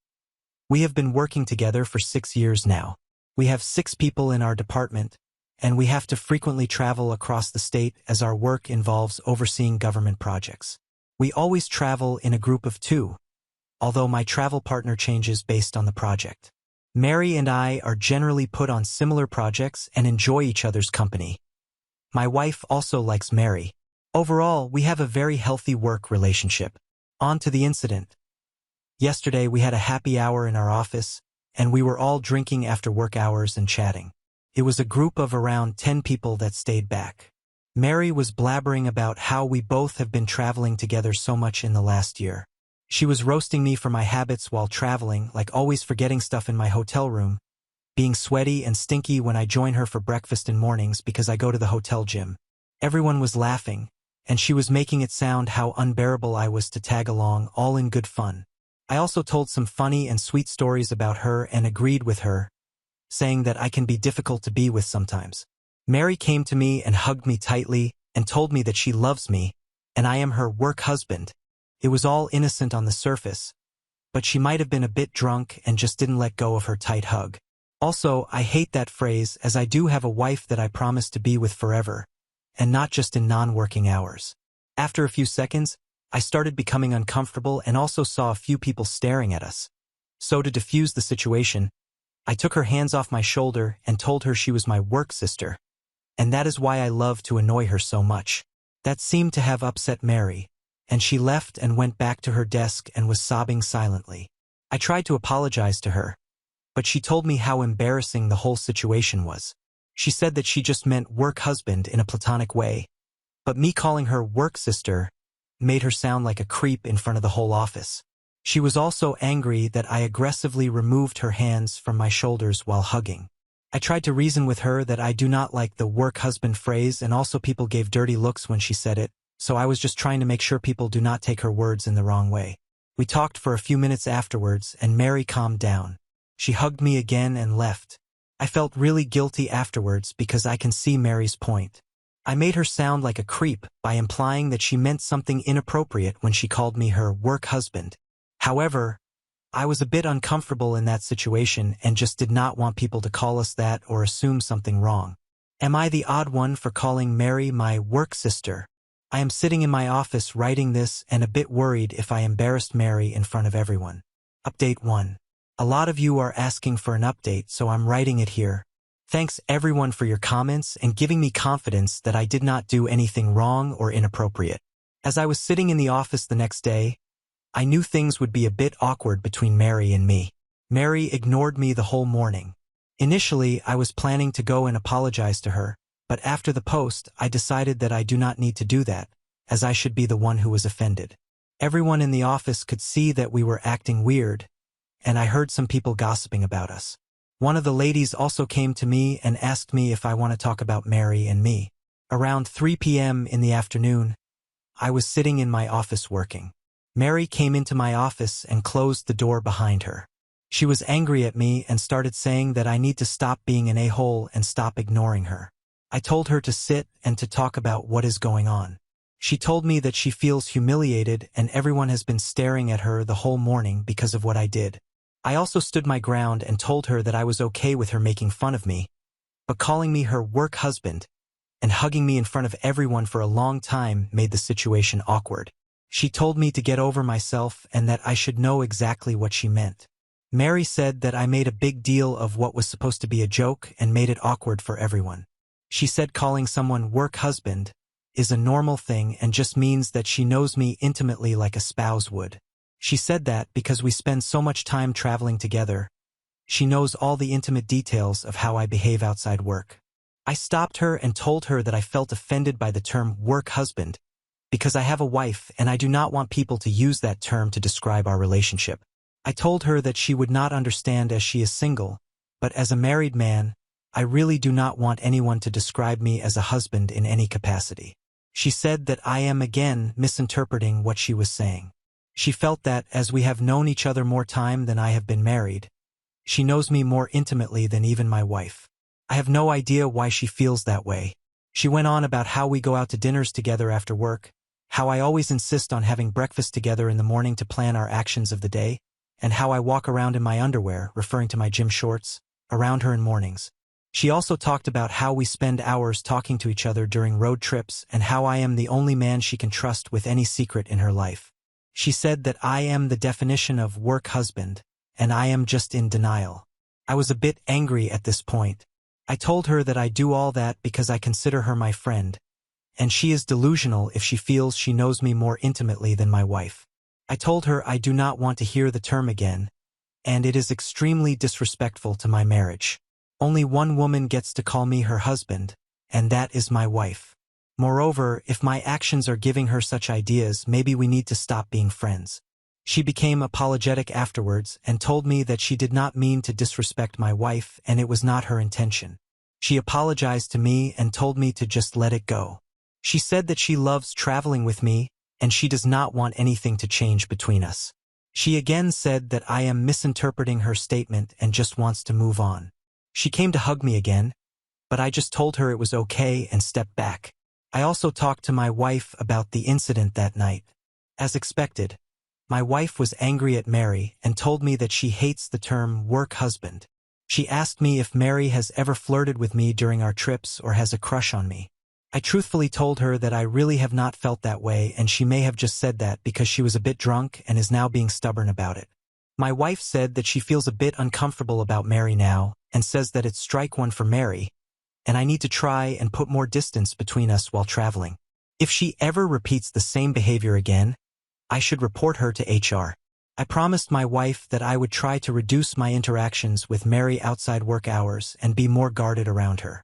We have been working together for 6 years now. We have 6 people in our department, and we have to frequently travel across the state as our work involves overseeing government projects. We always travel in a group of 2, although my travel partner changes based on the project. Mary and I are generally put on similar projects and enjoy each other's company. My wife also likes Mary. Overall, we have a very healthy work relationship. On to the incident. Yesterday we had a happy hour in our office, and we were all drinking after work hours and chatting. It was a group of around 10 people that stayed back. Mary was blabbering about how we both have been traveling together so much in the last year. She was roasting me for my habits while traveling, like always forgetting stuff in my hotel room, being sweaty and stinky when I join her for breakfast in mornings because I go to the hotel gym. Everyone was laughing, and she was making it sound how unbearable I was to tag along, all in good fun. I also told some funny and sweet stories about her and agreed with her, saying that I can be difficult to be with sometimes. Mary came to me and hugged me tightly and told me that she loves me, and I am her work husband. It was all innocent on the surface, but she might have been a bit drunk and just didn't let go of her tight hug. Also, I hate that phrase as I do have a wife that I promise to be with forever, and not just in non-working hours. After a few seconds, I started becoming uncomfortable and also saw a few people staring at us. So to diffuse the situation, I took her hands off my shoulder and told her she was my work sister, and that is why I love to annoy her so much. That seemed to have upset Mary, and she left and went back to her desk and was sobbing silently. I tried to apologize to her, but she told me how embarrassing the whole situation was. She said that she just meant work husband in a platonic way, but me calling her work sister made her sound like a creep in front of the whole office. She was also angry that I aggressively removed her hands from my shoulders while hugging. I tried to reason with her that I do not like the work husband phrase, and also people gave dirty looks when she said it, so I was just trying to make sure people do not take her words in the wrong way. We talked for a few minutes afterwards and Mary calmed down. She hugged me again and left. I felt really guilty afterwards because I can see Mary's point. I made her sound like a creep by implying that she meant something inappropriate when she called me her work husband. However, I was a bit uncomfortable in that situation and just did not want people to call us that or assume something wrong. Am I the odd one for calling Mary my work sister? I am sitting in my office writing this and a bit worried if I embarrassed Mary in front of everyone. Update 1. A lot of you are asking for an update, so I'm writing it here. Thanks everyone for your comments and giving me confidence that I did not do anything wrong or inappropriate. As I was sitting in the office the next day, I knew things would be a bit awkward between Mary and me. Mary ignored me the whole morning. Initially, I was planning to go and apologize to her, but after the post, I decided that I do not need to do that, as I should be the one who was offended. Everyone in the office could see that we were acting weird, and I heard some people gossiping about us. One of the ladies also came to me and asked me if I want to talk about Mary and me. Around 3 p.m. in the afternoon, I was sitting in my office working. Mary came into my office and closed the door behind her. She was angry at me and started saying that I need to stop being an a-hole and stop ignoring her. I told her to sit and to talk about what is going on. She told me that she feels humiliated and everyone has been staring at her the whole morning because of what I did. I also stood my ground and told her that I was okay with her making fun of me, but calling me her work husband and hugging me in front of everyone for a long time made the situation awkward. She told me to get over myself and that I should know exactly what she meant. Mary said that I made a big deal of what was supposed to be a joke and made it awkward for everyone. She said calling someone work husband is a normal thing and just means that she knows me intimately like a spouse would. She said that because we spend so much time traveling together, she knows all the intimate details of how I behave outside work. I stopped her and told her that I felt offended by the term work husband because I have a wife and I do not want people to use that term to describe our relationship. I told her that she would not understand as she is single, but as a married man, I really do not want anyone to describe me as a husband in any capacity. She said that I am again misinterpreting what she was saying. She felt that as we have known each other more time than I have been married, she knows me more intimately than even my wife. I have no idea why she feels that way. She went on about how we go out to dinners together after work, how I always insist on having breakfast together in the morning to plan our actions of the day, and how I walk around in my underwear, referring to my gym shorts, around her in mornings. She also talked about how we spend hours talking to each other during road trips and how I am the only man she can trust with any secret in her life. She said that I am the definition of work husband, and I am just in denial. I was a bit angry at this point. I told her that I do all that because I consider her my friend, and she is delusional if she feels she knows me more intimately than my wife. I told her I do not want to hear the term again, and it is extremely disrespectful to my marriage. Only one woman gets to call me her husband, and that is my wife. Moreover, if my actions are giving her such ideas, maybe we need to stop being friends. She became apologetic afterwards and told me that she did not mean to disrespect my wife and it was not her intention. She apologized to me and told me to just let it go. She said that she loves traveling with me and she does not want anything to change between us. She again said that I am misinterpreting her statement and just wants to move on. She came to hug me again, but I just told her it was okay and stepped back. I also talked to my wife about the incident that night. As expected, my wife was angry at Mary and told me that she hates the term work husband. She asked me if Mary has ever flirted with me during our trips or has a crush on me. I truthfully told her that I really have not felt that way and she may have just said that because she was a bit drunk and is now being stubborn about it. My wife said that she feels a bit uncomfortable about Mary now and says that it's strike one for Mary, and I need to try and put more distance between us while traveling. If she ever repeats the same behavior again, I should report her to HR. I promised my wife that I would try to reduce my interactions with Mary outside work hours and be more guarded around her.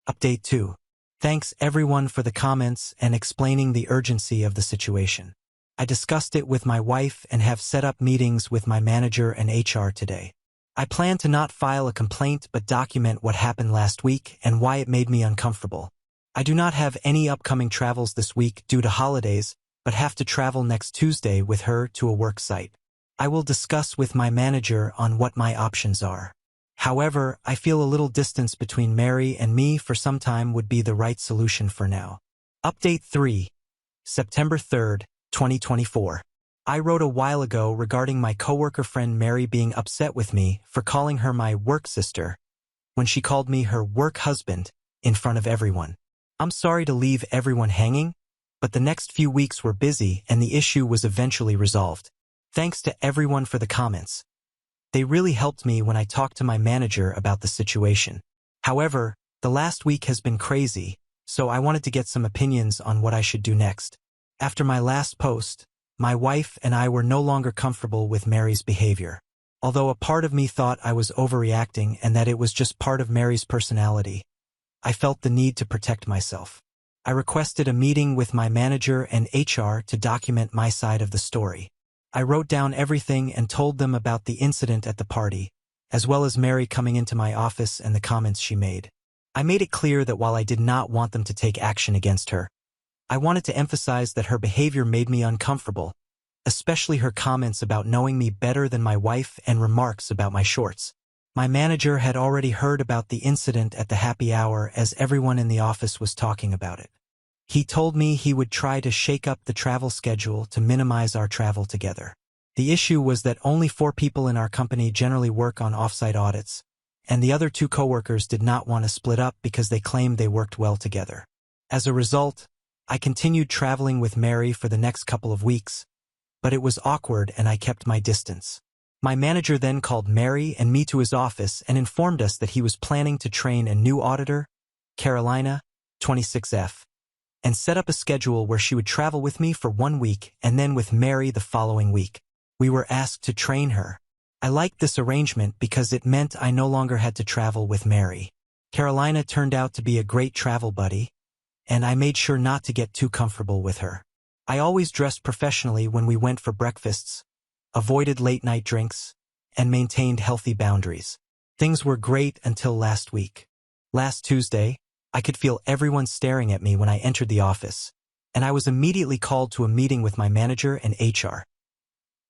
Update 2. Thanks everyone for the comments and explaining the urgency of the situation. I discussed it with my wife and have set up meetings with my manager and HR today. I plan to not file a complaint but document what happened last week and why it made me uncomfortable. I do not have any upcoming travels this week due to holidays, but have to travel next Tuesday with her to a work site. I will discuss with my manager on what my options are. However, I feel a little distance between Mary and me for some time would be the right solution for now. Update 3. September 3rd, 2024. I wrote a while ago regarding my coworker friend Mary being upset with me for calling her my work sister when she called me her work husband in front of everyone. I'm sorry to leave everyone hanging, but the next few weeks were busy and the issue was eventually resolved. Thanks to everyone for the comments. They really helped me when I talked to my manager about the situation. However, the last week has been crazy, so I wanted to get some opinions on what I should do next. After my last post, my wife and I were no longer comfortable with Mary's behavior. Although a part of me thought I was overreacting and that it was just part of Mary's personality, I felt the need to protect myself. I requested a meeting with my manager and HR to document my side of the story. I wrote down everything and told them about the incident at the party, as well as Mary coming into my office and the comments she made. I made it clear that while I did not want them to take action against her, I wanted to emphasize that her behavior made me uncomfortable, especially her comments about knowing me better than my wife and remarks about my shorts. My manager had already heard about the incident at the happy hour as everyone in the office was talking about it. He told me he would try to shake up the travel schedule to minimize our travel together. The issue was that only 4 people in our company generally work on off-site audits, and the other 2 coworkers did not want to split up because they claimed they worked well together. As a result, I continued traveling with Mary for the next couple of weeks, but it was awkward and I kept my distance. My manager then called Mary and me to his office and informed us that he was planning to train a new auditor, Carolina, 26F, and set up a schedule where she would travel with me for 1 week and then with Mary the following week. We were asked to train her. I liked this arrangement because it meant I no longer had to travel with Mary. Carolina turned out to be a great travel buddy, and I made sure not to get too comfortable with her. I always dressed professionally when we went for breakfasts, avoided late-night drinks, and maintained healthy boundaries. Things were great until last week. Last Tuesday, I could feel everyone staring at me when I entered the office, and I was immediately called to a meeting with my manager and HR.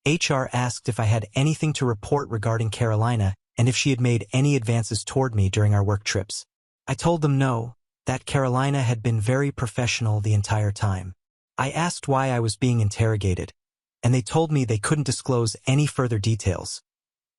HR asked if I had anything to report regarding Carolina and if she had made any advances toward me during our work trips. I told them no, that Carolina had been very professional the entire time. I asked why I was being interrogated, and they told me they couldn't disclose any further details,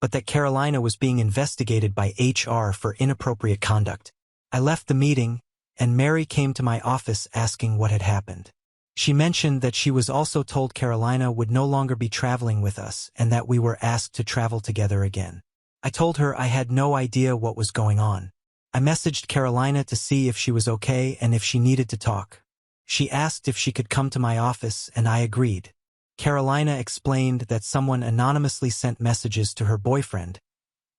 but that Carolina was being investigated by HR for inappropriate conduct. I left the meeting, and Mary came to my office asking what had happened. She mentioned that she was also told Carolina would no longer be traveling with us and that we were asked to travel together again. I told her I had no idea what was going on. I messaged Carolina to see if she was okay and if she needed to talk. She asked if she could come to my office and I agreed. Carolina explained that someone anonymously sent messages to her boyfriend,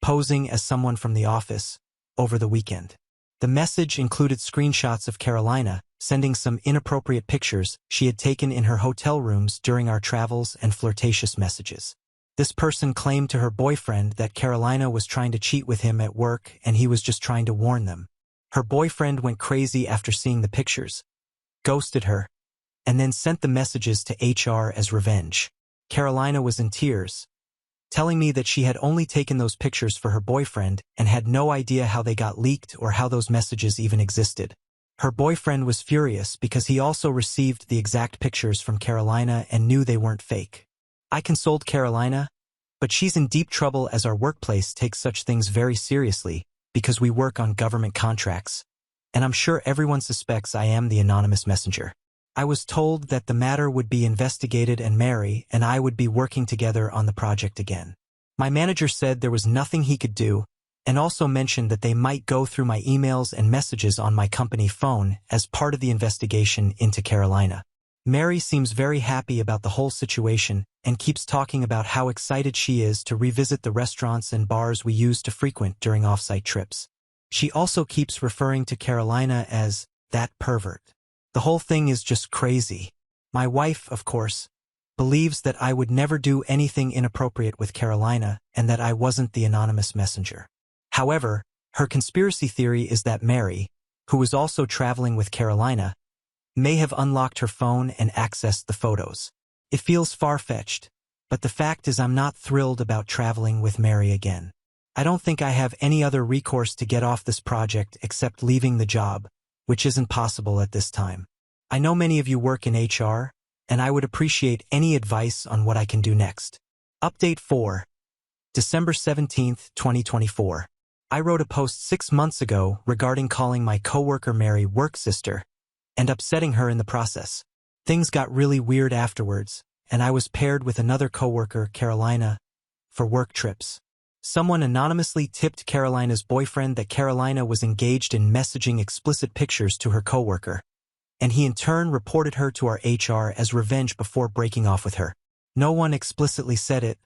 posing as someone from the office, over the weekend. The message included screenshots of Carolina sending some inappropriate pictures she had taken in her hotel rooms during our travels and flirtatious messages. This person claimed to her boyfriend that Carolina was trying to cheat with him at work and he was just trying to warn them. Her boyfriend went crazy after seeing the pictures, ghosted her, and then sent the messages to HR as revenge. Carolina was in tears, telling me that she had only taken those pictures for her boyfriend and had no idea how they got leaked or how those messages even existed. Her boyfriend was furious because he also received the exact pictures from Carolina and knew they weren't fake. I consoled Carolina, but she's in deep trouble as our workplace takes such things very seriously because we work on government contracts, and I'm sure everyone suspects I am the anonymous messenger. I was told that the matter would be investigated and Mary and I would be working together on the project again. My manager said there was nothing he could do and also mentioned that they might go through my emails and messages on my company phone as part of the investigation into Carolina. Mary seems very happy about the whole situation and keeps talking about how excited she is to revisit the restaurants and bars we used to frequent during off-site trips. She also keeps referring to Carolina as that pervert. The whole thing is just crazy. My wife, of course, believes that I would never do anything inappropriate with Carolina and that I wasn't the anonymous messenger. However, her conspiracy theory is that Mary, who was also traveling with Carolina, may have unlocked her phone and accessed the photos. It feels far-fetched, but the fact is I'm not thrilled about traveling with Mary again. I don't think I have any other recourse to get off this project except leaving the job, which isn't possible at this time. I know many of you work in HR, and I would appreciate any advice on what I can do next. Update 4. December 17, 2024. I wrote a post 6 months ago regarding calling my coworker Mary work sister and upsetting her in the process. Things got really weird afterwards, and I was paired with another coworker, Carolina, for work trips. Someone anonymously tipped Carolina's boyfriend that Carolina was engaged in messaging explicit pictures to her coworker, and he in turn reported her to our HR as revenge before breaking off with her. No one explicitly said it,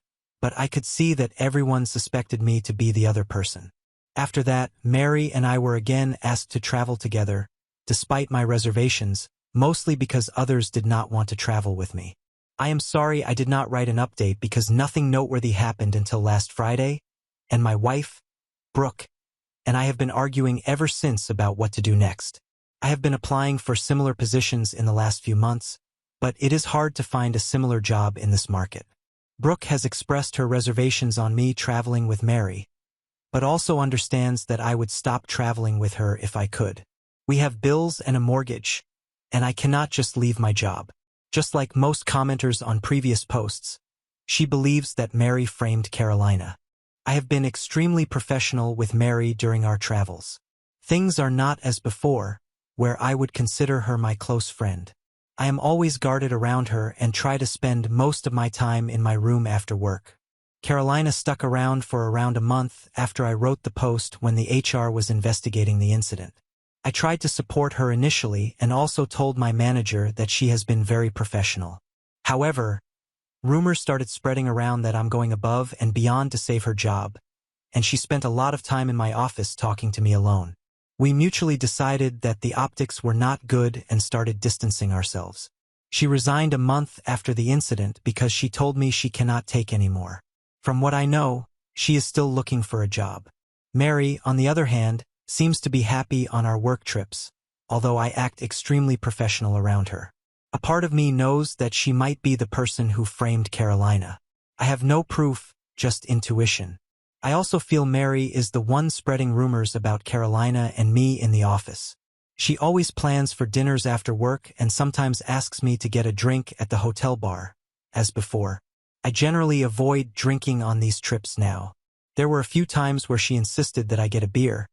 but I could see that everyone suspected me to be the other person. After that, Mary and I were again asked to travel together, despite my reservations, mostly because others did not want to travel with me. I am sorry I did not write an update because nothing noteworthy happened until last Friday, and my wife, Brooke, and I have been arguing ever since about what to do next. I have been applying for similar positions in the last few months, but it is hard to find a similar job in this market. Brooke has expressed her reservations on me traveling with Mary, but also understands that I would stop traveling with her if I could. We have bills and a mortgage, and I cannot just leave my job. Just like most commenters on previous posts, she believes that Mary framed Carolina. I have been extremely professional with Mary during our travels. Things are not as before, where I would consider her my close friend. I am always guarded around her and try to spend most of my time in my room after work. Carolina stuck around for around a month after I wrote the post when the HR was investigating the incident. I tried to support her initially and also told my manager that she has been very professional. However, rumors started spreading around that I'm going above and beyond to save her job, and she spent a lot of time in my office talking to me alone. We mutually decided that the optics were not good and started distancing ourselves. She resigned a month after the incident because she told me she cannot take anymore. From what I know, she is still looking for a job. Mary, on the other hand, seems to be happy on our work trips, although I act extremely professional around her. A part of me knows that she might be the person who framed Carolina. I have no proof, just intuition. I also feel Mary is the one spreading rumors about Carolina and me in the office. She always plans for dinners after work and sometimes asks me to get a drink at the hotel bar. As before, I generally avoid drinking on these trips now. There were a few times where she insisted that I get a beer,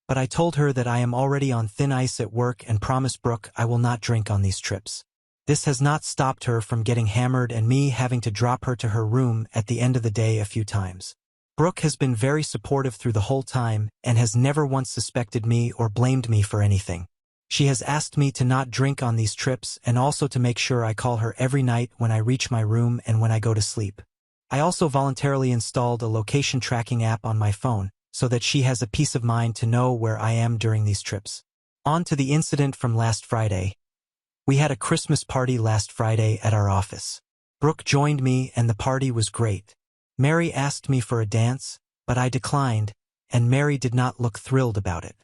but I told her that I am already on thin ice at work and promised Brooke I will not drink on these trips. This has not stopped her from getting hammered and me having to drop her to her room at the end of the day a few times. Brooke has been very supportive through the whole time and has never once suspected me or blamed me for anything. She has asked me to not drink on these trips and also to make sure I call her every night when I reach my room and when I go to sleep. I also voluntarily installed a location tracking app on my phone, so that she has a peace of mind to know where I am during these trips. On to the incident from last Friday. We had a Christmas party last Friday at our office. Brooke joined me and the party was great. Mary asked me for a dance, but I declined, and Mary did not look thrilled about it.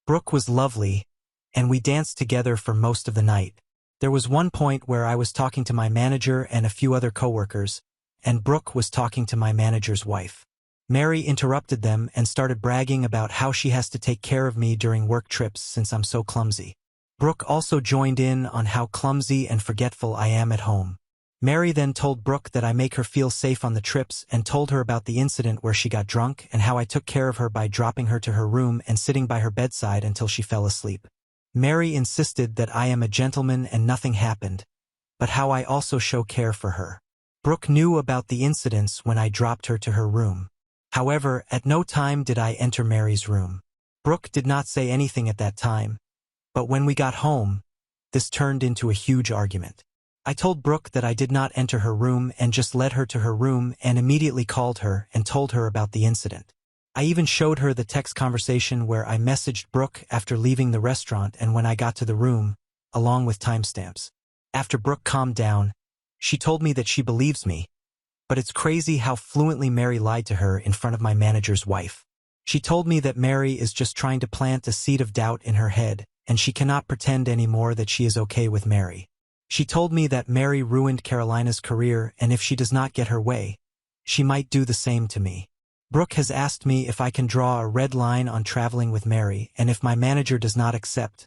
Brooke was lovely, and we danced together for most of the night. There was one point where I was talking to my manager and a few other coworkers, and Brooke was talking to my manager's wife. Mary interrupted them and started bragging about how she has to take care of me during work trips since I'm so clumsy. Brooke also joined in on how clumsy and forgetful I am at home. Mary then told Brooke that I make her feel safe on the trips and told her about the incident where she got drunk and how I took care of her by dropping her to her room and sitting by her bedside until she fell asleep. Mary insisted that I am a gentleman and nothing happened, but how I also show care for her. Brooke knew about the incidents when I dropped her to her room. However, at no time did I enter Mary's room. Brooke did not say anything at that time, but when we got home, this turned into a huge argument. I told Brooke that I did not enter her room and just led her to her room and immediately called her and told her about the incident. I even showed her the text conversation where I messaged Brooke after leaving the restaurant and when I got to the room, along with timestamps. After Brooke calmed down, she told me that she believes me, but it's crazy how fluently Mary lied to her in front of my manager's wife. She told me that Mary is just trying to plant a seed of doubt in her head, and she cannot pretend anymore that she is okay with Mary. She told me that Mary ruined Carolina's career, and if she does not get her way, she might do the same to me. Brooke has asked me if I can draw a red line on traveling with Mary, and if my manager does not accept,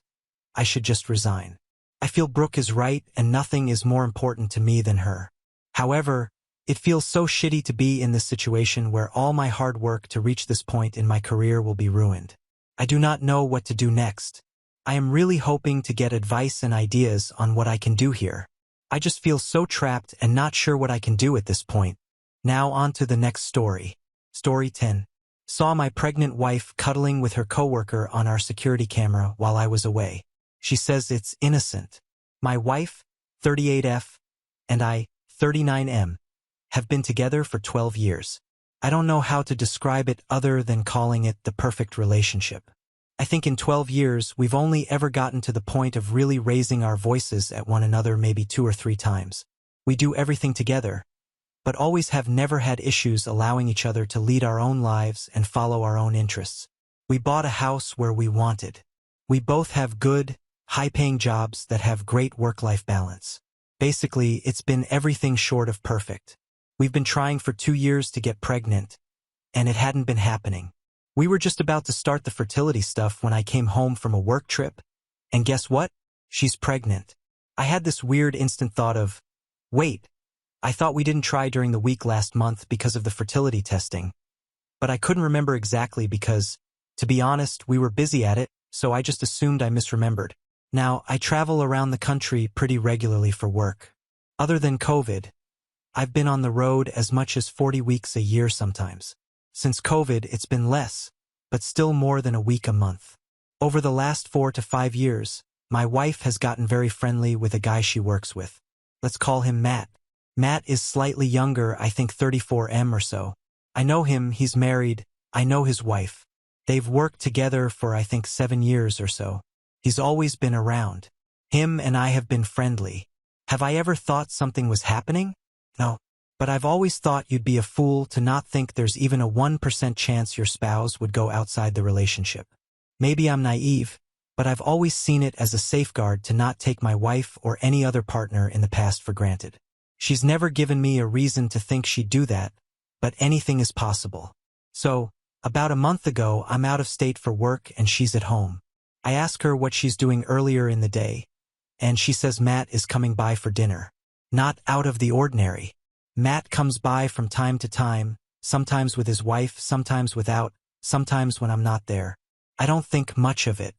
I should just resign. I feel Brooke is right and nothing is more important to me than her. However, it feels so shitty to be in this situation where all my hard work to reach this point in my career will be ruined. I do not know what to do next. I am really hoping to get advice and ideas on what I can do here. I just feel so trapped and not sure what I can do at this point. Now on to the next story. Story 10. Saw my pregnant wife cuddling with her coworker on our security camera while I was away. She says it's innocent. My wife, 38F, and I, 39M, have been together for 12 years. I don't know how to describe it other than calling it the perfect relationship. I think in 12 years we've only ever gotten to the point of really raising our voices at one another maybe 2 or 3 times. We do everything together, but always have never had issues allowing each other to lead our own lives and follow our own interests. We bought a house where we wanted. We both have good, high-paying jobs that have great work-life balance. Basically, it's been everything short of perfect. We've been trying for 2 years to get pregnant, and it hadn't been happening. We were just about to start the fertility stuff when I came home from a work trip, and guess what? She's pregnant. I had this weird instant thought of, wait, I thought we didn't try during the week last month because of the fertility testing. But I couldn't remember exactly because, to be honest, we were busy at it, so I just assumed I misremembered. Now, I travel around the country pretty regularly for work. Other than COVID, I've been on the road as much as 40 weeks a year sometimes. Since COVID, it's been less, but still more than a week a month. Over the last 4 to 5 years, my wife has gotten very friendly with a guy she works with. Let's call him Matt. Matt is slightly younger, I think 34M or so. I know him, he's married, I know his wife. They've worked together for I think 7 years or so. He's always been around. Him and I have been friendly. Have I ever thought something was happening? No. But I've always thought you'd be a fool to not think there's even a 1% chance your spouse would go outside the relationship. Maybe I'm naive, but I've always seen it as a safeguard to not take my wife or any other partner in the past for granted. She's never given me a reason to think she'd do that, but anything is possible. So, about a month ago, I'm out of state for work and she's at home. I ask her what she's doing earlier in the day, and she says Matt is coming by for dinner. Not out of the ordinary. Matt comes by from time to time, sometimes with his wife, sometimes without, sometimes when I'm not there. I don't think much of it.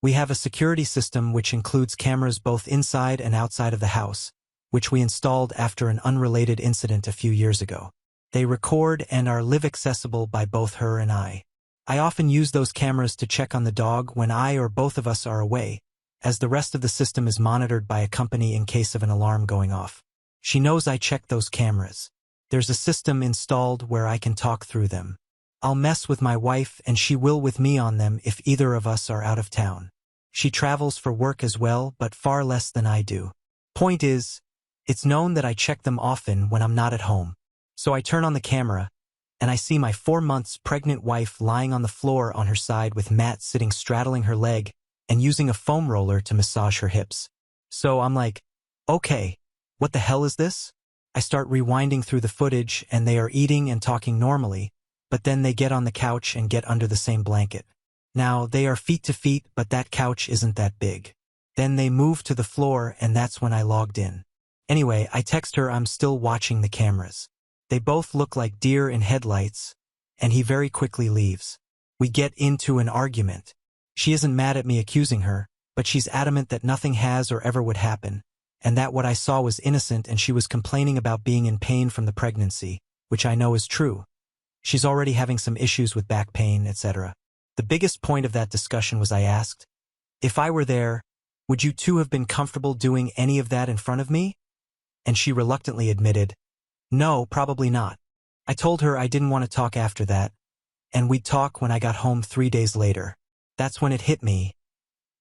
We have a security system which includes cameras both inside and outside of the house, which we installed after an unrelated incident a few years ago. They record and are live accessible by both her and I. I often use those cameras to check on the dog when I or both of us are away, as the rest of the system is monitored by a company in case of an alarm going off. She knows I check those cameras. There's a system installed where I can talk through them. I'll mess with my wife and she will with me on them if either of us are out of town. She travels for work as well, but far less than I do. Point is, it's known that I check them often when I'm not at home. So I turn on the camera, and I see my 4 months pregnant wife lying on the floor on her side with Matt sitting straddling her leg and using a foam roller to massage her hips. So I'm like, okay, what the hell is this? I start rewinding through the footage and they are eating and talking normally, but then they get on the couch and get under the same blanket. Now, they are feet to feet, but that couch isn't that big. Then they move to the floor and that's when I logged in. Anyway, I text her I'm still watching the cameras. They both look like deer in headlights, and he very quickly leaves. We get into an argument. She isn't mad at me accusing her, but she's adamant that nothing has or ever would happen, and that what I saw was innocent and she was complaining about being in pain from the pregnancy, which I know is true. She's already having some issues with back pain, etc. The biggest point of that discussion was I asked, if I were there, would you two have been comfortable doing any of that in front of me? And she reluctantly admitted, no, probably not. I told her I didn't want to talk after that, and we'd talk when I got home 3 days later. That's when it hit me.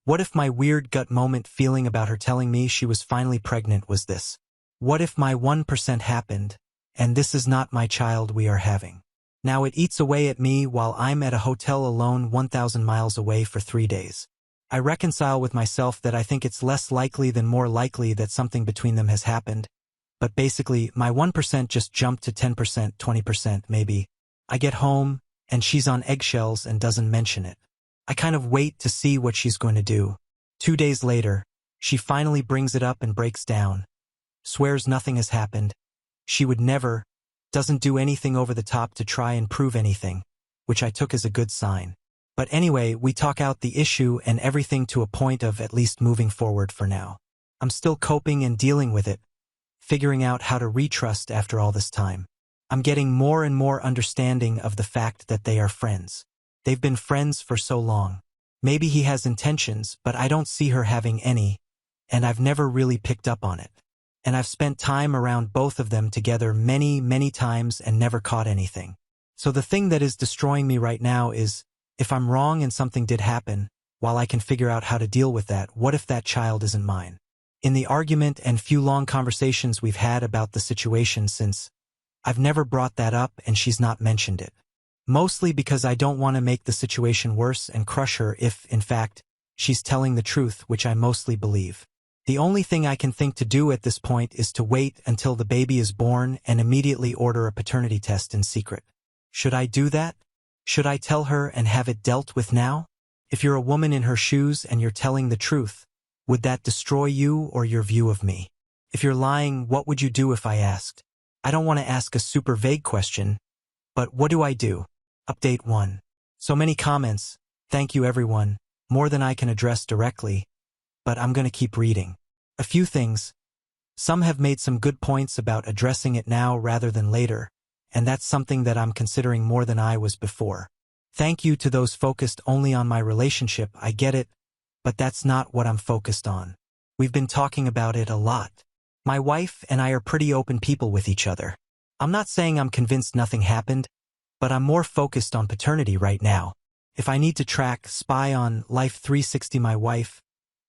What if my weird gut moment feeling about her telling me she was finally pregnant was this? What if my 1% happened, and this is not my child we are having? Now it eats away at me while I'm at a hotel alone 1,000 miles away for 3 days. I reconcile with myself that I think it's less likely than more likely that something between them has happened, but basically my 1% just jumped to 10%, 20% maybe. I get home, and she's on eggshells and doesn't mention it. I kind of wait to see what she's going to do. 2 days later, she finally brings it up and breaks down. Swears nothing has happened. She would never, doesn't do anything over the top to try and prove anything, which I took as a good sign. But anyway, we talk out the issue and everything to a point of at least moving forward for now. I'm still coping and dealing with it, figuring out how to retrust after all this time. I'm getting more and more understanding of the fact that they are friends. They've been friends for so long. Maybe he has intentions, but I don't see her having any, and I've never really picked up on it. And I've spent time around both of them together many, many times and never caught anything. So the thing that is destroying me right now is, if I'm wrong and something did happen, while I can figure out how to deal with that, what if that child isn't mine? In the argument and few long conversations we've had about the situation since, I've never brought that up and she's not mentioned it. Mostly because I don't want to make the situation worse and crush her if, in fact, she's telling the truth, which I mostly believe. The only thing I can think to do at this point is to wait until the baby is born and immediately order a paternity test in secret. Should I do that? Should I tell her and have it dealt with now? If you're a woman in her shoes and you're telling the truth, would that destroy you or your view of me? If you're lying, what would you do if I asked? I don't want to ask a super vague question, but what do I do? Update 1. So many comments. Thank you everyone. More than I can address directly, but I'm going to keep reading. A few things. Some have made some good points about addressing it now rather than later, and that's something that I'm considering more than I was before. Thank you to those focused only on my relationship. I get it, but that's not what I'm focused on. We've been talking about it a lot. My wife and I are pretty open people with each other. I'm not saying I'm convinced nothing happened, but I'm more focused on paternity right now. If I need to track, spy on Life 360 my wife,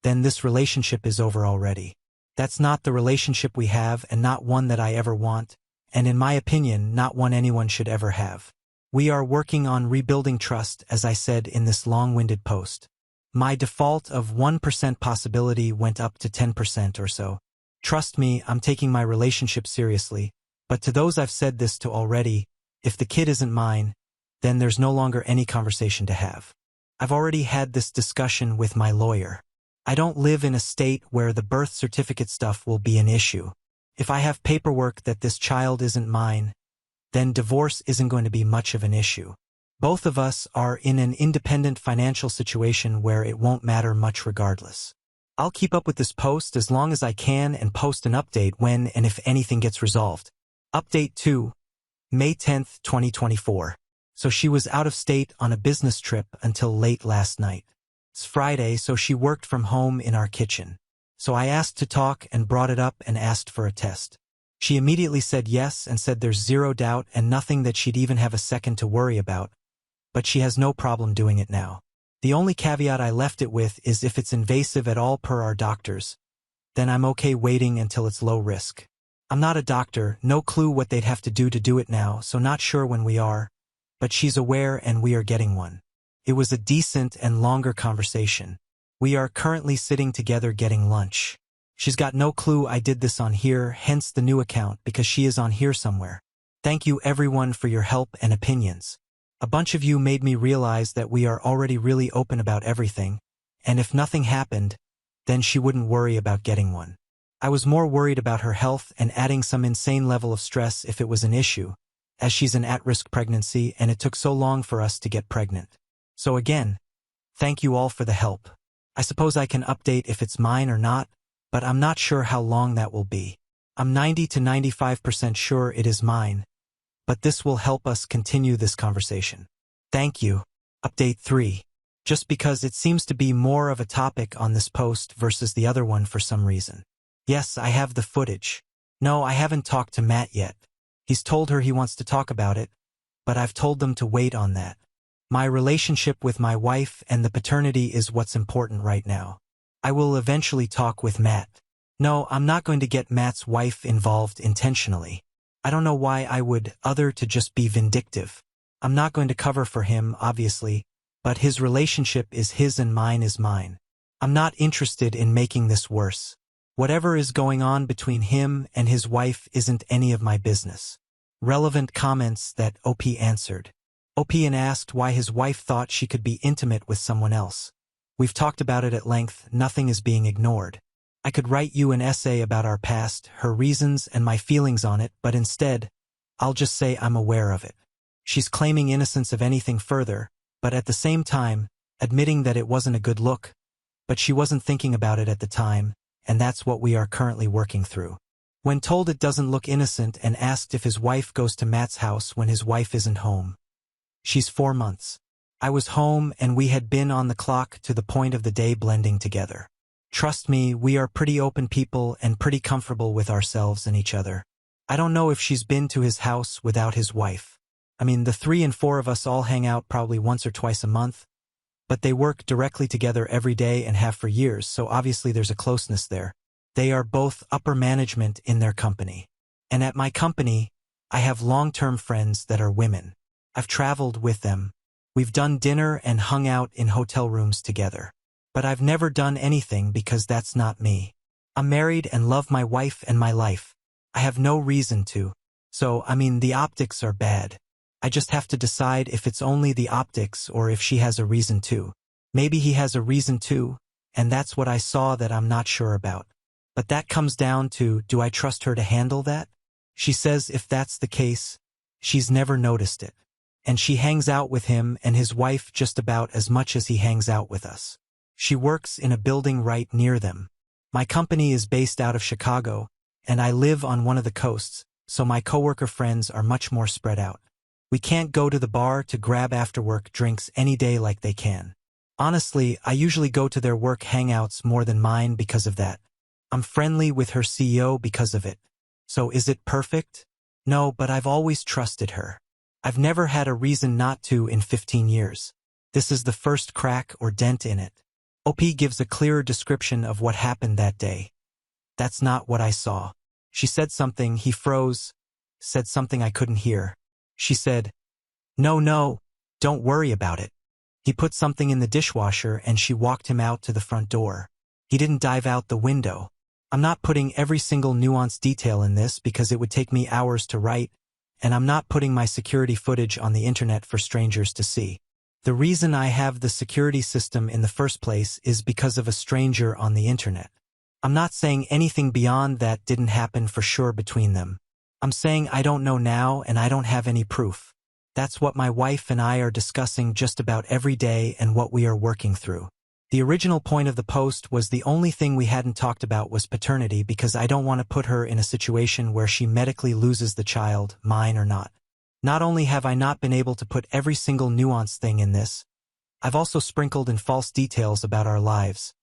then this relationship is over already. That's not the relationship we have and not one that I ever want, and in my opinion, not one anyone should ever have. We are working on rebuilding trust, as I said in this long-winded post. My default of 1% possibility went up to 10% or so. Trust me, I'm taking my relationship seriously, but to those I've said this to already, if the kid isn't mine, then there's no longer any conversation to have. I've already had this discussion with my lawyer. I don't live in a state where the birth certificate stuff will be an issue. If I have paperwork that this child isn't mine, then divorce isn't going to be much of an issue. Both of us are in an independent financial situation where it won't matter much regardless. I'll keep up with this post as long as I can and post an update when and if anything gets resolved. Update 2, May 10th, 2024. So she was out of state on a business trip until late last night. It's Friday, so she worked from home in our kitchen. So I asked to talk and brought it up and asked for a test. She immediately said yes and said there's zero doubt and nothing that she'd even have a second to worry about, but she has no problem doing it now. The only caveat I left it with is if it's invasive at all per our doctors, then I'm okay waiting until it's low risk. I'm not a doctor, no clue what they'd have to do it now, so not sure when we are, but she's aware and we are getting one. It was a decent and longer conversation. We are currently sitting together getting lunch. She's got no clue I did this on here, hence the new account, because she is on here somewhere. Thank you everyone for your help and opinions. A bunch of you made me realize that we are already really open about everything, and if nothing happened, then she wouldn't worry about getting one. I was more worried about her health and adding some insane level of stress if it was an issue, as she's an at-risk pregnancy and it took so long for us to get pregnant. So again, thank you all for the help. I suppose I can update if it's mine or not, but I'm not sure how long that will be. I'm 90 to 95% sure it is mine, but this will help us continue this conversation. Thank you. Update 3. Just because it seems to be more of a topic on this post versus the other one for some reason. Yes, I have the footage. No, I haven't talked to Matt yet. He's told her he wants to talk about it, but I've told them to wait on that. My relationship with my wife and the paternity is what's important right now. I will eventually talk with Matt. No, I'm not going to get Matt's wife involved intentionally. I don't know why I would, other to just be vindictive. I'm not going to cover for him, obviously, but his relationship is his and mine is mine. I'm not interested in making this worse. Whatever is going on between him and his wife isn't any of my business. Relevant comments that OP answered. OP and asked why his wife thought she could be intimate with someone else. We've talked about it at length, nothing is being ignored. I could write you an essay about our past, her reasons and my feelings on it, but instead, I'll just say I'm aware of it. She's claiming innocence of anything further, but at the same time, admitting that it wasn't a good look, but she wasn't thinking about it at the time, and that's what we are currently working through. When told it doesn't look innocent and asked if his wife goes to Matt's house when his wife isn't home. She's 4 months. I was home and we had been on the clock to the point of the day blending together. Trust me, we are pretty open people and pretty comfortable with ourselves and each other. I don't know if she's been to his house without his wife. I mean, the 3 and 4 of us all hang out probably once or twice a month, but they work directly together every day and have for years, so obviously there's a closeness there. They are both upper management in their company. And at my company, I have long-term friends that are women. I've traveled with them. We've done dinner and hung out in hotel rooms together. But I've never done anything because that's not me. I'm married and love my wife and my life. I have no reason to. So, the optics are bad. I just have to decide if it's only the optics or if she has a reason to. Maybe he has a reason to, and that's what I saw that I'm not sure about. But that comes down to, do I trust her to handle that? She says if that's the case, she's never noticed it. And she hangs out with him and his wife just about as much as he hangs out with us. She works in a building right near them. My company is based out of Chicago, and I live on one of the coasts, so my coworker friends are much more spread out. We can't go to the bar to grab after-work drinks any day like they can. Honestly, I usually go to their work hangouts more than mine because of that. I'm friendly with her CEO because of it. So is it perfect? No, but I've always trusted her. I've never had a reason not to in 15 years. This is the first crack or dent in it. OP gives a clearer description of what happened that day. That's not what I saw. She said something, he froze, said something I couldn't hear. She said, No, don't worry about it. He put something in the dishwasher and she walked him out to the front door. He didn't dive out the window. I'm not putting every single nuanced detail in this because it would take me hours to write, and I'm not putting my security footage on the internet for strangers to see. The reason I have the security system in the first place is because of a stranger on the internet. I'm not saying anything beyond that didn't happen for sure between them. I'm saying I don't know now and I don't have any proof. That's what my wife and I are discussing just about every day and what we are working through. The original point of the post was the only thing we hadn't talked about was paternity because I don't want to put her in a situation where she medically loses the child, mine or not. Not only have I not been able to put every single nuanced thing in this, I've also sprinkled in false details about our lives.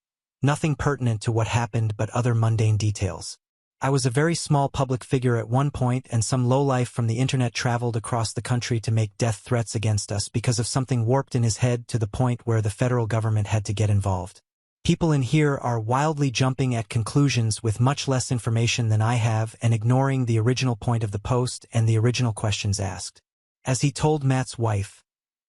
Nothing pertinent to what happened but other mundane details. I was a very small public figure at one point and some lowlife from the internet traveled across the country to make death threats against us because of something warped in his head to the point where the federal government had to get involved. People in here are wildly jumping at conclusions with much less information than I have and ignoring the original point of the post and the original questions asked. As he told Matt's wife,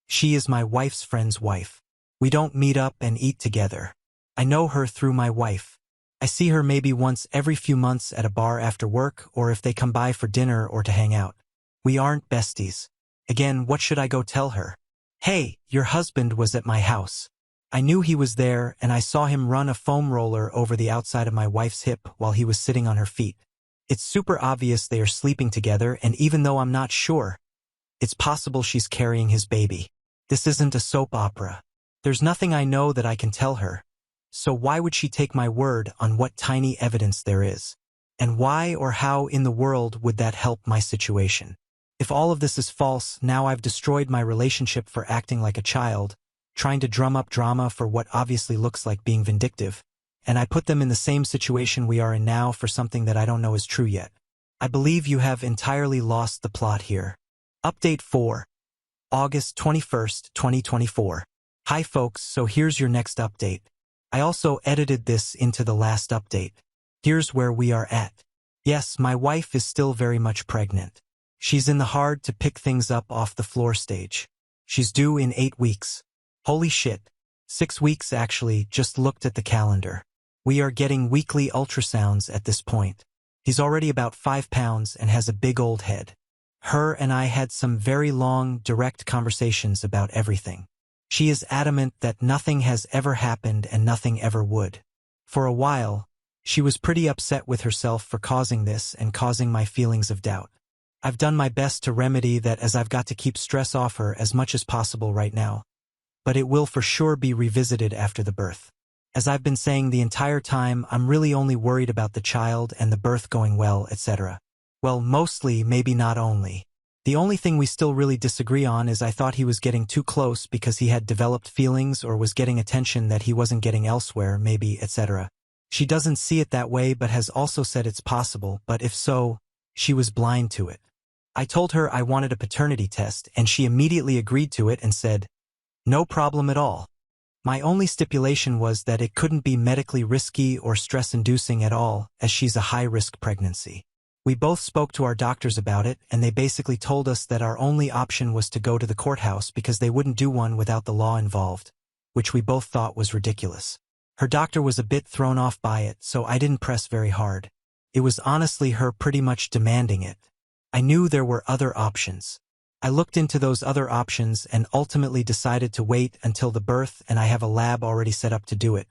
she is my wife's friend's wife. We don't meet up and eat together. I know her through my wife. I see her maybe once every few months at a bar after work or if they come by for dinner or to hang out. We aren't besties. Again, what should I go tell her? Hey, your husband was at my house. I knew he was there and I saw him run a foam roller over the outside of my wife's hip while he was sitting on her feet. It's super obvious they are sleeping together and even though I'm not sure, it's possible she's carrying his baby. This isn't a soap opera. There's nothing I know that I can tell her. So why would she take my word on what tiny evidence there is? And why or how in the world would that help my situation? If all of this is false, now I've destroyed my relationship for acting like a child, trying to drum up drama for what obviously looks like being vindictive, and I put them in the same situation we are in now for something that I don't know is true yet. I believe you have entirely lost the plot here. Update 4. August 21st, 2024. Hi folks, so here's your next update. I also edited this into the last update. Here's where we are at. Yes, my wife is still very much pregnant. She's in the hard to pick things up off the floor stage. She's due in 8 weeks. Holy shit. 6 weeks actually, just looked at the calendar. We are getting weekly ultrasounds at this point. He's already about 5 pounds and has a big old head. Her and I had some very long, direct conversations about everything. She is adamant that nothing has ever happened and nothing ever would. For a while, she was pretty upset with herself for causing this and causing my feelings of doubt. I've done my best to remedy that as I've got to keep stress off her as much as possible right now. But it will for sure be revisited after the birth. As I've been saying the entire time, I'm really only worried about the child and the birth going well, etc. Well, mostly, maybe not only. The only thing we still really disagree on is I thought he was getting too close because he had developed feelings or was getting attention that he wasn't getting elsewhere, maybe, etc. She doesn't see it that way but has also said it's possible, but if so, she was blind to it. I told her I wanted a paternity test and she immediately agreed to it and said, no problem at all. My only stipulation was that it couldn't be medically risky or stress-inducing at all, as she's a high-risk pregnancy. We both spoke to our doctors about it, and they basically told us that our only option was to go to the courthouse because they wouldn't do one without the law involved, which we both thought was ridiculous. Her doctor was a bit thrown off by it, so I didn't press very hard. It was honestly her pretty much demanding it. I knew there were other options. I looked into those other options and ultimately decided to wait until the birth, and I have a lab already set up to do it.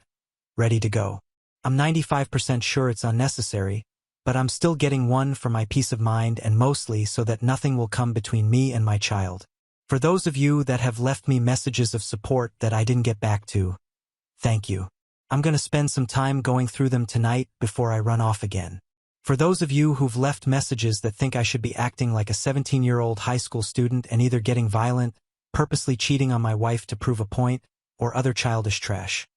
Ready to go. I'm 95% sure it's unnecessary, but I'm still getting one for my peace of mind and mostly so that nothing will come between me and my child. For those of you that have left me messages of support that I didn't get back to, thank you. I'm going to spend some time going through them tonight before I run off again. For those of you who've left messages that think I should be acting like a 17-year-old high school student and either getting violent, purposely cheating on my wife to prove a point, or other childish trash.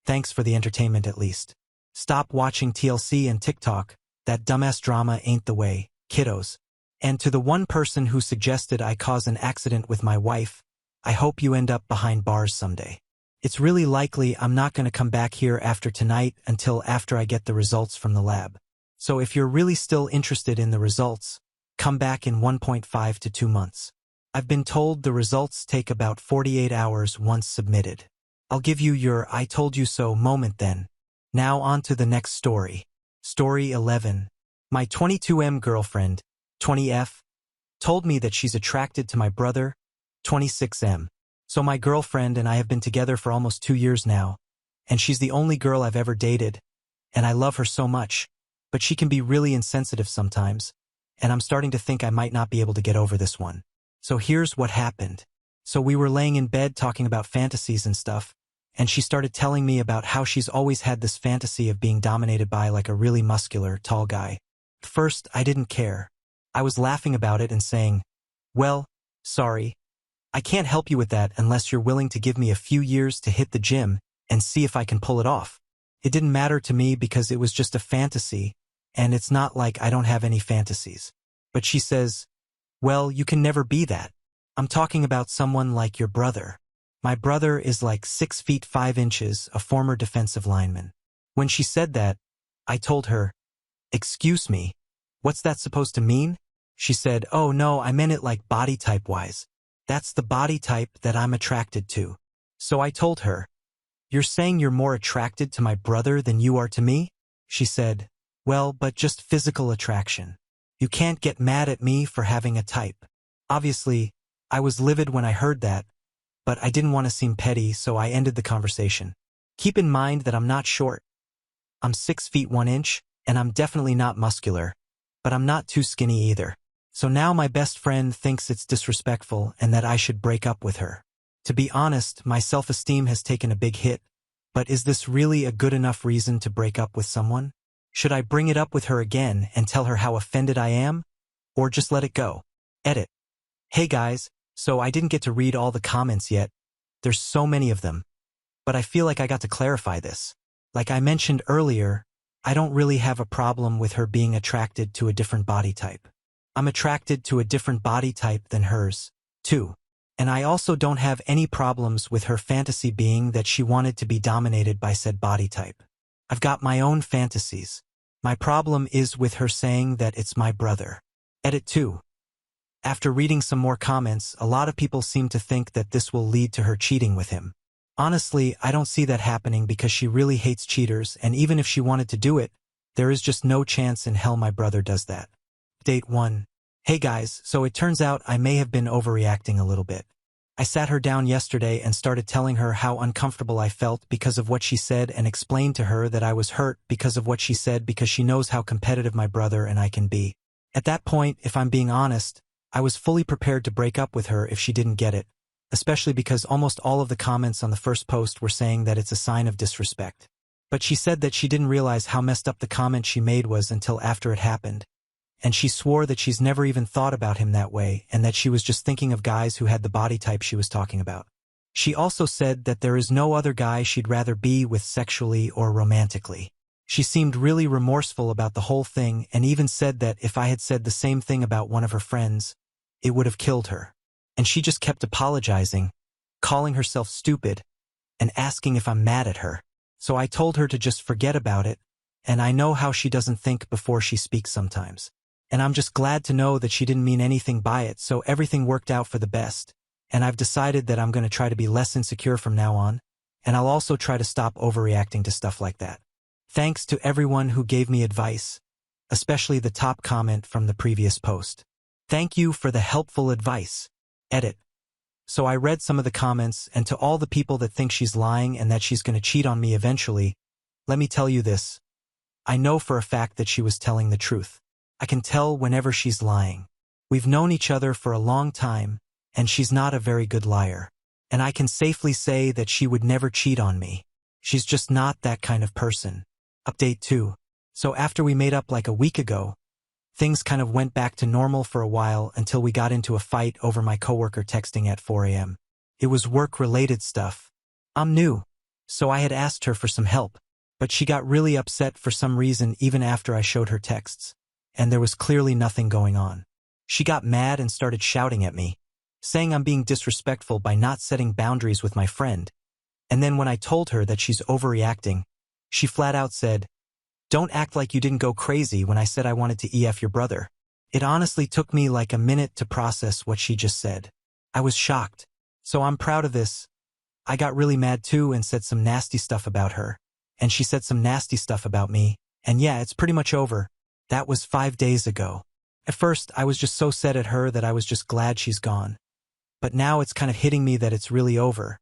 Thanks for the entertainment at least. Stop watching TLC and TikTok. That dumbass drama ain't the way, kiddos. And to the one person who suggested I cause an accident with my wife, I hope you end up behind bars someday. It's really likely I'm not going to come back here after tonight until after I get the results from the lab. So if you're really still interested in the results, come back in 1.5 to 2 months. I've been told the results take about 48 hours once submitted. I'll give you your I told you so moment then. Now on to the next story. Story 11. My 22M girlfriend, 20F, told me that she's attracted to my brother, 26M. So my girlfriend and I have been together for almost 2 years now, and she's the only girl I've ever dated, and I love her so much, but she can be really insensitive sometimes, and I'm starting to think I might not be able to get over this one. So here's what happened. So we were laying in bed talking about fantasies and stuff, and she started telling me about how she's always had this fantasy of being dominated by like a really muscular, tall guy. At first, I didn't care. I was laughing about it and saying, well, sorry, I can't help you with that unless you're willing to give me a few years to hit the gym and see if I can pull it off. It didn't matter to me because it was just a fantasy, and it's not like I don't have any fantasies. But she says, well, you can never be that. I'm talking about someone like your brother. My brother is like 6 feet 5 inches, a former defensive lineman. When she said that, I told her, excuse me, what's that supposed to mean? She said, oh no, I meant it like body type-wise. That's the body type that I'm attracted to. So I told her, you're saying you're more attracted to my brother than you are to me? She said, well, but just physical attraction. You can't get mad at me for having a type. Obviously, I was livid when I heard that, but I didn't want to seem petty, so I ended the conversation. Keep in mind that I'm not short. I'm 6 feet 1 inch, and I'm definitely not muscular, but I'm not too skinny either. So now my best friend thinks it's disrespectful and that I should break up with her. To be honest, my self-esteem has taken a big hit, but is this really a good enough reason to break up with someone? Should I bring it up with her again and tell her how offended I am? Or just let it go? Edit. Hey guys, so I didn't get to read all the comments yet. There's so many of them. But I feel like I got to clarify this. Like I mentioned earlier, I don't really have a problem with her being attracted to a different body type. I'm attracted to a different body type than hers, too. And I also don't have any problems with her fantasy being that she wanted to be dominated by said body type. I've got my own fantasies. My problem is with her saying that it's my brother. Edit 2. After reading some more comments, a lot of people seem to think that this will lead to her cheating with him. Honestly, I don't see that happening because she really hates cheaters, and even if she wanted to do it, there is just no chance in hell my brother does that. Date 1. Hey guys, so it turns out I may have been overreacting a little bit. I sat her down yesterday and started telling her how uncomfortable I felt because of what she said and explained to her that I was hurt because of what she said because she knows how competitive my brother and I can be. At that point, if I'm being honest, I was fully prepared to break up with her if she didn't get it, especially because almost all of the comments on the first post were saying that it's a sign of disrespect. But she said that she didn't realize how messed up the comment she made was until after it happened. And she swore that she's never even thought about him that way and that she was just thinking of guys who had the body type she was talking about. She also said that there is no other guy she'd rather be with sexually or romantically. She seemed really remorseful about the whole thing and even said that if I had said the same thing about one of her friends, it would have killed her. And she just kept apologizing, calling herself stupid, and asking if I'm mad at her. So I told her to just forget about it, and I know how she doesn't think before she speaks sometimes. And I'm just glad to know that she didn't mean anything by it, so everything worked out for the best. And I've decided that I'm going to try to be less insecure from now on, and I'll also try to stop overreacting to stuff like that. Thanks to everyone who gave me advice, especially the top comment from the previous post. Thank you for the helpful advice. Edit. So I read some of the comments, and to all the people that think she's lying and that she's going to cheat on me eventually, let me tell you this. I know for a fact that she was telling the truth. I can tell whenever she's lying. We've known each other for a long time, and she's not a very good liar. And I can safely say that she would never cheat on me. She's just not that kind of person. Update 2. So after we made up like a week ago, things kind of went back to normal for a while until we got into a fight over my coworker texting at 4 a.m. It was work-related stuff. I'm new, so I had asked her for some help, but she got really upset for some reason even after I showed her texts, and there was clearly nothing going on. She got mad and started shouting at me, saying I'm being disrespectful by not setting boundaries with my friend, and then when I told her that she's overreacting, she flat out said, "Don't act like you didn't go crazy when I said I wanted to EF your brother." It honestly took me like a minute to process what she just said. I was shocked. So I'm proud of this. I got really mad too and said some nasty stuff about her. And she said some nasty stuff about me. And yeah, it's pretty much over. That was 5 days ago. At first, I was just so sad at her that I was just glad she's gone. But now it's kind of hitting me that it's really over.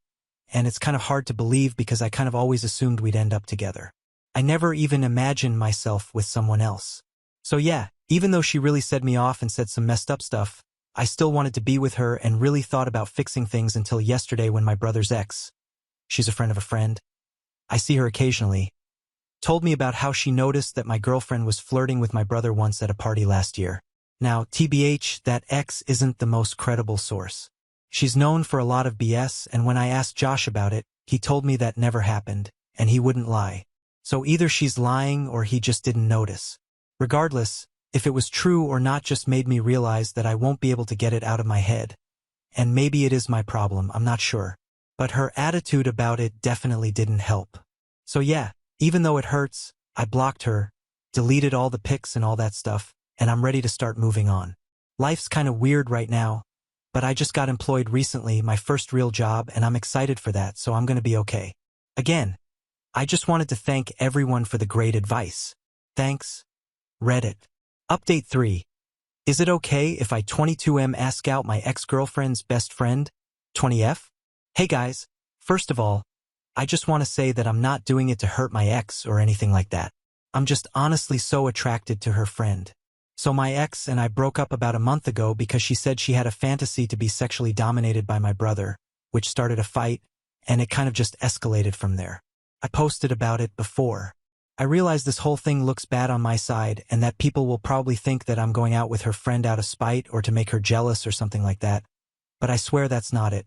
And it's kind of hard to believe because I kind of always assumed we'd end up together. I never even imagined myself with someone else. So yeah, even though she really set me off and said some messed up stuff, I still wanted to be with her and really thought about fixing things until yesterday when my brother's ex, she's a friend of a friend, I see her occasionally, told me about how she noticed that my girlfriend was flirting with my brother once at a party last year. Now, TBH, that ex isn't the most credible source. She's known for a lot of BS, and when I asked Josh about it, he told me that never happened, and he wouldn't lie. So either she's lying or he just didn't notice. Regardless, if it was true or not just made me realize that I won't be able to get it out of my head. And maybe it is my problem, I'm not sure. But her attitude about it definitely didn't help. So yeah, even though it hurts, I blocked her, deleted all the pics and all that stuff, and I'm ready to start moving on. Life's kind of weird right now, but I just got employed recently, my first real job, and I'm excited for that, so I'm going to be okay. Again, I just wanted to thank everyone for the great advice. Thanks, Reddit. Update 3. Is it okay if I 22M ask out my ex-girlfriend's best friend, 20F? Hey guys, first of all, I just want to say that I'm not doing it to hurt my ex or anything like that. I'm just honestly so attracted to her friend. So my ex and I broke up about a month ago because she said she had a fantasy to be sexually dominated by my brother, which started a fight, and it kind of just escalated from there. I posted about it before. I realize this whole thing looks bad on my side and that people will probably think that I'm going out with her friend out of spite or to make her jealous or something like that. But I swear that's not it.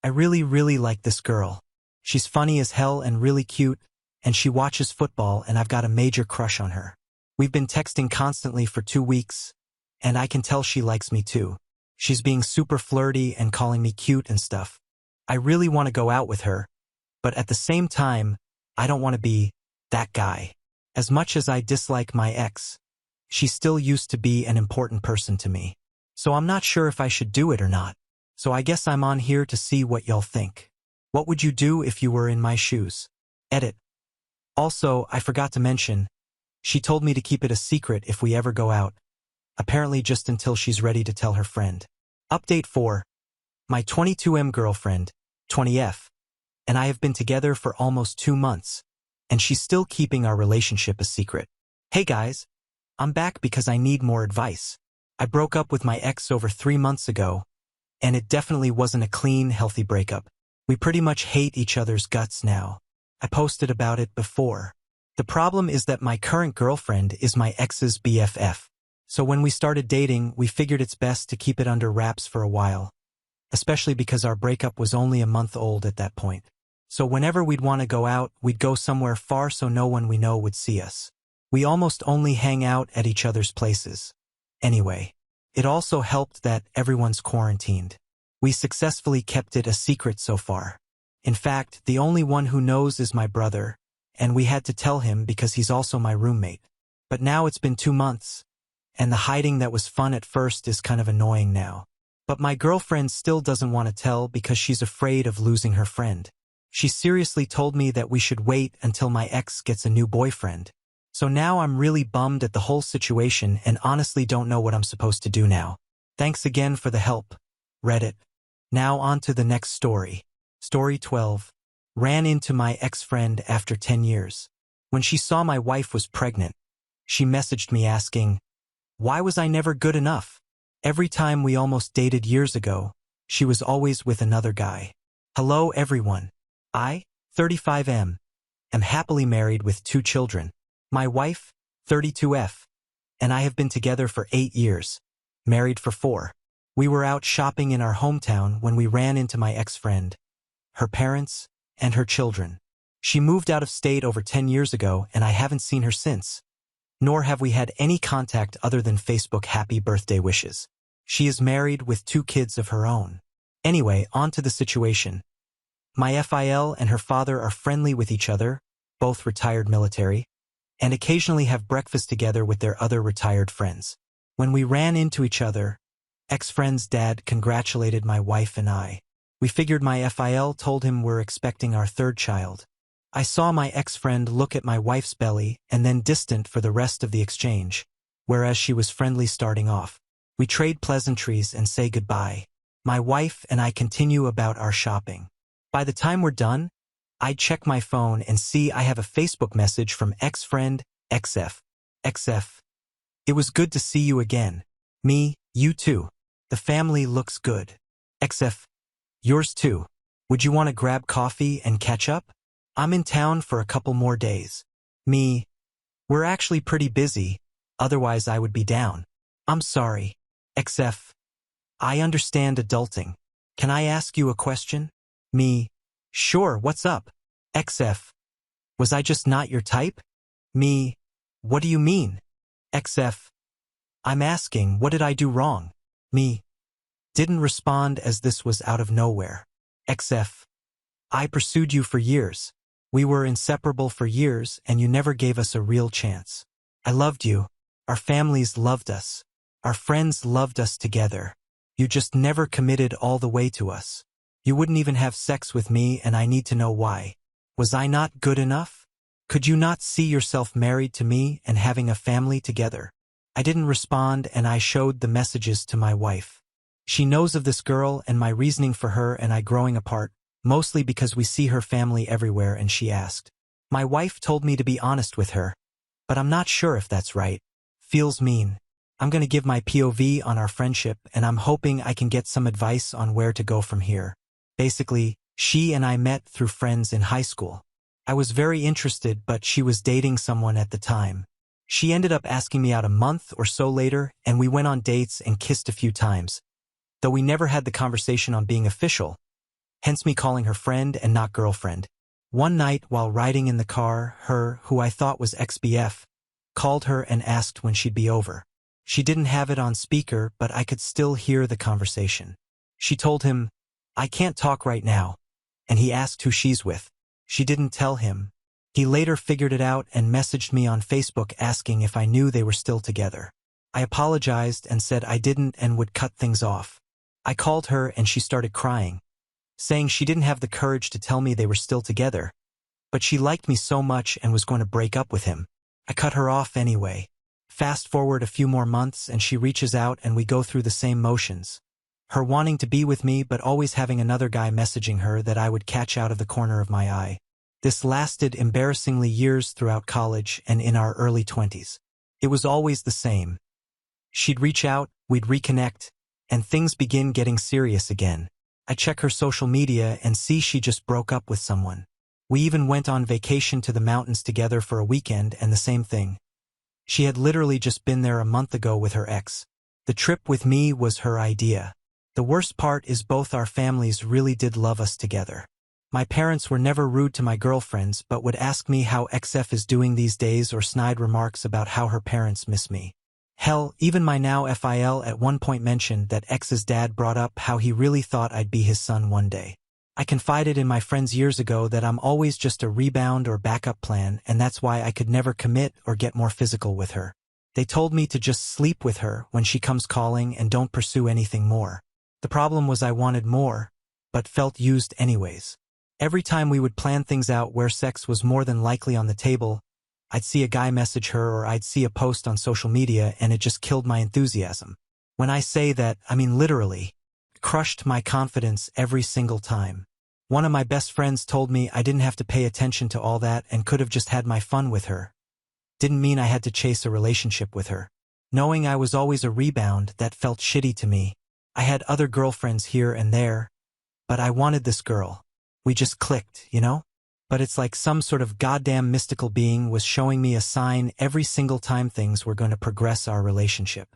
I really, really like this girl. She's funny as hell and really cute, and she watches football and I've got a major crush on her. We've been texting constantly for 2 weeks, and I can tell she likes me too. She's being super flirty and calling me cute and stuff. I really want to go out with her, but at the same time, I don't want to be that guy. As much as I dislike my ex, she still used to be an important person to me. So I'm not sure if I should do it or not. So I guess I'm on here to see what y'all think. What would you do if you were in my shoes? Edit. Also, I forgot to mention, she told me to keep it a secret if we ever go out. Apparently just until she's ready to tell her friend. Update 4. My 22M girlfriend, 20F, and I have been together for almost 2 months, and she's still keeping our relationship a secret. Hey guys, I'm back because I need more advice. I broke up with my ex over 3 months ago, and it definitely wasn't a clean, healthy breakup. We pretty much hate each other's guts now. I posted about it before. The problem is that my current girlfriend is my ex's BFF. So when we started dating, we figured it's best to keep it under wraps for a while, especially because our breakup was only a month old at that point. So whenever we'd want to go out, we'd go somewhere far so no one we know would see us. We almost only hang out at each other's places. Anyway, it also helped that everyone's quarantined. We successfully kept it a secret so far. In fact, the only one who knows is my brother, and we had to tell him because he's also my roommate. But now it's been 2 months, and the hiding that was fun at first is kind of annoying now. But my girlfriend still doesn't want to tell because she's afraid of losing her friend. She seriously told me that we should wait until my ex gets a new boyfriend. So now I'm really bummed at the whole situation and honestly don't know what I'm supposed to do now. Thanks again for the help, Reddit. Now on to the next story. Story 12. Ran into my ex-friend after 10 years. When she saw my wife was pregnant, she messaged me asking, "Why was I never good enough? Every time we almost dated years ago, she was always with another guy." Hello everyone. I, 35M, am happily married with 2 children. My wife, 32F, and I have been together for 8 years, married for 4. We were out shopping in our hometown when we ran into my ex-friend, her parents, and her children. She moved out of state over 10 years ago and I haven't seen her since. Nor have we had any contact other than Facebook happy birthday wishes. She is married with 2 kids of her own. Anyway, on to the situation. My FIL and her father are friendly with each other, both retired military, and occasionally have breakfast together with their other retired friends. When we ran into each other, ex-friend's dad congratulated my wife and I. We figured my FIL told him we're expecting our 3rd child. I saw my ex-friend look at my wife's belly and then distant for the rest of the exchange, whereas she was friendly starting off. We trade pleasantries and say goodbye. My wife and I continue about our shopping. By the time we're done, I check my phone and see I have a Facebook message from ex-friend, XF. XF. It was good to see you again. Me, you too. The family looks good. XF. Yours too. Would you want to grab coffee and catch up? I'm in town for a couple more days. Me. We're actually pretty busy, otherwise I would be down. I'm sorry. XF. I understand adulting. Can I ask you a question? Me. Sure, what's up? XF. Was I just not your type? Me. What do you mean? XF. I'm asking, what did I do wrong? Me. Didn't respond as this was out of nowhere. XF. I pursued you for years. We were inseparable for years and you never gave us a real chance. I loved you. Our families loved us. Our friends loved us together. You just never committed all the way to us. You wouldn't even have sex with me and I need to know why. Was I not good enough? Could you not see yourself married to me and having a family together? I didn't respond and I showed the messages to my wife. She knows of this girl and my reasoning for her and I growing apart, mostly because we see her family everywhere and she asked. My wife told me to be honest with her, but I'm not sure if that's right. Feels mean. I'm going to give my POV on our friendship and I'm hoping I can get some advice on where to go from here. Basically, she and I met through friends in high school. I was very interested but she was dating someone at the time. She ended up asking me out a month or so later and we went on dates and kissed a few times, though we never had the conversation on being official, hence me calling her friend and not girlfriend. One night while riding in the car, her, who I thought was ex-BF, called her and asked when she'd be over. She didn't have it on speaker but I could still hear the conversation. She told him, "I can't talk right now," and he asked who she's with. She didn't tell him. He later figured it out and messaged me on Facebook asking if I knew they were still together. I apologized and said I didn't and would cut things off. I called her and she started crying, saying she didn't have the courage to tell me they were still together, but she liked me so much and was going to break up with him. I cut her off anyway. Fast forward a few more months and she reaches out and we go through the same motions. Her wanting to be with me but always having another guy messaging her that I would catch out of the corner of my eye. This lasted embarrassingly years throughout college and in our early 20s. It was always the same. She'd reach out, we'd reconnect, and things begin getting serious again. I check her social media and see she just broke up with someone. We even went on vacation to the mountains together for a weekend and the same thing. She had literally just been there a month ago with her ex. The trip with me was her idea. The worst part is both our families really did love us together. My parents were never rude to my girlfriends but would ask me how XF is doing these days or snide remarks about how her parents miss me. Hell, even my now FIL at one point mentioned that X's dad brought up how he really thought I'd be his son one day. I confided in my friends years ago that I'm always just a rebound or backup plan, and that's why I could never commit or get more physical with her. They told me to just sleep with her when she comes calling and don't pursue anything more. The problem was I wanted more, but felt used anyways. Every time we would plan things out where sex was more than likely on the table, I'd see a guy message her or I'd see a post on social media and it just killed my enthusiasm. When I say that, I mean literally. Crushed my confidence every single time. One of my best friends told me I didn't have to pay attention to all that and could have just had my fun with her. Didn't mean I had to chase a relationship with her. Knowing I was always a rebound, that felt shitty to me. I had other girlfriends here and there, but I wanted this girl. We just clicked, you know? But it's like some sort of goddamn mystical being was showing me a sign every single time things were going to progress our relationship.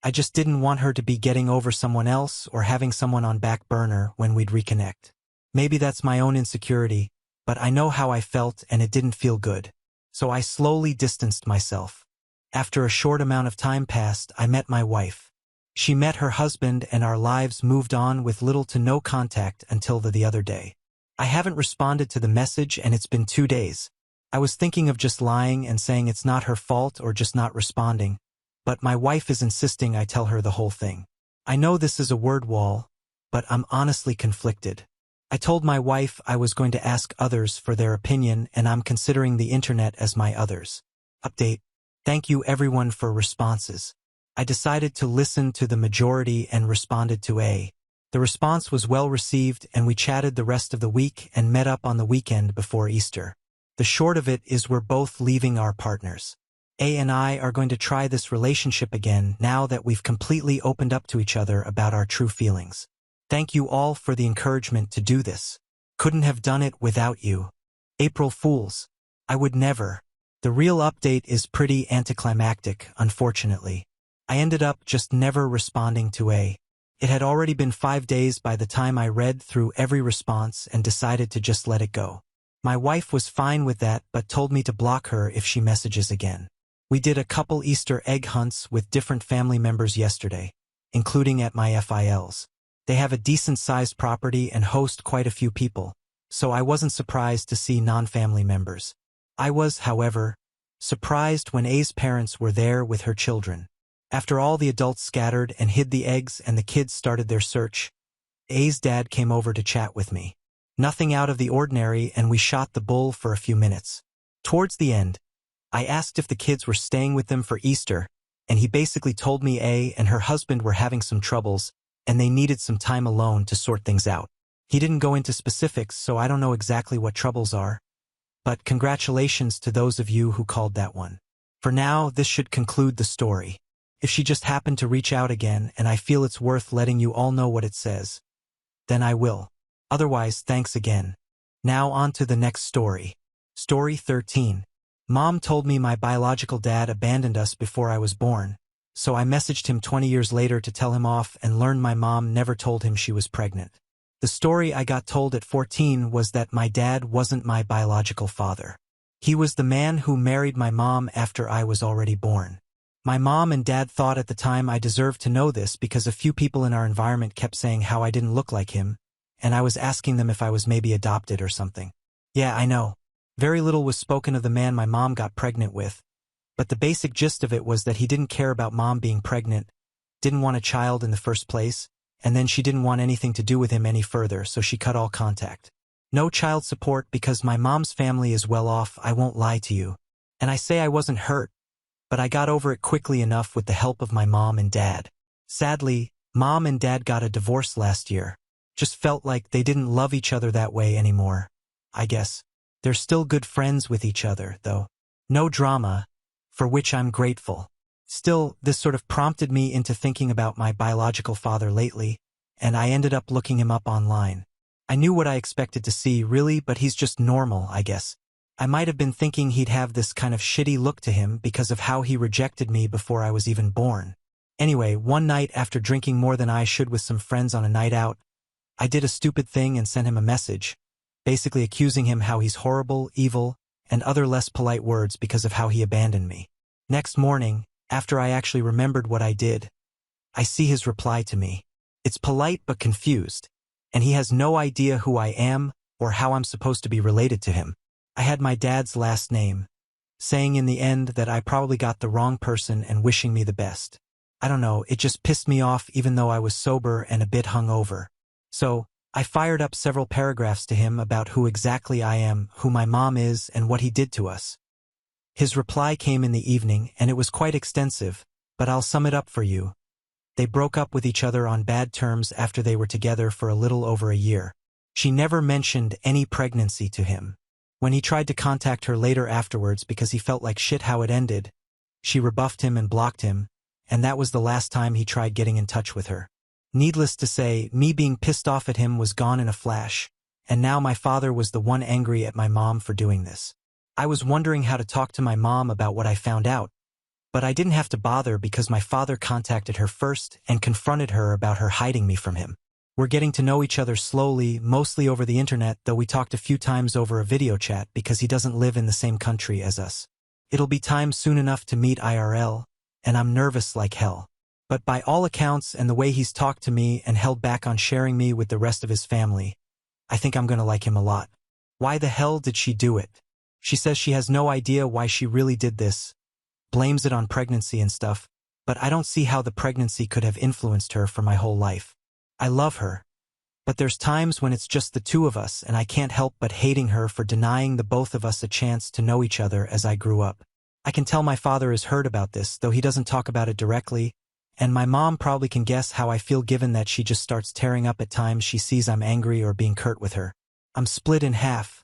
I just didn't want her to be getting over someone else or having someone on back burner when we'd reconnect. Maybe that's my own insecurity, but I know how I felt and it didn't feel good. So I slowly distanced myself. After a short amount of time passed, I met my wife. She met her husband and our lives moved on with little to no contact until the other day. I haven't responded to the message and it's been 2 days. I was thinking of just lying and saying it's not her fault or just not responding, but my wife is insisting I tell her the whole thing. I know this is a word wall, but I'm honestly conflicted. I told my wife I was going to ask others for their opinion and I'm considering the internet as my others. Update. Thank you everyone for responses. I decided to listen to the majority and responded to A. The response was well received and we chatted the rest of the week and met up on the weekend before Easter. The short of it is we're both leaving our partners. A and I are going to try this relationship again now that we've completely opened up to each other about our true feelings. Thank you all for the encouragement to do this. Couldn't have done it without you. April Fools. I would never. The real update is pretty anticlimactic, unfortunately. I ended up just never responding to A. It had already been 5 days by the time I read through every response and decided to just let it go. My wife was fine with that but told me to block her if she messages again. We did a couple Easter egg hunts with different family members yesterday, including at my FILs. They have a decent-sized property and host quite a few people, so I wasn't surprised to see non-family members. I was, however, surprised when A's parents were there with her children. After all the adults scattered and hid the eggs and the kids started their search, A's dad came over to chat with me. Nothing out of the ordinary and we shot the bull for a few minutes. Towards the end, I asked if the kids were staying with them for Easter, and he basically told me A and her husband were having some troubles and they needed some time alone to sort things out. He didn't go into specifics, so I don't know exactly what troubles are, but congratulations to those of you who called that one. For now, this should conclude the story. If she just happened to reach out again and I feel it's worth letting you all know what it says, then I will. Otherwise, thanks again. Now on to the next story. Story 13. Mom told me my biological dad abandoned us before I was born, so I messaged him 20 years later to tell him off and learned my mom never told him she was pregnant. The story I got told at 14 was that my dad wasn't my biological father. He was the man who married my mom after I was already born. My mom and dad thought at the time I deserved to know this because a few people in our environment kept saying how I didn't look like him, and I was asking them if I was maybe adopted or something. Yeah, I know. Very little was spoken of the man my mom got pregnant with, but the basic gist of it was that he didn't care about mom being pregnant, didn't want a child in the first place, and then she didn't want anything to do with him any further, so she cut all contact. No child support because my mom's family is well off, I won't lie to you. And I say I wasn't hurt, but I got over it quickly enough with the help of my mom and dad. Sadly, mom and dad got a divorce last year. Just felt like they didn't love each other that way anymore, I guess. They're still good friends with each other, though. No drama, for which I'm grateful. Still, this sort of prompted me into thinking about my biological father lately, and I ended up looking him up online. I knew what I expected to see, really, but he's just normal, I guess. I might have been thinking he'd have this kind of shitty look to him because of how he rejected me before I was even born. Anyway, one night after drinking more than I should with some friends on a night out, I did a stupid thing and sent him a message, basically accusing him how he's horrible, evil, and other less polite words because of how he abandoned me. Next morning, after I actually remembered what I did, I see his reply to me. It's polite but confused. and he has no idea who I am or how I'm supposed to be related to him. I had my dad's last name, saying in the end that I probably got the wrong person and wishing me the best. I don't know, it just pissed me off even though I was sober and a bit hungover. So, I fired up several paragraphs to him about who exactly I am, who my mom is, and what he did to us. His reply came in the evening, and it was quite extensive, but I'll sum it up for you. They broke up with each other on bad terms after they were together for a little over a year. She never mentioned any pregnancy to him. When he tried to contact her later afterwards because he felt like shit how it ended, she rebuffed him and blocked him, and that was the last time he tried getting in touch with her. Needless to say, me being pissed off at him was gone in a flash, and now my father was the one angry at my mom for doing this. I was wondering how to talk to my mom about what I found out, but I didn't have to bother because my father contacted her first and confronted her about her hiding me from him. We're getting to know each other slowly, mostly over the internet, though we talked a few times over a video chat because he doesn't live in the same country as us. It'll be time soon enough to meet IRL, and I'm nervous like hell. But by all accounts and the way he's talked to me and held back on sharing me with the rest of his family, I think I'm gonna like him a lot. Why the hell did she do it? She says she has no idea why she really did this, blames it on pregnancy and stuff, but I don't see how the pregnancy could have influenced her for my whole life. I love her, but there's times when it's just the two of us and I can't help but hating her for denying the both of us a chance to know each other as I grew up. I can tell my father has heard about this, though he doesn't talk about it directly, and my mom probably can guess how I feel given that she just starts tearing up at times she sees I'm angry or being curt with her. I'm split in half.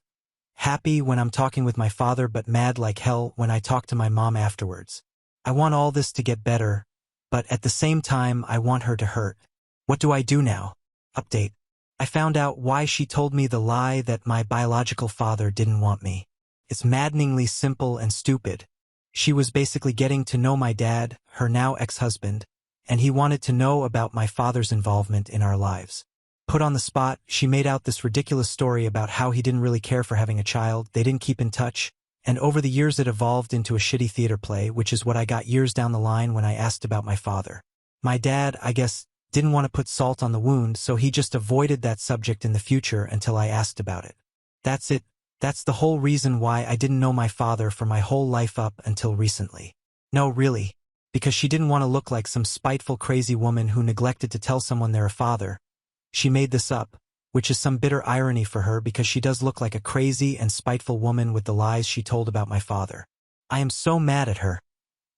Happy when I'm talking with my father but mad like hell when I talk to my mom afterwards. I want all this to get better, but at the same time I want her to hurt. What do I do now? Update. I found out why she told me the lie that my biological father didn't want me. It's maddeningly simple and stupid. She was basically getting to know my dad, her now ex-husband, and he wanted to know about my father's involvement in our lives. Put on the spot, she made out this ridiculous story about how he didn't really care for having a child, they didn't keep in touch, and over the years it evolved into a shitty theater play, which is what I got years down the line when I asked about my father. My dad, I guess, didn't want to put salt on the wound, so he just avoided that subject in the future until I asked about it. That's it. That's the whole reason why I didn't know my father for my whole life up until recently. No, really. Because she didn't want to look like some spiteful crazy woman who neglected to tell someone they're a father. She made this up, which is some bitter irony for her because she does look like a crazy and spiteful woman with the lies she told about my father. I am so mad at her.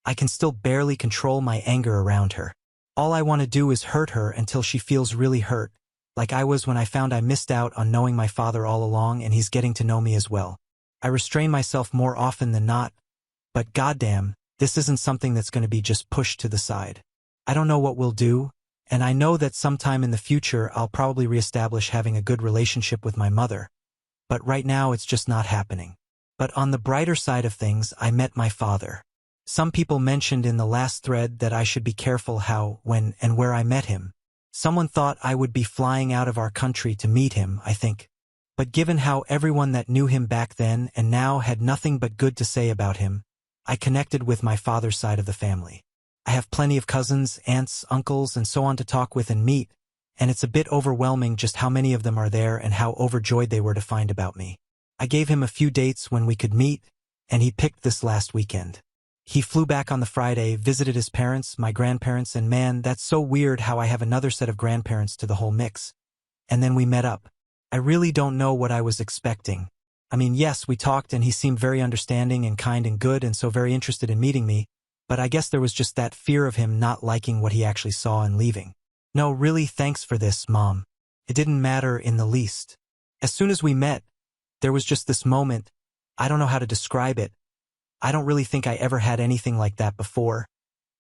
I can still barely control my anger around her. All I want to do is hurt her until she feels really hurt, like I was when I found I missed out on knowing my father all along and he's getting to know me as well. I restrain myself more often than not, but goddamn, this isn't something that's going to be just pushed to the side. I don't know what we'll do, and I know that sometime in the future I'll probably reestablish having a good relationship with my mother, but right now it's just not happening. But on the brighter side of things, I met my father. Some people mentioned in the last thread that I should be careful how, when, and where I met him. Someone thought I would be flying out of our country to meet him, I think. But given how everyone that knew him back then and now had nothing but good to say about him, I connected with my father's side of the family. I have plenty of cousins, aunts, uncles, and so on to talk with and meet, and it's a bit overwhelming just how many of them are there and how overjoyed they were to find about me. I gave him a few dates when we could meet, and he picked this last weekend. He flew back on the Friday, visited his parents, my grandparents, and man, that's so weird how I have another set of grandparents to the whole mix. And then we met up. I really don't know what I was expecting. I mean, yes, we talked and he seemed very understanding and kind and good and so very interested in meeting me, but I guess there was just that fear of him not liking what he actually saw and leaving. No, really, thanks for this, Mom. It didn't matter in the least. As soon as we met, there was just this moment. I don't know how to describe it. I don't really think I ever had anything like that before,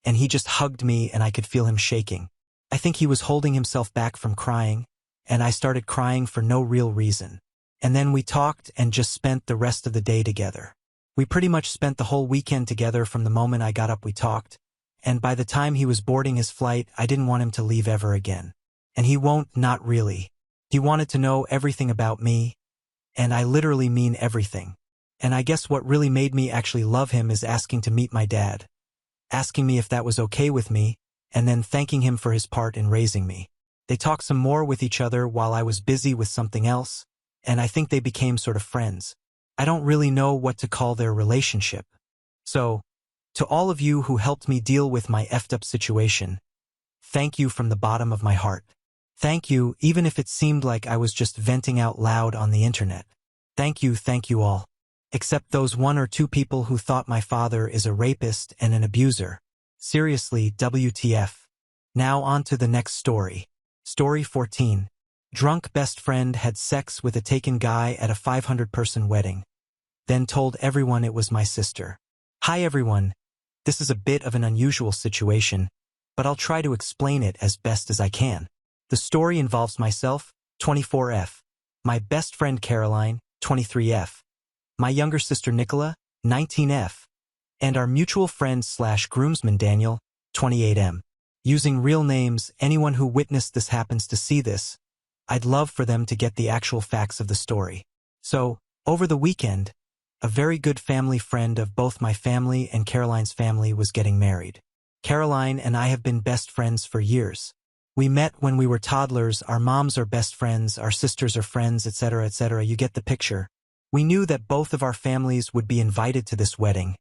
and he just hugged me and I could feel him shaking. I think he was holding himself back from crying, and I started crying for no real reason. And then we talked and just spent the rest of the day together. We pretty much spent the whole weekend together from the moment I got up we talked, and by the time he was boarding his flight, I didn't want him to leave ever again. And he won't, not really. He wanted to know everything about me, and I literally mean everything. And I guess what really made me actually love him is asking to meet my dad, asking me if that was okay with me, and then thanking him for his part in raising me. They talked some more with each other while I was busy with something else, and I think they became sort of friends. I don't really know what to call their relationship. So, to all of you who helped me deal with my effed up situation, thank you from the bottom of my heart. Thank you, even if it seemed like I was just venting out loud on the internet. Thank you all. Except those 1 or 2 people who thought my father is a rapist and an abuser. Seriously, WTF. Now on to the next story. Story 14. Drunk best friend had sex with a taken guy at a 500-person wedding. Then told everyone it was my sister. Hi everyone. This is a bit of an unusual situation, but I'll try to explain it as best as I can. The story involves myself, 24F, my best friend Caroline, 23F, my younger sister Nicola, 19F, and our mutual friend / groomsman Daniel, 28M. Using real names, anyone who witnessed this happens to see this. I'd love for them to get the actual facts of the story. So, over the weekend, a very good family friend of both my family and Caroline's family was getting married. Caroline and I have been best friends for years. We met when we were toddlers, our moms are best friends, our sisters are friends, etc., etc. You get the picture. We knew that both of our families would be invited to this wedding,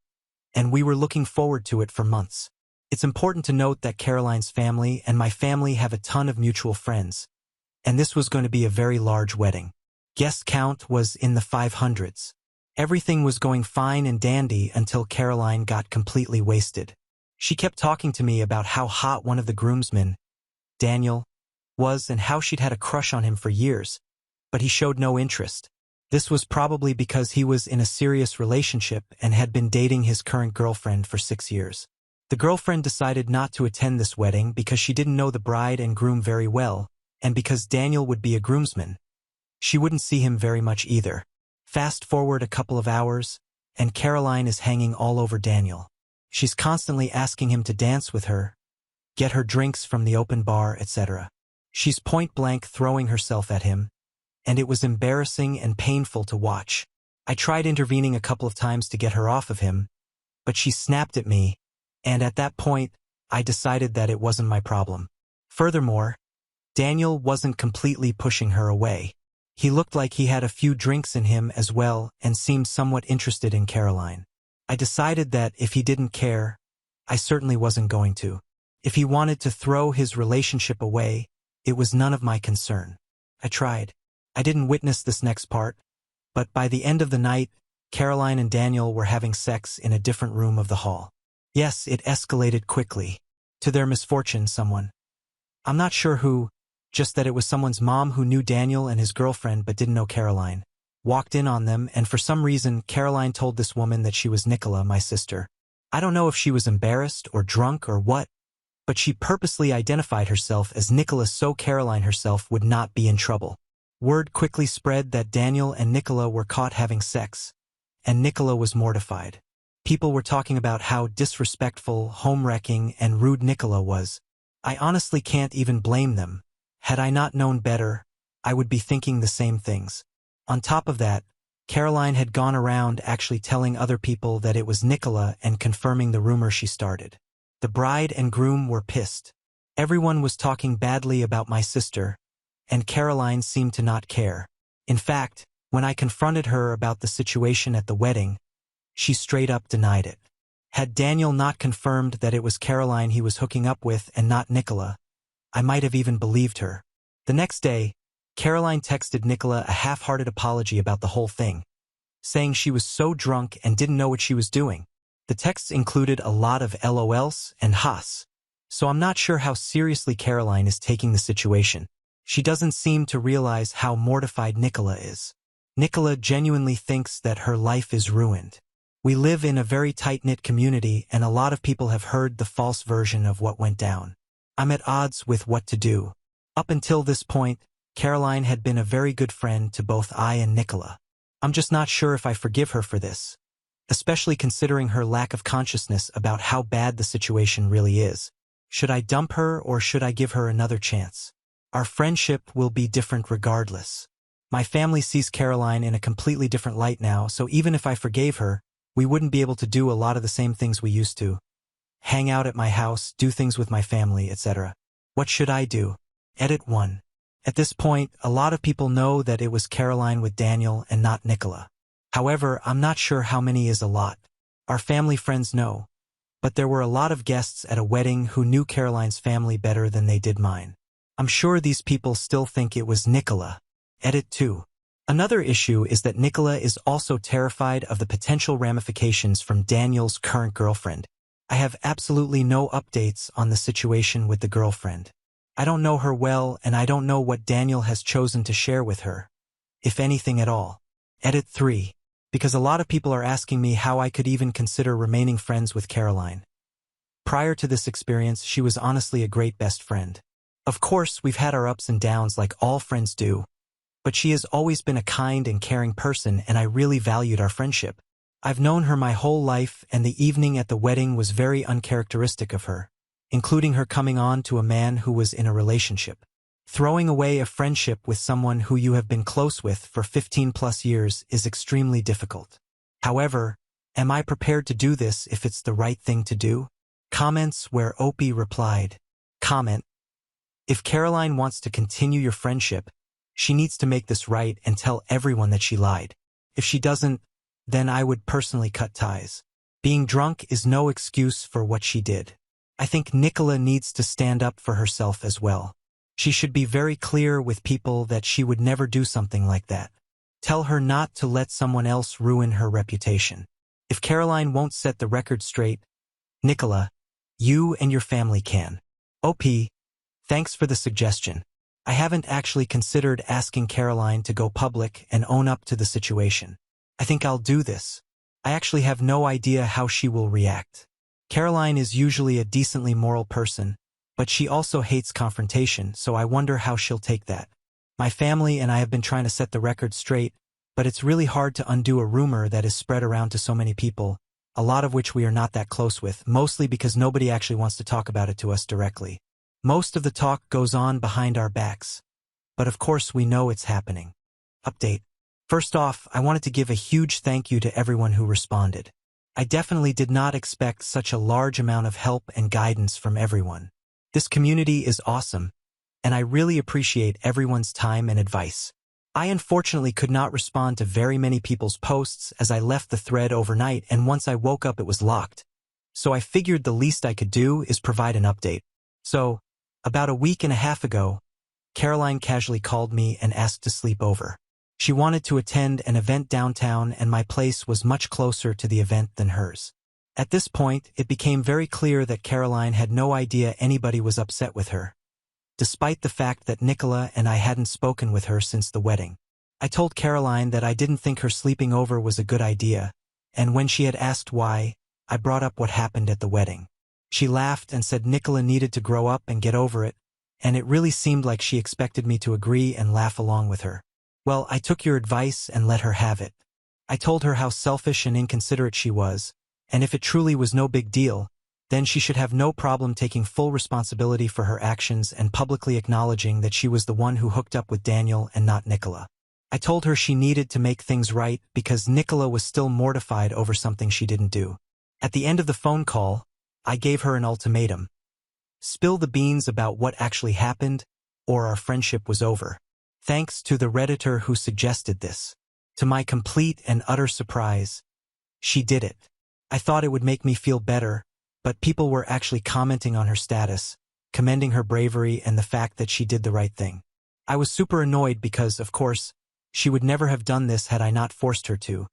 and we were looking forward to it for months. It's important to note that Caroline's family and my family have a ton of mutual friends, and this was going to be a very large wedding. Guest count was in the 500s. Everything was going fine and dandy until Caroline got completely wasted. She kept talking to me about how hot one of the groomsmen, Daniel, was and how she'd had a crush on him for years, but he showed no interest. This was probably because he was in a serious relationship and had been dating his current girlfriend for 6 years. The girlfriend decided not to attend this wedding because she didn't know the bride and groom very well, and because Daniel would be a groomsman. She wouldn't see him very much either. Fast forward a couple of hours, and Caroline is hanging all over Daniel. She's constantly asking him to dance with her, get her drinks from the open bar, etc. She's point-blank throwing herself at him, and it was embarrassing and painful to watch. I tried intervening a couple of times to get her off of him, but she snapped at me, and at that point, I decided that it wasn't my problem. Furthermore, Daniel wasn't completely pushing her away. He looked like he had a few drinks in him as well and seemed somewhat interested in Caroline. I decided that if he didn't care, I certainly wasn't going to. If he wanted to throw his relationship away, it was none of my concern. I tried. I didn't witness this next part, but by the end of the night, Caroline and Daniel were having sex in a different room of the hall. Yes, it escalated quickly. To their misfortune, someone. I'm not sure who, just that it was someone's mom who knew Daniel and his girlfriend but didn't know Caroline. Walked in on them, and for some reason, Caroline told this woman that she was Nicola, my sister. I don't know if she was embarrassed or drunk or what, but she purposely identified herself as Nicola so Caroline herself would not be in trouble. Word quickly spread that Daniel and Nicola were caught having sex, and Nicola was mortified. People were talking about how disrespectful, home-wrecking, and rude Nicola was. I honestly can't even blame them. Had I not known better, I would be thinking the same things. On top of that, Caroline had gone around actually telling other people that it was Nicola and confirming the rumor she started. The bride and groom were pissed. Everyone was talking badly about my sister, and Caroline seemed to not care. In fact, when I confronted her about the situation at the wedding, she straight up denied it. Had Daniel not confirmed that it was Caroline he was hooking up with and not Nicola, I might have even believed her. The next day, Caroline texted Nicola a half-hearted apology about the whole thing, saying she was so drunk and didn't know what she was doing. The texts included a lot of LOLs and ha's, so I'm not sure how seriously Caroline is taking the situation. She doesn't seem to realize how mortified Nicola is. Nicola genuinely thinks that her life is ruined. We live in a very tight-knit community, and a lot of people have heard the false version of what went down. I'm at odds with what to do. Up until this point, Caroline had been a very good friend to both I and Nicola. I'm just not sure if I forgive her for this, especially considering her lack of consciousness about how bad the situation really is. Should I dump her or should I give her another chance? Our friendship will be different regardless. My family sees Caroline in a completely different light now, so even if I forgave her, we wouldn't be able to do a lot of the same things we used to. Hang out at my house, do things with my family, etc. What should I do? Edit 1. At this point, a lot of people know that it was Caroline with Daniel and not Nicola. However, I'm not sure how many is a lot. Our family friends know. But there were a lot of guests at a wedding who knew Caroline's family better than they did mine. I'm sure these people still think it was Nicola. Edit 2. Another issue is that Nicola is also terrified of the potential ramifications from Daniel's current girlfriend. I have absolutely no updates on the situation with the girlfriend. I don't know her well, and I don't know what Daniel has chosen to share with her, if anything at all. Edit 3. Because a lot of people are asking me how I could even consider remaining friends with Caroline. Prior to this experience, she was honestly a great best friend. Of course, we've had our ups and downs like all friends do, but she has always been a kind and caring person, and I really valued our friendship. I've known her my whole life, and the evening at the wedding was very uncharacteristic of her, including her coming on to a man who was in a relationship. Throwing away a friendship with someone who you have been close with for 15+ years is extremely difficult. However, am I prepared to do this if it's the right thing to do? Comments where Opie replied. Comment. If Caroline wants to continue your friendship, she needs to make this right and tell everyone that she lied. If she doesn't, then I would personally cut ties. Being drunk is no excuse for what she did. I think Nicola needs to stand up for herself as well. She should be very clear with people that she would never do something like that. Tell her not to let someone else ruin her reputation. If Caroline won't set the record straight, Nicola, you and your family can. OP, thanks for the suggestion. I haven't actually considered asking Caroline to go public and own up to the situation. I think I'll do this. I actually have no idea how she will react. Caroline is usually a decently moral person, but she also hates confrontation, so I wonder how she'll take that. My family and I have been trying to set the record straight, but it's really hard to undo a rumor that is spread around to so many people, a lot of which we are not that close with, mostly because nobody actually wants to talk about it to us directly. Most of the talk goes on behind our backs. But of course we know it's happening. Update. First off, I wanted to give a huge thank you to everyone who responded. I definitely did not expect such a large amount of help and guidance from everyone. This community is awesome, and I really appreciate everyone's time and advice. I unfortunately could not respond to very many people's posts as I left the thread overnight, and once I woke up it was locked. So I figured the least I could do is provide an update. So, about a week and a half ago, Caroline casually called me and asked to sleep over. She wanted to attend an event downtown, and my place was much closer to the event than hers. At this point, it became very clear that Caroline had no idea anybody was upset with her, despite the fact that Nicola and I hadn't spoken with her since the wedding. I told Caroline that I didn't think her sleeping over was a good idea, and when she had asked why, I brought up what happened at the wedding. She laughed and said Nicola needed to grow up and get over it, and it really seemed like she expected me to agree and laugh along with her. Well, I took your advice and let her have it. I told her how selfish and inconsiderate she was, and if it truly was no big deal, then she should have no problem taking full responsibility for her actions and publicly acknowledging that she was the one who hooked up with Daniel and not Nicola. I told her she needed to make things right because Nicola was still mortified over something she didn't do. At the end of the phone call, I gave her an ultimatum. Spill the beans about what actually happened, or our friendship was over. Thanks to the Redditor who suggested this. To my complete and utter surprise, she did it. I thought it would make me feel better, but people were actually commenting on her status, commending her bravery and the fact that she did the right thing. I was super annoyed because, of course, she would never have done this had I not forced her to.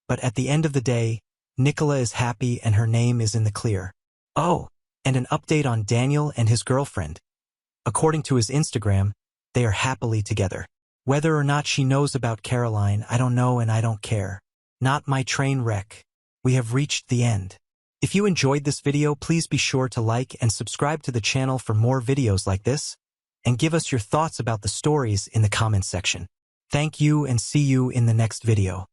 But at the end of the day, Nicola is happy and her name is in the clear. Oh, and an update on Daniel and his girlfriend. According to his Instagram, they are happily together. Whether or not she knows about Caroline, I don't know and I don't care. Not my train wreck. We have reached the end. If you enjoyed this video, please be sure to like and subscribe to the channel for more videos like this, and give us your thoughts about the stories in the comments section. Thank you and see you in the next video.